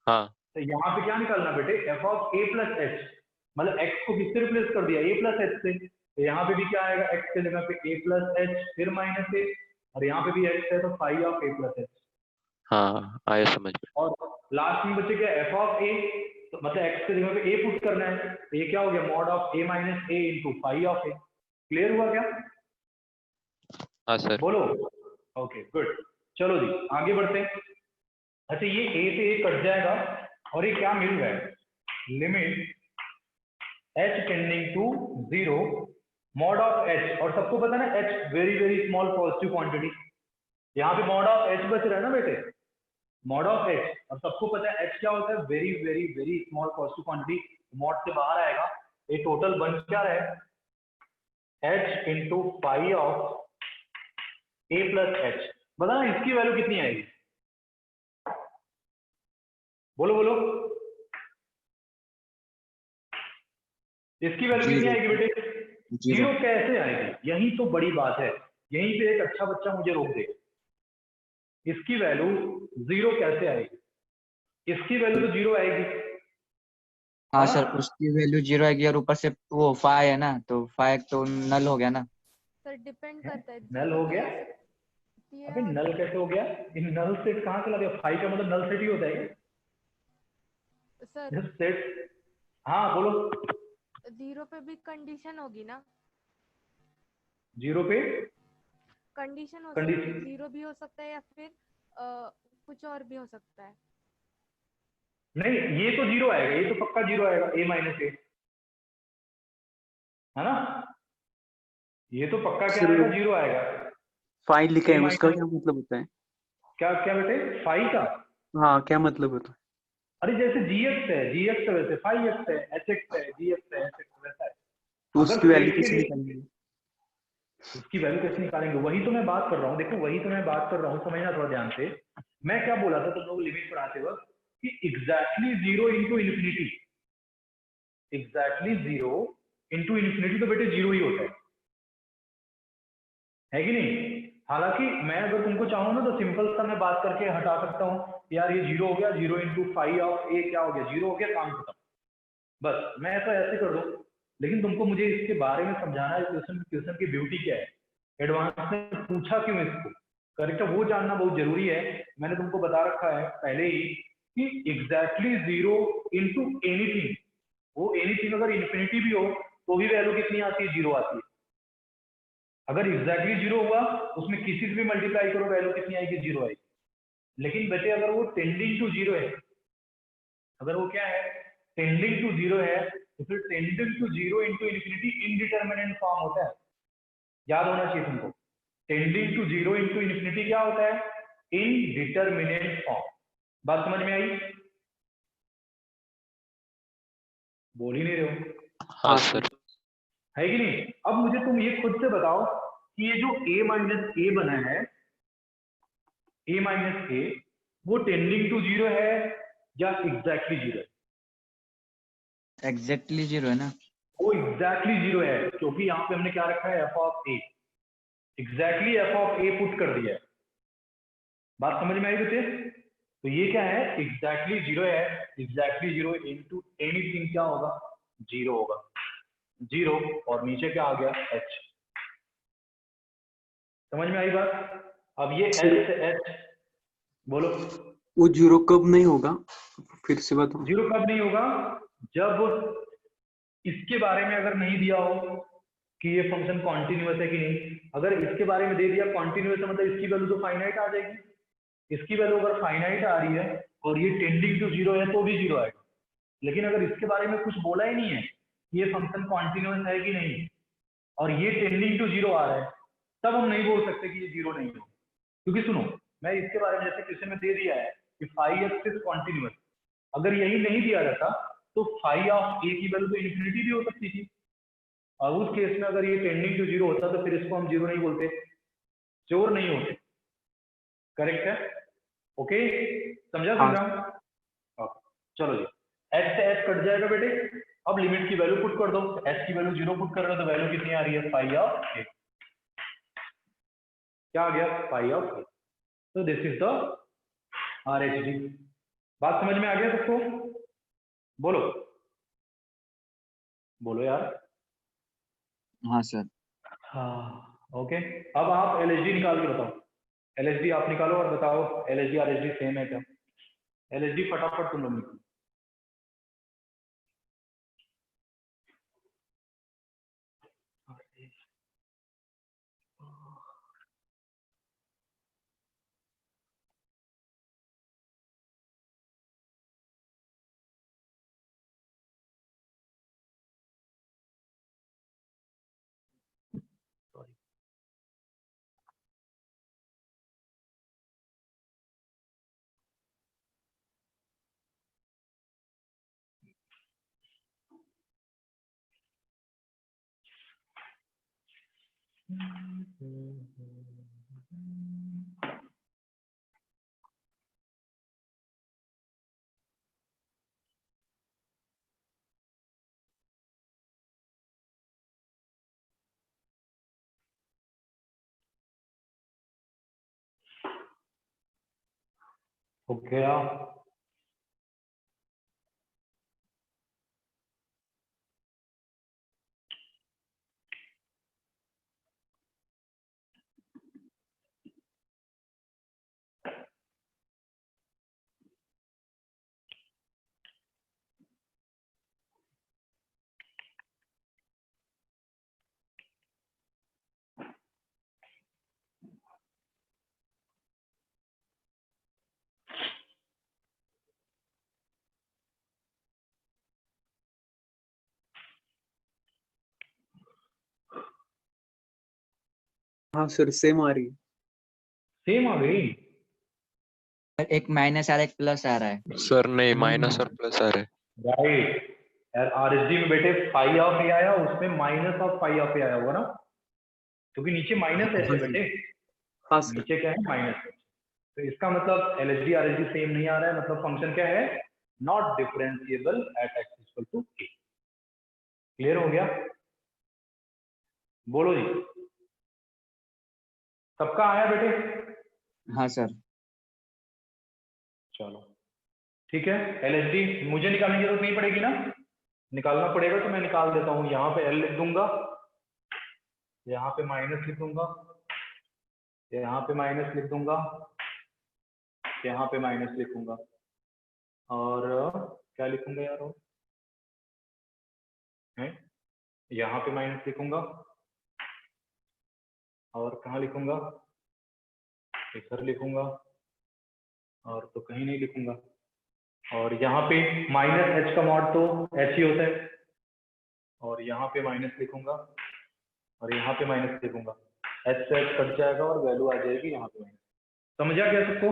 हाँ तो यहाँ पे क्या निकालना बेटे, F of A plus H, मतलब एक्स को किससे रिप्लेस कर दिया, ए प्लस एच से, तो यहाँ पे भी क्या आएगा, एक्स के जगह पे ए प्लस एच फिर माइनस ए, और यहाँ पे भी एक्स है तो phi of A plus H. हाँ आया समझ में। और लास्ट में बच्चे क्या, एफ ऑफ ए, तो मतलब एक्स के जगह पे ए पुट करना है, तो ये क्या हो गया, mod of A minus A into phi of A. Clear हुआ क्या? हाँ सर। बोलो। ओके गुड, चलो जी आगे बढ़ते हैं। अच्छा ये ए से ए कट जाएगा और ये क्या मिल रहा है, limit H tending to 0 mod of H, और सबको पता है ना H very very small positive quantity, यहाँ पे मॉड ऑफ एच बच रहा है ना बेटे, मॉड ऑफ एच, और सबको पता है एच क्या होता है, very very very small positive quantity, mod से बाहर आएगा, ये टोटल बन क्या रहा है, H into phi of A plus H. बताना इसकी वैल्यू कितनी आएगी, बोलो बोलो, इसकी वैल्यू कितनी आएगी बेटे, 0 कैसे आएगी, यही तो बड़ी बात है, यहीं पे एक अच्छा बच्चा मुझे रोक दे, इसकी वैल्यू 0 कैसे आएगी, इसकी वैल्यू तो 0 आएगी। हाँ सर, उसकी वैल्यू 0 आएगी और ऊपर से वो फाई है ना, तो फाई तो नल हो गया ना सर। डिपेंड करता है, नल हो गया, ये अबे नल कैसे हो गया, इन नल सेट कहाँ चला गया, फाई का मतलब नल सेट ही होता है सर। क्या सेट, हाँ बोलो। 0 पे भी कंडीशन होगी ना, 0 पे कंडीशन हो सकती है, कंडीशन 0 भी हो सकता है या फिर कुछ और भी हो सकता है। नहीं, ये तो 0 आएगा, ये तो पक्का 0 आएगा, ए माइनस ए, है ना, ये तो पक्का क्या सर, आएगा, 0 आएगा। फाइल लिखा है A उसका minus- क्या मतलब होता है? क्या क्या बेटे, फाई का, हाँ क्या मतलब होता है? अरे जैसे जीएक्स है, जीएक्स है वैसे फाई एक्स है, एचएक्स है, जीएक्स है, एचएक्स वैसा है। तो अगर उसकी वैल्यू सेट के कैसे लिए- निकालेंगे? उसकी वैल्यू कैसे निकालेंगे, वही तो मैं बात कर रहा हूँ, देखो वही तो मैं बात कर रहा हूँ, समझना थोड़ा ध्यान से। मैं क्या बोला था तुम लोग लिमिट पढ़ाते वक्त, कि exactly 0 into infinity, exactly 0 into infinity तो बेटे 0 ही होता है कि नहीं। हालांकि मैं अगर तुमको चाहूँ ना तो सिंपल सा मैं बात करके हटा सकता हूँ, यार ये 0 हो गया, 0 इंटू फाई ऑफ ए क्या हो गया, 0 हो गया, काम खत्म, बस मैं ऐसा ऐसे कर दूँ। लेकिन तुमको मुझे इसके बारे में समझाना है, क्वेश्चन की ब्यूटी क्या है, एडवांस में पूछा क्यों इसको, करेक्ट है, वो जानना बहुत जरूरी है। मैंने तुमको बता रखा है पहले ही कि एग्जैक्टली जीरो इनटू एनीथिंग, वो एनीथिंग अगर इन्फिनिटी भी हो तो भी वैल्यू कितनी आती है, जीरो आती है। अगर एग्जैक्टली जीरो हुआ उसमें किसी से भी मल्टीप्लाई करो वैल्यू कितनी आएगी, जीरो आएगी। लेकिन बेटे अगर वो टेंडिंग टू जीरो है, अगर वो क्या है, टेंडिंग टू जीरो है, तो फिर tending to zero into infinity indeterminate form होता है, याद होना चाहिए तुमको। Tending to zero into infinity क्या होता है, इनडिटरमिनेट फॉर्म। बात समझ में आई? बोल ही नहीं रहे हो। हाँ सर। है कि नहीं? अब मुझे तुम ये खुद से बताओ कि ये जो a माइनस ए बना है, a माइनस ए, वो टेंडिंग टू जीरो है या एग्जैक्टली जीरो है? एग्जैक्टली जीरो है ना? वो एग्जैक्टली जीरो है, क्योंकि यहाँ पे हमने क्या रखा है, F of A, exactly F of A put कर दिया है। बात समझ में आई बच्चे? तो ये क्या है, एग्जैक्टली जीरो है, एग्जैक्टली जीरो इनटू एनीथिंग क्या होगा, जीरो होगा, जीरो, और नीचे क्या आ गया, एच। समझ में आई बात? अब ये एच से एच, बोलो। वो जीरो कब नहीं होगा, फिर से बताओ। जीरो कब नहीं होगा, जब इसके बारे में अगर नहीं दिया हो कि ये फंक्शन कॉन्टिन्यूअस है कि नहीं। अगर इसके बारे में दे दिया कॉन्टिन्यूअस है, मतलब इसकी वैल्यू तो फाइनाइट आ जाएगी। इसकी वैल्यू अगर फाइनाइट आ रही है और ये टेंडिंग टू जीरो है तो भी जीरो आएगा। लेकिन अगर इसके बारे में कुछ बोला ही नहीं है कि ये फंक्शन कॉन्टिन्यूअस है कि नहीं, और ये टेंडिंग टू जीरो आ रहा है, तब हम नहीं बोल सकते कि ये जीरो नहीं हो। क्योंकि सुनो, मैं इसके बारे में जैसे क्वेश्चन में दे दिया है कि फाई एक्स इज कॉन्टिन्यूअस, अगर यही नहीं दिया रहता तो फाई ऑफ ए की वैल्यू तो इन्फिनिटी भी हो सकती थी, और उस केस में अगर ये टेंडिंग टू जीरो होता तो फिर इसको हम जीरो नहीं बोलते, श्योर नहीं होते। करेक्ट है? ओके, समझा समझाऊं? चलो जी, एच से एच कट जाएगा बेटे। अब लिमिट की वैल्यू पुट कर दो, एच की वैल्यू जीरो पुट कर रहे हो तो वैल्यू कितनी आ रही है, फाई ऑफ ए। क्या आ गया, फाई ऑफ ए। तो this is the are H D. बात समझ में आ गया सबको? बोलो बोलो यार। हाँ सर। हाँ ओके। अब आप एलएचडी निकाल के बताओ, एलएचडी आप निकालो और बताओ एलएचडी आरएचडी सेम है क्या? एलएचडी फटाफट तुम लोग निकालो। हो गया? हाँ सर, सेम आ रही है। सेम आ गई? एक माइनस आ रहा है, एक प्लस आ रहा है। सर नहीं, माइनस और प्लस आ रहे। राइट यार, आरएचडी में बेटे फाई ऑफ ए आया, उसमें माइनस ऑफ फाई ऑफ ए आया होगा ना, क्योंकि नीचे माइनस है बेटे। हाँ सर। नीचे क्या है, माइनस है। तो इसका मतलब एलएचडी आरएचडी सेम नहीं आ रहा है, मतलब फंक्शन क्या है, not differentiable at X equal to A. Clear हो गया? बोलो जी, सबका आया बेटे? हाँ सर। चलो ठीक है। एलएचडी मुझे निकालने की जरूरत नहीं पड़ेगी ना, निकालना पड़ेगा तो मैं निकाल देता हूँ। यहाँ पे एल लिख दूंगा, यहाँ पे माइनस लिख दूंगा, यहाँ पे माइनस लिख दूंगा, यहाँ पे माइनस लिखूंगा, और क्या लिखूंगा यार, और यहाँ पे माइनस लिखूंगा, और कहाँ लिखूंगा, इधर लिखूंगा, और तो कहीं नहीं लिखूंगा। और यहाँ पे माइनस एच का मॉड तो एच ही होता है, और यहाँ पे माइनस लिखूंगा, और यहाँ पे माइनस लिखूंगा, एच से एच कट जाएगा और वैल्यू आ जाएगी यहाँ पे माइनस। समझा क्या सबको?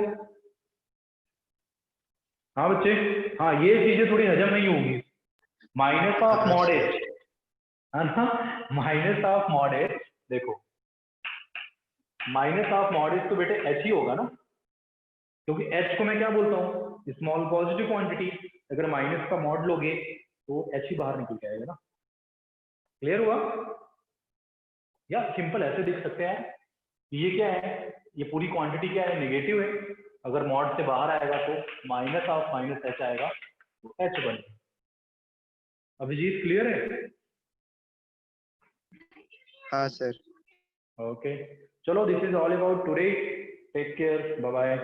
हाँ बच्चे, हाँ ये चीजें थोड़ी हजम नहीं होगी। माइनस ऑफ मॉड एच है ना, माइनस ऑफ मॉड एच, देखो माइनस ऑफ मॉड एच तो बेटे एच ही होगा ना, क्योंकि एच को मैं क्या बोलता हूँ, स्मॉल पॉजिटिव क्वांटिटी। अगर माइनस का मॉड लोगे तो एच ही बाहर निकल जाएगा ना। क्लियर हुआ? या सिंपल ऐसे लिख सकते हैं, ये क्या है, ये पूरी क्वांटिटी क्या है, नेगेटिव है। अगर मॉड से बाहर आएगा तो माइनस ऑफ माइनस एच आएगा, तो एच बन। अभिजीत क्लियर है? हाँ सर। ओके, चलो, this is all about today. Take care, bye bye.